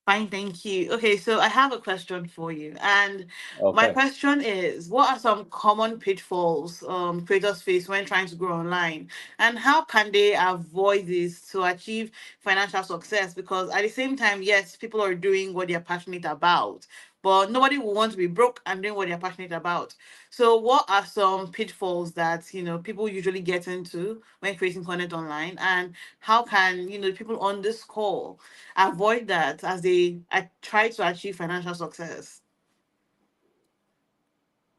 Fine, thank you. Okay, so I have a question for you. And my Okay. question is, what are some common pitfalls creators face when trying to grow online? And how can they avoid this to achieve financial success? Because at the same time, yes, people are doing what they're passionate about, but nobody will want to be broke and doing what they're passionate about. So what are some pitfalls that, people usually get into when creating content online? And how can, people on this call avoid that as they try to achieve financial success?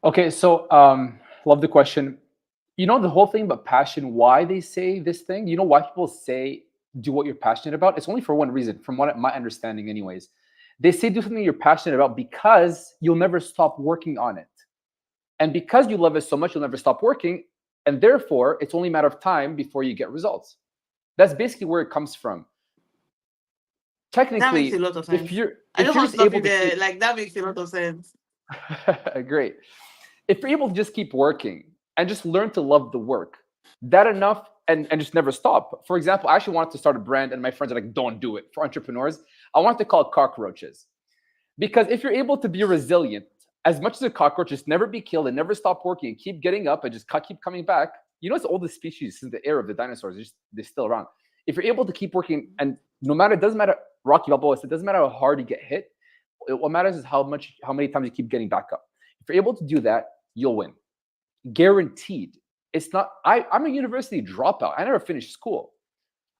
Okay, so love the question. You know the whole thing about passion, why they say this thing, you know why people say do what you're passionate about? It's only for one reason, from what my understanding, anyways. They say do something you're passionate about because you'll never stop working on it. And because you love it so much, you'll never stop working. And therefore, it's only a matter of time before you get results. That's basically where it comes from. That makes a Technically, lot of if sense. you're I if just you're want to just stop you able to there. keep Like that makes a lot of sense. great. If you're able to just keep working and just learn to love the work, that enough and just never stop. For example, I actually wanted to start a brand and my friends are like, don't do it for entrepreneurs. I wanted to call it cockroaches. Because if you're able to be resilient, as much as a cockroach, just never be killed and never stop working and keep getting up and just keep coming back. You know, it's the oldest species since the era of the dinosaurs. They're still around. If you're able to keep working and no matter, it doesn't matter, Rocky Balboa said, it doesn't matter how hard you get hit. What matters is how many times you keep getting back up. If you're able to do that, you'll win. Guaranteed. It's not, I'm a university dropout. I never finished school.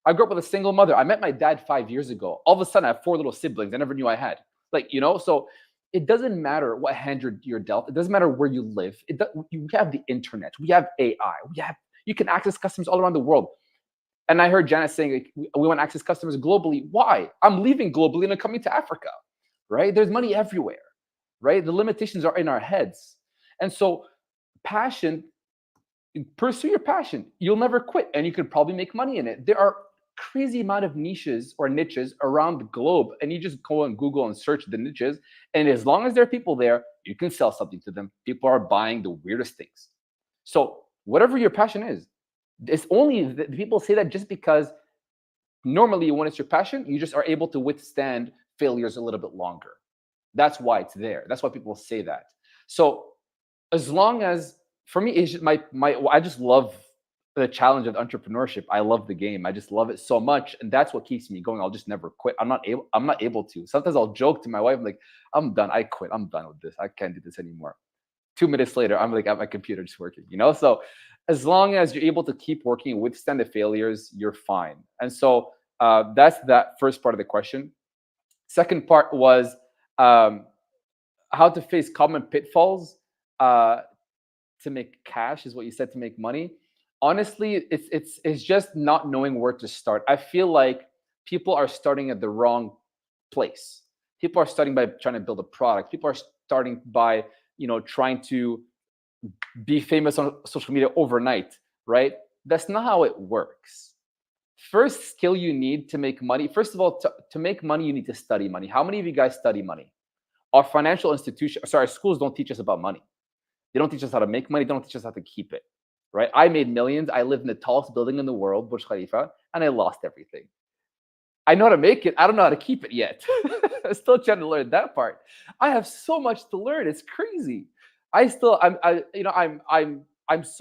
I grew up with a single mother. I met my dad 5 years ago. All of a sudden, I have 4 little siblings I never knew I had. So it doesn't matter what hand you're dealt. It doesn't matter where you live. We have the internet. We have AI. You can access customers all around the world. And I heard Janice saying, like, we want to access customers globally. Why? I'm leaving globally and I'm coming to Africa, right? There's money everywhere, right? The limitations are in our heads. And so passion, pursue your passion. You'll never quit and you could probably make money in it. There are crazy amount of niches or niches around the globe, and you just go on Google and search the niches, and as long as there are people there, you can sell something to them. People are buying the weirdest things. So whatever your passion is, it's only the people say that just because normally when it's your passion, you just are able to withstand failures a little bit longer. That's why it's there. That's why people say that. So as long as, for me, it's just my I just love the challenge of entrepreneurship. I love the game. I just love it so much, and that's what keeps me going. I'll just never quit. I'm not able to. Sometimes I'll joke to my wife, I'm like, I'm done. I quit. I'm done with this. I can't do this anymore. 2 minutes later, I'm like at my computer just working. So as long as you're able to keep working and withstand the failures, you're fine. And so that's that first part of the question. Second part was how to face common pitfalls. To make cash is what you said, to make money. Honestly, it's just not knowing where to start. I feel like people are starting at the wrong place. People are starting by trying to build a product. People are starting by trying to be famous on social media overnight, right? That's not how it works. First skill you need to make money, first of all, to make money, you need to study money. How many of you guys study money? Our financial institution, sorry, schools don't teach us about money. They don't teach us how to make money. They don't teach us how to keep it, right? I made millions. I lived in the tallest building in the world, Burj Khalifa, and I lost everything. I know how to make it. I don't know how to keep it yet. I'm still trying to learn that part. I have so much to learn. It's crazy. I'm so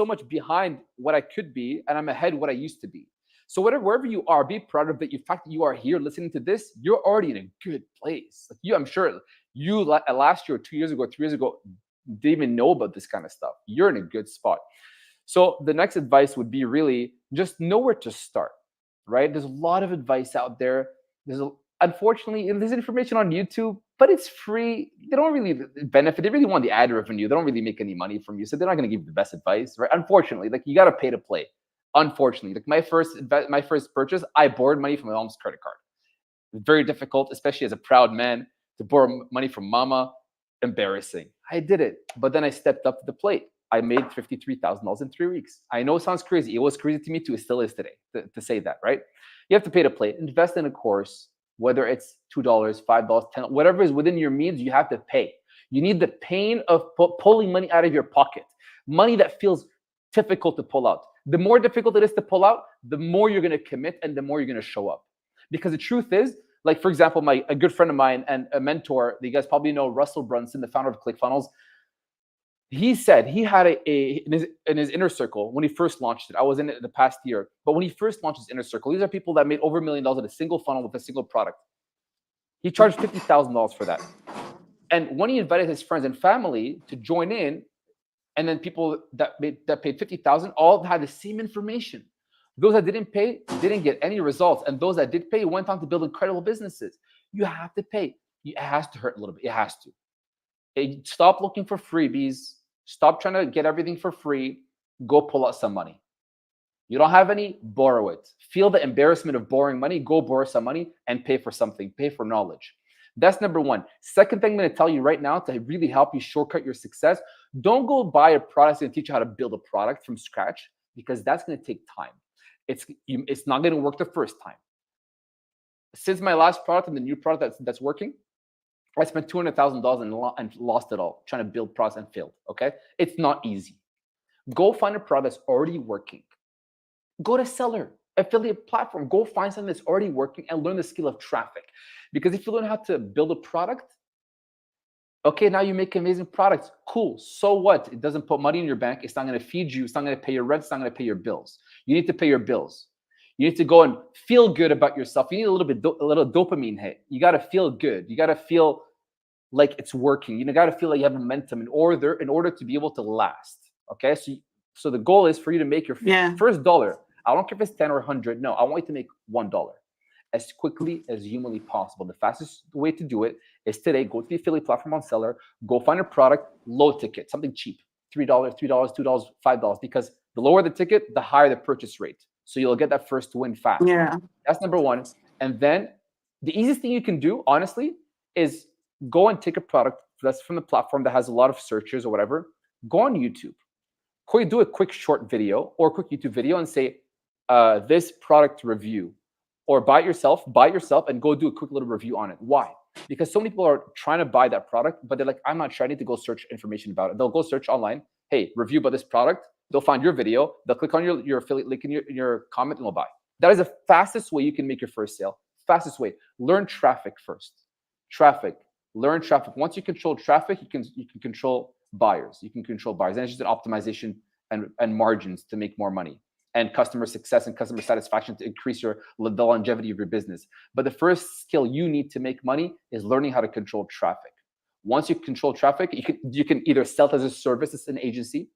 much behind what I could be, and I'm ahead what I used to be. So wherever you are, be proud of the fact that you are here listening to this. You're already in a good place. I'm sure you last year, 2 years ago, 3 years ago, didn't even know about this kind of stuff. You're in a good spot. So the next advice would be really just know where to start, right? There's a lot of advice out there. Unfortunately, there's information on YouTube, but it's free. They don't really benefit. They really want the ad revenue. They don't really make any money from you. So they're not going to give you the best advice, right? Unfortunately, you got to pay to play. Unfortunately, like my first purchase, I borrowed money from my mom's credit card. Very difficult, especially as a proud man, to borrow money from mama. Embarrassing. I did it, but then I stepped up to the plate. I made $53,000 in 3 weeks. I know it sounds crazy. It was crazy to me too. It still is today to say that, right? You have to pay to play. Invest in a course, whether it's $2, $5, $10, whatever is within your means, you have to pay. You need the pain of pulling money out of your pocket, money that feels difficult to pull out. The more difficult it is to pull out, the more you're going to commit and the more you're going to show up. Because the truth is, like for example, a good friend of mine and a mentor, you guys probably know Russell Brunson, the founder of ClickFunnels. He said he had in his inner circle when he first launched it. I was in it the past year, but when he first launched his inner circle, these are people that made over $1 million in a single funnel with a single product. He charged $50,000 for that. And when he invited his friends and family to join in, and then people that paid $50,000 all had the same information. Those that didn't pay didn't get any results, and those that did pay went on to build incredible businesses. You have to pay. It has to hurt a little bit. It has to. Stop looking for freebies. Stop trying to get everything for free. Go pull out some money. You don't have any, borrow it. Feel the embarrassment of borrowing money. Go borrow some money and pay for something. Pay for knowledge. That's number one. Second thing I'm going to tell you right now to really help you shortcut your success, don't go buy a product and teach you how to build a product from scratch, because that's going to take time. It's not going to work the first time. Since my last product and the new product that's working, I spent $200,000 and lost it all trying to build products and failed. Okay, it's not easy. Go find a product that's already working. Go to seller, affiliate platform. Go find something that's already working and learn the skill of traffic. Because if you learn how to build a product, okay, now you make amazing products. Cool. So what? It doesn't put money in your bank. It's not going to feed you. It's not going to pay your rent. It's not going to pay your bills. You need to pay your bills. You need to go and feel good about yourself. You need a little dopamine hit. You got to feel good. You got to feel like it's working. You got to feel like you have momentum in order to be able to last. Okay, so the goal is for you to make your first dollar. I don't care if it's 10 or 100. No, I want you to make $1 as quickly as humanly possible. The fastest way to do it is today. Go to the affiliate platform on Seller. Go find a product, low ticket, something cheap, $3, $2, $5. Because the lower the ticket, the higher the purchase rate. So you'll get that first win fast. Yeah, that's number one. And then the easiest thing you can do, honestly, is go and take a product that's from the platform that has a lot of searches or whatever. Go on YouTube. Do a quick short video or a quick YouTube video and say, this product review, or buy it yourself and go do a quick little review on it. Why? Because so many people are trying to buy that product, but they're like, I'm not sure. I need to go search information about it. They'll go search online. Hey, review about this product. They'll find your video. They'll click on your affiliate link in your comment and they'll buy. That is the fastest way you can make your first sale. Fastest way. Learn traffic first. Learn traffic. Once you control traffic, you can control buyers. You can control buyers. And it's just an optimization and margins to make more money, and customer success and customer satisfaction to increase the longevity of your business. But the first skill you need to make money is learning how to control traffic. Once you control traffic, you can either sell it as a service as an agency,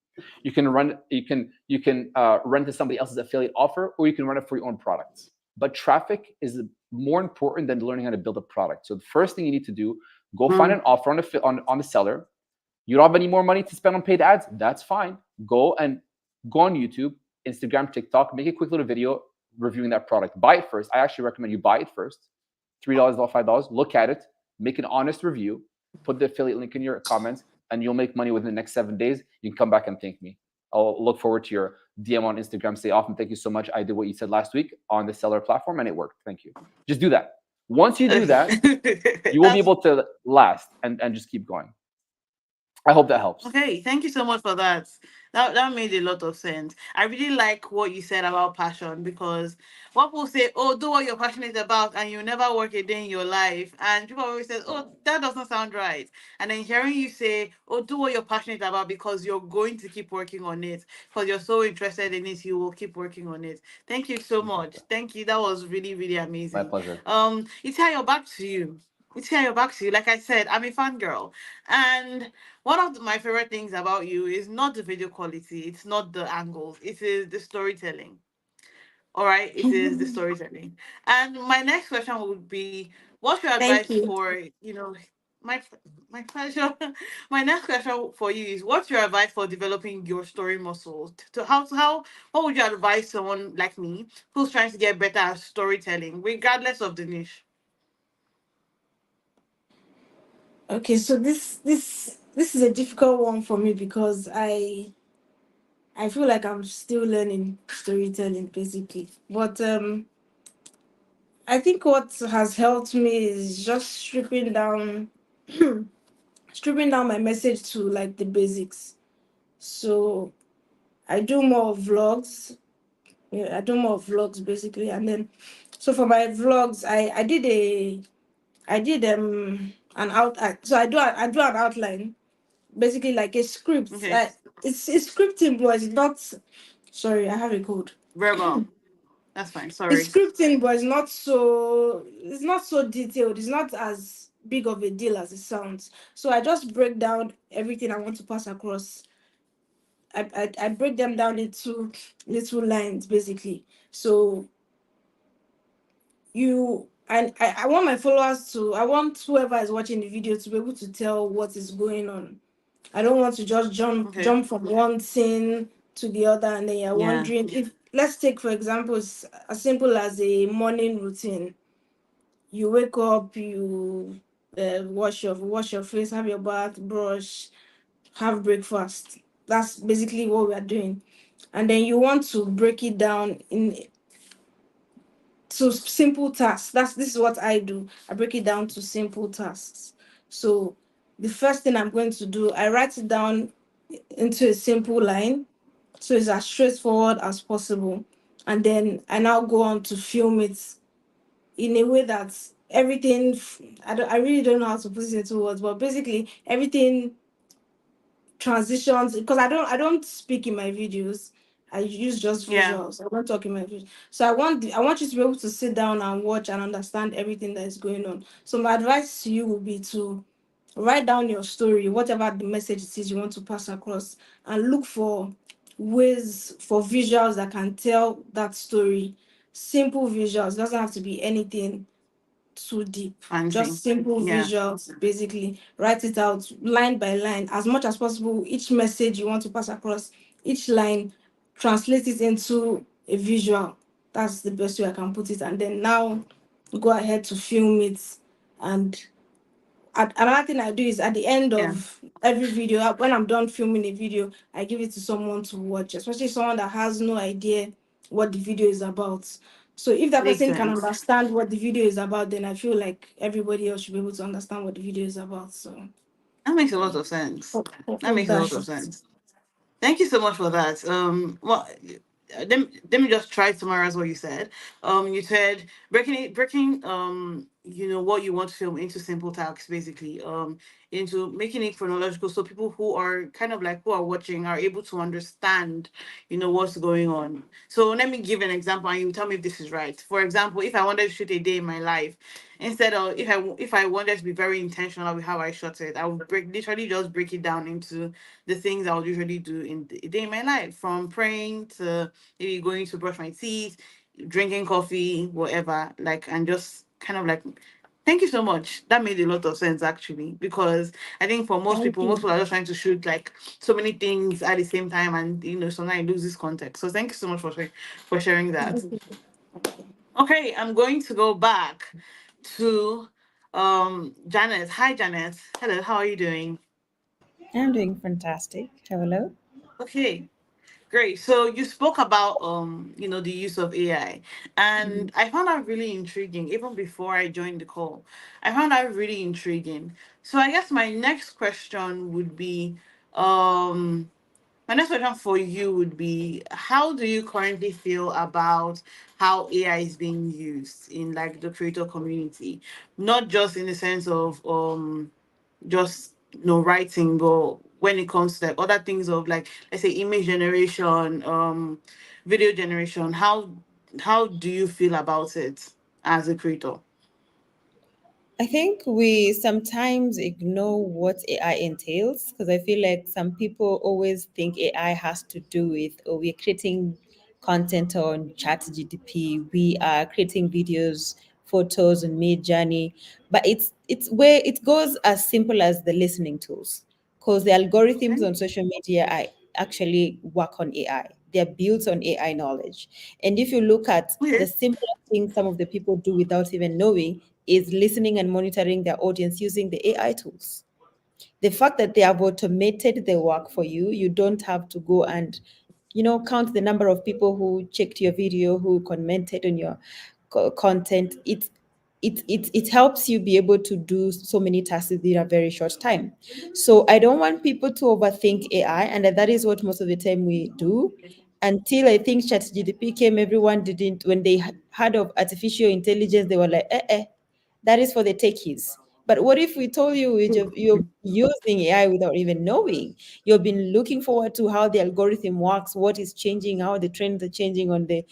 you can rent to somebody else's affiliate offer, or you can run it for your own products. But traffic is more important than learning how to build a product. So the first thing you need to do, go find an offer on the seller. You don't have any more money to spend on paid ads? That's fine. Go on YouTube, Instagram, TikTok, make a quick little video reviewing that product. Buy it first. I actually recommend you buy it first. $3, $5. Look at it, make an honest review, put the affiliate link in your comments, and you'll make money within the next 7 days. You can come back and thank me. I'll look forward to your DM on Instagram. Say, often, thank you so much. I did what you said last week on the seller platform and it worked. Thank you. Just do that. Once you do that, you will be able to last and just keep going. I hope that helps. Okay, thank you so much for that. That made a lot of sense. I really like what you said about passion, because what people say, oh, do what you're passionate about and you never work a day in your life. And people always say, oh, that doesn't sound right. And then hearing you say, oh, do what you're passionate about because you're going to keep working on it, because you're so interested in it, you will keep working on it. Thank you so much. Thank you. That was really, really amazing. My pleasure. Itaya, back to you. Back to you. Like I said, I'm a fangirl. And one of my favorite things about you is not the video quality, it's not the angles, it is the storytelling. All right, it is the storytelling. And my next question would be, what's your Thank advice you. for, my pleasure. My next question for you is: what's your advice for developing your story muscle? To how what would you advise someone like me who's trying to get better at storytelling, regardless of the niche? Okay, so this is a difficult one for me because I feel like I'm still learning storytelling basically. But I think what has helped me is just stripping down my message to like the basics. So I do more vlogs. Yeah, I do more vlogs basically, and then so for my vlogs, I did an out. So I do an outline, basically like a script. Okay, It's scripting, but it's not. Sorry, I have a code. verbal. That's fine. It's Sorry. scripting, but it's not so detailed. It's not as big of a deal as it sounds. So I just break down everything I want to pass across. I break them down into little lines basically. So I want my followers to I want whoever is watching the video to be able to tell what is going on. I don't want to just Okay. jump from one scene to the other and then you're Yeah. wondering if let's take for example as simple as a morning routine. You wake up, you wash your face, have your bath, brush, have breakfast. That's basically what we are doing. And then you want to break it down to simple tasks. This is what I do. I break it down to simple tasks. So the first thing I'm going to do, I write it down into a simple line, so it's as straightforward as possible. And then I now go on to film it in a way that I really don't know how to put it into words, but basically everything transitions because I don't speak in my videos. I use just Yeah. visuals. I don't talk in my videos. So I want you to be able to sit down and watch and understand everything that is going on. So my advice to you would be to write down your story, whatever the message it is you want to pass across, and look for ways for visuals that can tell that story. Simple visuals, doesn't have to be anything too deep. Fancy. Just simple Yeah. visuals, basically. Write it out line by line as much as possible. Each message you want to pass across, each line, translate it into a visual. That's the best way I can put it. And then now go ahead to film it. And another thing I do is at the end Yeah. of every video, when I'm done filming a video, I give it to someone to watch, especially someone that has no idea what the video is about. So if that Makes person can sense. understand what the video is about, then I feel like everybody else should be able to understand what the video is about. So That makes a lot of sense. That hope makes a that lot of helps. sense. Thank you so much for that. Well, let me just try to summarize what you said. You said breaking, what you want to film into simple tasks, basically, into making it chronological, so people who are kind of like who are watching are able to understand, what's going on. So let me give an example, and you tell me if this is right. For example, if I wanted to shoot a day in my life, instead of if I wanted to be very intentional with how I shot it, I would literally just break it down into the things I would usually do in a day in my life, from praying to maybe going to brush my teeth, drinking coffee, whatever, like, and just kind of like. Thank you so much. That made a lot of sense actually, because I think for Thank most you. people are just trying to shoot like so many things at the same time, and sometimes it loses context. So thank you so much for sharing that. Okay, I'm going to go back to Janet. Hi, Janet. Hello, how are you doing? I'm doing fantastic. Hello. Okay, great. So you spoke about the use of AI, and I found that really intriguing even before I joined the call. I found that really intriguing. So I guess my next question for you would be, how do you currently feel about how AI is being used in like the creator community? Not just in the sense of just writing, but when it comes to like other things of like, let's say, image generation, video generation, how do you feel about it as a creator? I think we sometimes ignore what AI entails because I feel like some people always think AI has to do with, oh, we're creating content on ChatGPT, we are creating videos photos on Mid Journey, but it's where it goes as simple as the listening tools, because the algorithms on social media are actually work on AI. They're built on AI knowledge. And if you look at the simplest thing some of the people do without even knowing is listening and monitoring their audience using the AI tools. The fact that they have automated the work for you, you don't have to go and count the number of people who checked your video, who commented on your content. It helps you be able to do so many tasks in a very short time. So I don't want people to overthink AI, and that is what most of the time we do. Until I think ChatGPT came, everyone didn't. When they heard of artificial intelligence, they were like, that is for the techies. But what if we told you you're using AI without even knowing? You've been looking forward to how the algorithm works, what is changing, how the trends are changing on the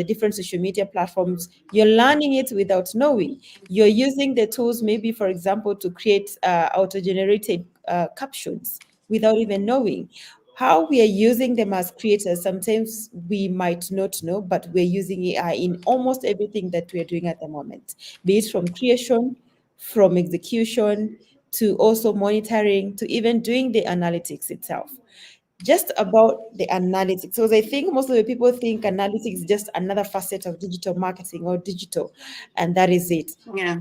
different social media platforms. You're learning it without knowing. You're using the tools, maybe for example, to create auto-generated captions without even knowing. How we are using them as creators, sometimes we might not know, but we're using AI in almost everything that we're doing at the moment, be it from creation, from execution, to also monitoring, to even doing the analytics itself. Just about the analytics, because I think most of the people think analytics is just another facet of digital marketing or digital, and that is it. Yeah.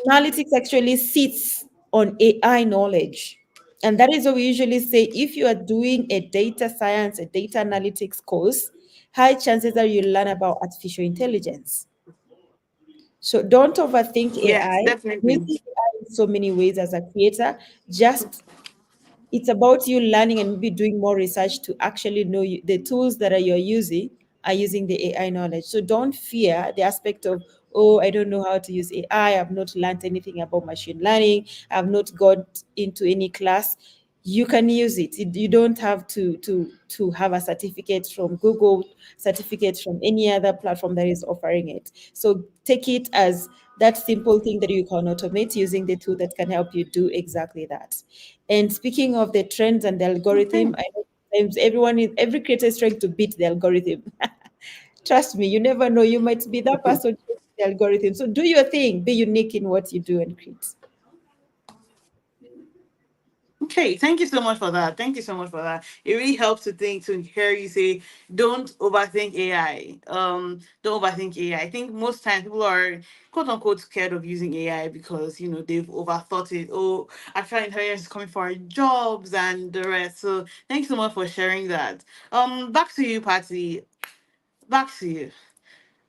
Analytics actually sits on AI knowledge. And that is what we usually say, if you are doing a data science, a data analytics course, high chances are you learn about artificial intelligence. So don't overthink Yes, AI. Use definitely. AI in so many ways as a creator. Just it's about you learning and maybe doing more research to actually know the tools that you're using are using the AI knowledge. So don't fear the aspect of, oh, I don't know how to use AI. I've not learned anything about machine learning. I've not got into any class. You can use it. You don't have to have a certificate from Google, certificate from any other platform that is offering it. So take it as that simple thing that you can automate using the tool that can help you do exactly that. And speaking of the trends and the Okay. algorithm, I know sometimes every creator is trying to beat the algorithm. Trust me, you never know. You might be that person chasing the algorithm. So do your thing, be unique in what you do and create. Okay, thank you so much for that. Thank you so much for that. It really helps to hear you say, don't overthink AI. Don't overthink AI. I think most times people are quote unquote scared of using AI because they've overthought it. Oh, artificial intelligence is coming for our jobs and the rest. So thank you so much for sharing that. Back to you, Patty. Back to you.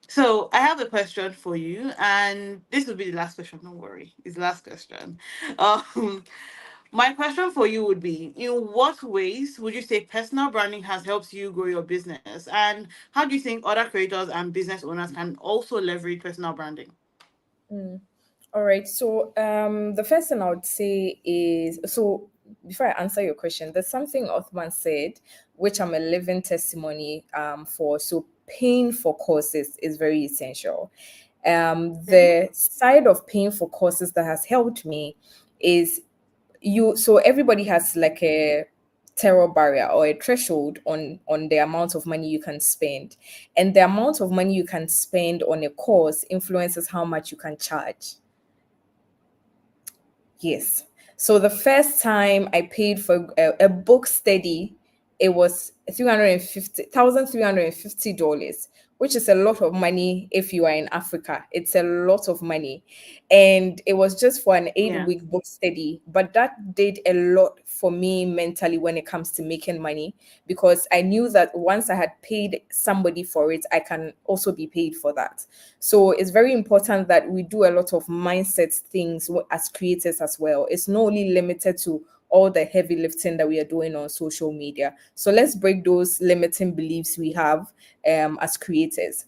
So I have a question for you, and this will be the last question. Don't worry, it's the last question. Um, my question for you would be: in what ways would you say personal branding has helped you grow your business, and how do you think other creators and business owners can also leverage personal branding? All right. So the first thing I would say is, so before I answer your question, there's something Othman said, which I'm a living testimony for. So paying for courses is very essential. The side of paying for courses that has helped me is so everybody has like a terror barrier or a threshold on the amount of money you can spend, and the amount of money you can spend on a course influences how much you can charge. Yes. So the first time I paid for a book study, it was $350,350, which is a lot of money if you are in Africa. It's a lot of money. And it was just for an eight Yeah. week book study. But that did a lot for me mentally when it comes to making money, because I knew that once I had paid somebody for it, I can also be paid for that. So it's very important that we do a lot of mindset things as creators as well. It's not only limited to all the heavy lifting that we are doing on social media. So let's break those limiting beliefs we have as creators.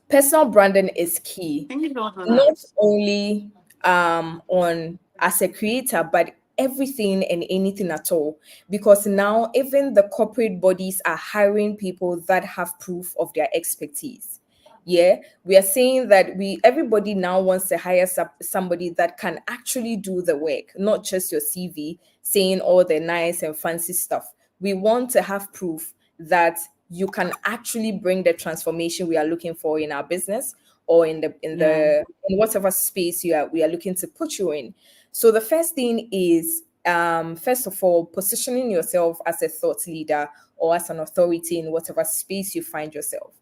Personal branding is key, Thank you so much for not that. only on as a creator, but everything and anything at all, because now even the corporate bodies are hiring people that have proof of their expertise. Yeah, we are saying that we everybody now wants to hire somebody that can actually do the work, not just your CV saying all the nice and fancy stuff. We want to have proof that you can actually bring the transformation we are looking for in our business, or in the Yeah. in whatever space we are looking to put you in. So the first thing is, first of all, positioning yourself as a thought leader or as an authority in whatever space you find yourself.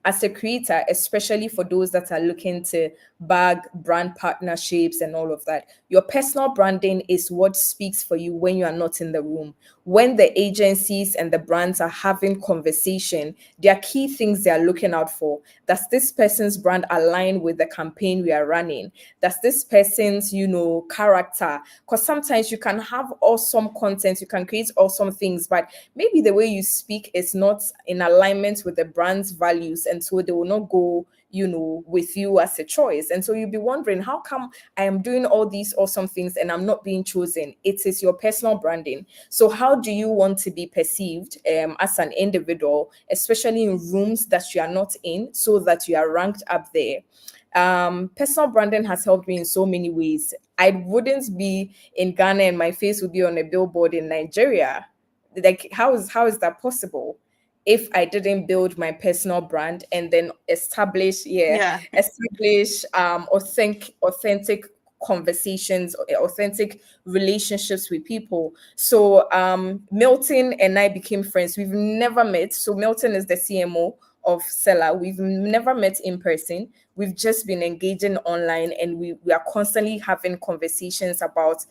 As a creator, especially for those that are looking to bag brand partnerships and all of that, your personal branding is what speaks for you when you are not in the room. When the agencies and the brands are having conversation, there are key things they are looking out for. Does this person's brand align with the campaign we are running? Does this person's, character? Because sometimes you can have awesome content, you can create awesome things, but maybe the way you speak is not in alignment with the brand's values, and so they will not go with you as a choice. And so you'll be wondering, how come I am doing all these awesome things and I'm not being chosen? It is your personal branding. So how do you want to be perceived as an individual, especially in rooms that you are not in, so that you are ranked up there? Personal branding has helped me in so many ways. I wouldn't be in Ghana and my face would be on a billboard in Nigeria. Like, how is that possible if I didn't build my personal brand and then Yeah. establish authentic conversations, authentic relationships with people. So Milton and I became friends. We've never met. So Milton is the CMO of Seller. We've never met in person. We've just been engaging online, and we are constantly having conversations about,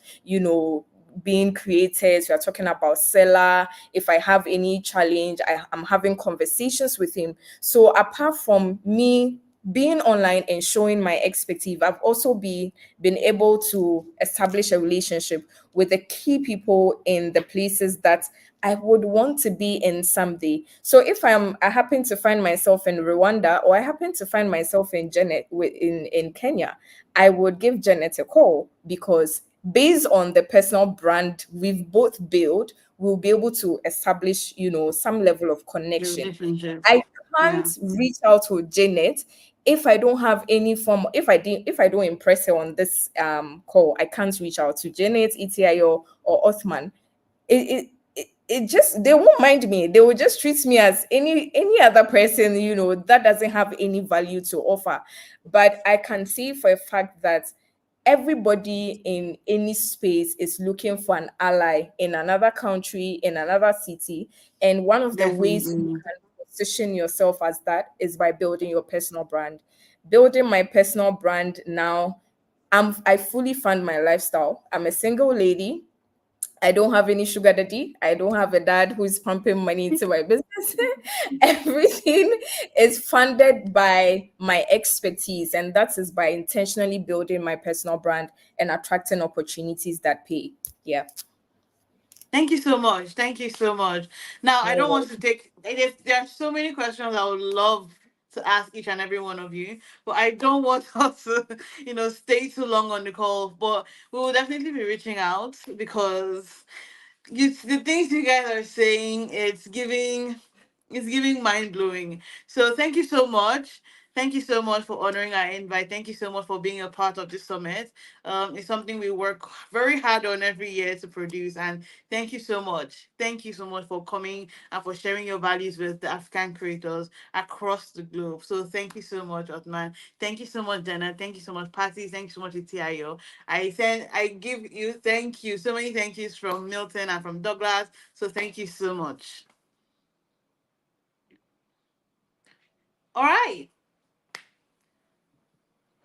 being creators. We are talking about Seller. If I have any challenge, I'm having conversations with him. So apart from me being online and showing my expertise, I've also been able to establish a relationship with the key people in the places that I would want to be in someday. So if I happen to find myself in Rwanda, or I happen to find myself in in Kenya, I would give Janet a call, because based on the personal brand we've both built, we'll be able to establish, some level of The connection. relationship. I can't Yeah. reach out to Janet if I don't have any form. If I don't impress her on this call, I can't reach out to Janet, Itiayo, or Othman. It just, they won't mind me. They will just treat me as any other person, that doesn't have any value to offer. But I can see for a fact that everybody in any space is looking for an ally in another country, in another city. And one of the ways you Definitely. can position yourself as that is by building your personal brand. Building my personal brand now, I fully fund my lifestyle. I'm a single lady. I don't have any sugar daddy. I don't have a dad who's pumping money into my business. Everything is funded by my expertise, and that is by intentionally building my personal brand and attracting opportunities that pay. Yeah. Thank you so much. Thank you so much. Now, I don't No. want to take. There are so many questions I would love to ask each and every one of you, but I don't want us to, stay too long on the call. But we will definitely be reaching out, because the things you guys are saying, it's giving mind blowing. So thank you so much. Thank you so much for honoring our invite. Thank you so much for being a part of this summit. It's something we work very hard on every year to produce. And thank you so much. Thank you so much for coming and for sharing your values with the African creators across the globe. So thank you so much, Otman. Thank you so much, Jenna. Thank you so much, Patty. Thank you so much, Itio. I give you thank you. So many thank yous from Milton and from Douglas. So thank you so much. All right.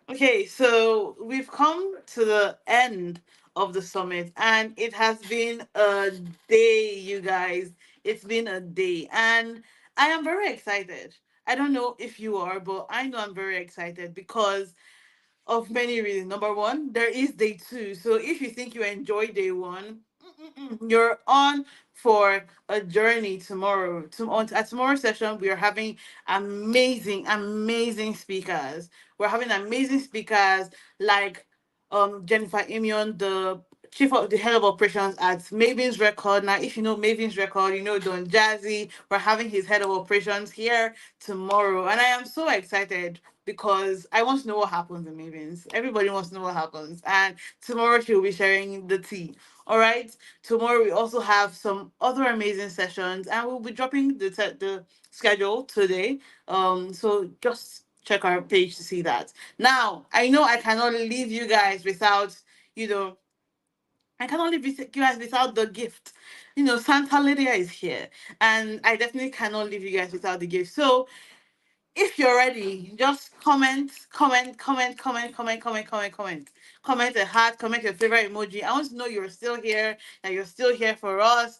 Okay, so we've come to the end of the summit, and it has been a day, you guys. It's been a day, and I am very excited. I don't know if you are, but I know I'm very excited because of many reasons. Number one, there is day two. So if you think you enjoyed day one, you're on for a journey tomorrow. At tomorrow's session, we are having amazing, amazing speakers. We're having amazing speakers like Jennifer Imion, the the head of operations at Maven's Record. Now, if you know Maven's Record, you know Don Jazzy. We're having his head of operations here tomorrow, and I am so excited because I want to know what happens in Maven's. Everybody wants to know what happens, and tomorrow she'll be sharing the tea. All right. Tomorrow we also have some other amazing sessions, and we'll be dropping the schedule today. So just check our page to see that. Now, I know I cannot leave you guys without, you know, I cannot leave you guys without the gift. Santa Lydia is here, and I definitely cannot leave you guys without the gift. So if you're ready, just comment a heart, comment your favorite emoji. I want to know you're still here, that you're still here for us.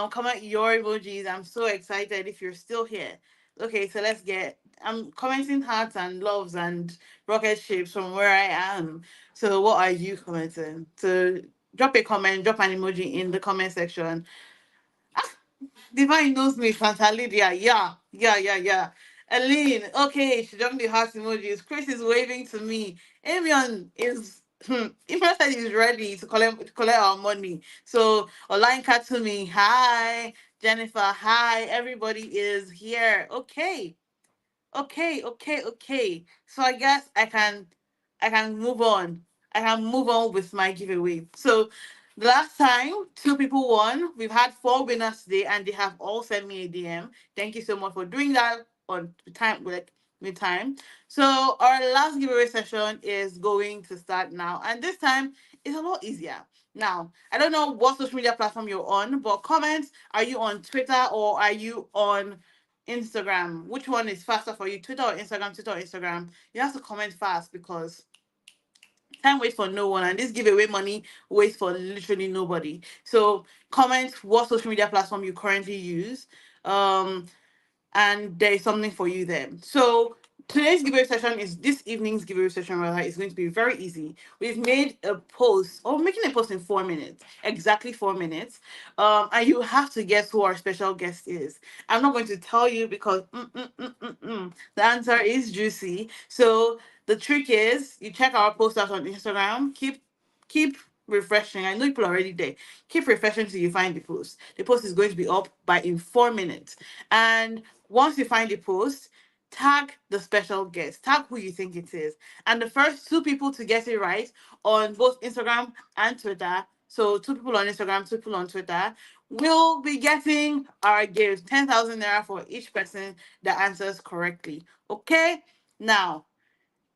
Comment your emojis. I'm so excited if you're still here. Okay, so let's get. I'm commenting hearts and loves and rocket shapes from where I am. So what are you commenting? So drop a comment, drop an emoji in the comment section. Divine knows me, Santa Lydia. Yeah. Aline, okay, she dropped the heart emojis. Chris is waving to me. Amion is Imran said he's ready to collect our money. So Olinka to me, hi. Jennifer, hi. Everybody is here. Okay. So I guess I can move on. I can move on with my giveaway. So the last time 2 people won. We've had 4 winners today, and they have all sent me a DM. Thank you so much for doing that on time, like mid-time. So our last giveaway session is going to start now, and this time it's a lot easier. Now, I don't know what social media platform you're on, but comment, are you on Twitter or are you on Instagram? Which one is faster for you? Twitter or Instagram? Twitter or Instagram? You have to comment fast because time waits for no one, and this giveaway money waits for literally nobody. So comment what social media platform you currently use. And there is something for you there. So today's giveaway session is this evening's giveaway session rather is going to be very easy. We've made a post, or making a post in 4 minutes, exactly 4 minutes. And you have to guess who our special guest is. I'm not going to tell you because the answer is juicy. So the trick is you check our post out on Instagram. Keep refreshing. I know people are already there. Keep refreshing till you find the post. The post is going to be up by in 4 minutes. And once you find the post, tag the special guest. Tag who you think it is. And the first 2 people to get it right on both Instagram and Twitter. So 2 people on Instagram, 2 people on Twitter, will be getting our gift. 10,000 naira for each person that answers correctly. Okay? Now,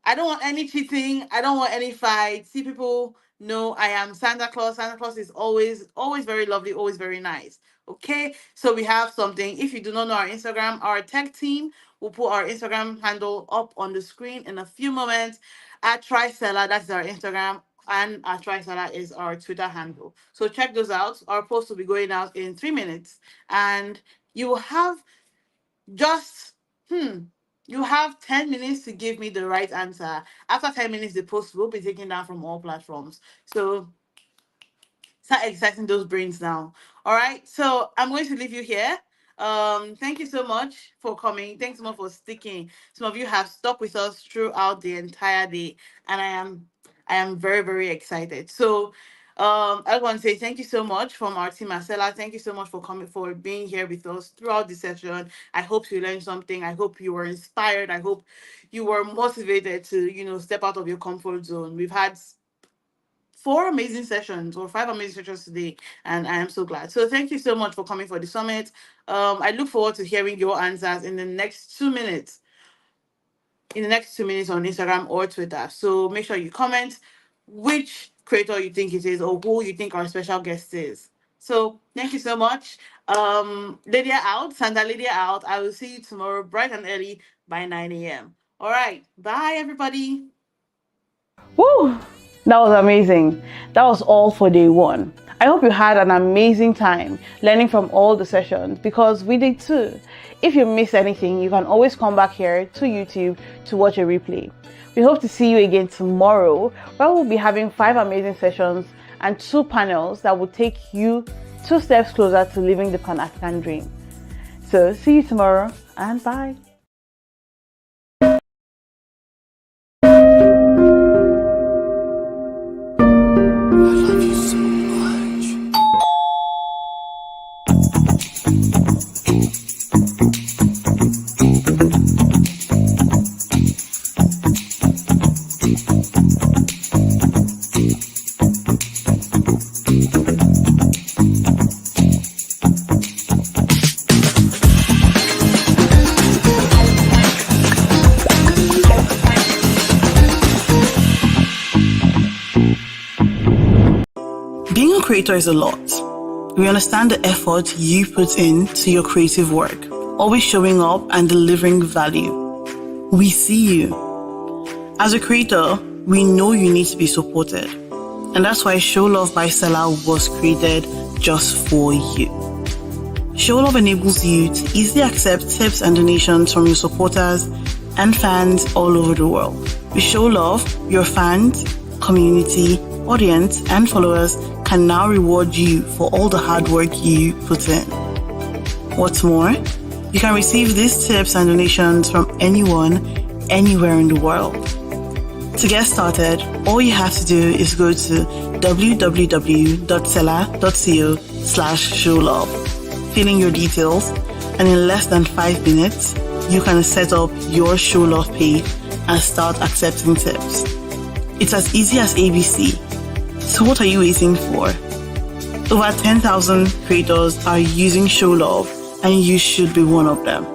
I don't want any cheating. I don't want any fights. See, people know I am Santa Claus. Santa Claus is always very lovely, always very nice. Okay, so we have something. If you do not know our Instagram, our tech team will put our Instagram handle up on the screen in a few moments. At Tricella, that's our Instagram, and at Tricella is our Twitter handle. So check those out. Our post will be going out in 3 minutes, and you will have just you have 10 minutes to give me the right answer. After 10 minutes, the post will be taken down from all platforms. So start exercising those brains now. All right. So I'm going to leave you here. Thank you so much for coming. Thanks so much for sticking. Some of you have stuck with us throughout the entire day, and I am very, very excited. So I want to say thank you so much from our team, Marcella. Thank you so much for coming, for being here with us throughout the session. I hope you learned something. I hope you were inspired. I hope you were motivated to, step out of your comfort zone. We've had 4 amazing sessions or 5 amazing sessions today, and I am so glad. So thank you so much for coming for the summit. I look forward to hearing your answers in the next 2 minutes. In the next 2 minutes on Instagram or Twitter. So make sure you comment which creator you think it is or who you think our special guest is. So thank you so much. Lydia out, Santa Lydia out. I will see you tomorrow bright and early by 9 a.m. All right. Bye, everybody. Woo! That was amazing. That was all for day one. I hope you had an amazing time learning from all the sessions because we did too. If you missed anything, you can always come back here to YouTube to watch a replay. We hope to see you again tomorrow where we'll be having 5 amazing sessions and 2 panels that will take you 2 steps closer to living the Pan-African dream. So see you tomorrow and bye. creator is a lot. We understand the effort you put into your creative work, always showing up and delivering value. We see you. As a creator, we know you need to be supported. And that's why Show Love by Seller was created just for you. Show Love enables you to easily accept tips and donations from your supporters and fans all over the world. With Show Love, your fans, community, audience, and followers can now reward you for all the hard work you put in. What's more, you can receive these tips and donations from anyone, anywhere in the world. To get started, all you have to do is go to www.seller.co/showlove, fill in your details, and in less than 5 minutes, you can set up your Show Love page and start accepting tips. It's as easy as ABC. So what are you waiting for? Over 10,000 creators are using Show Love, and you should be one of them.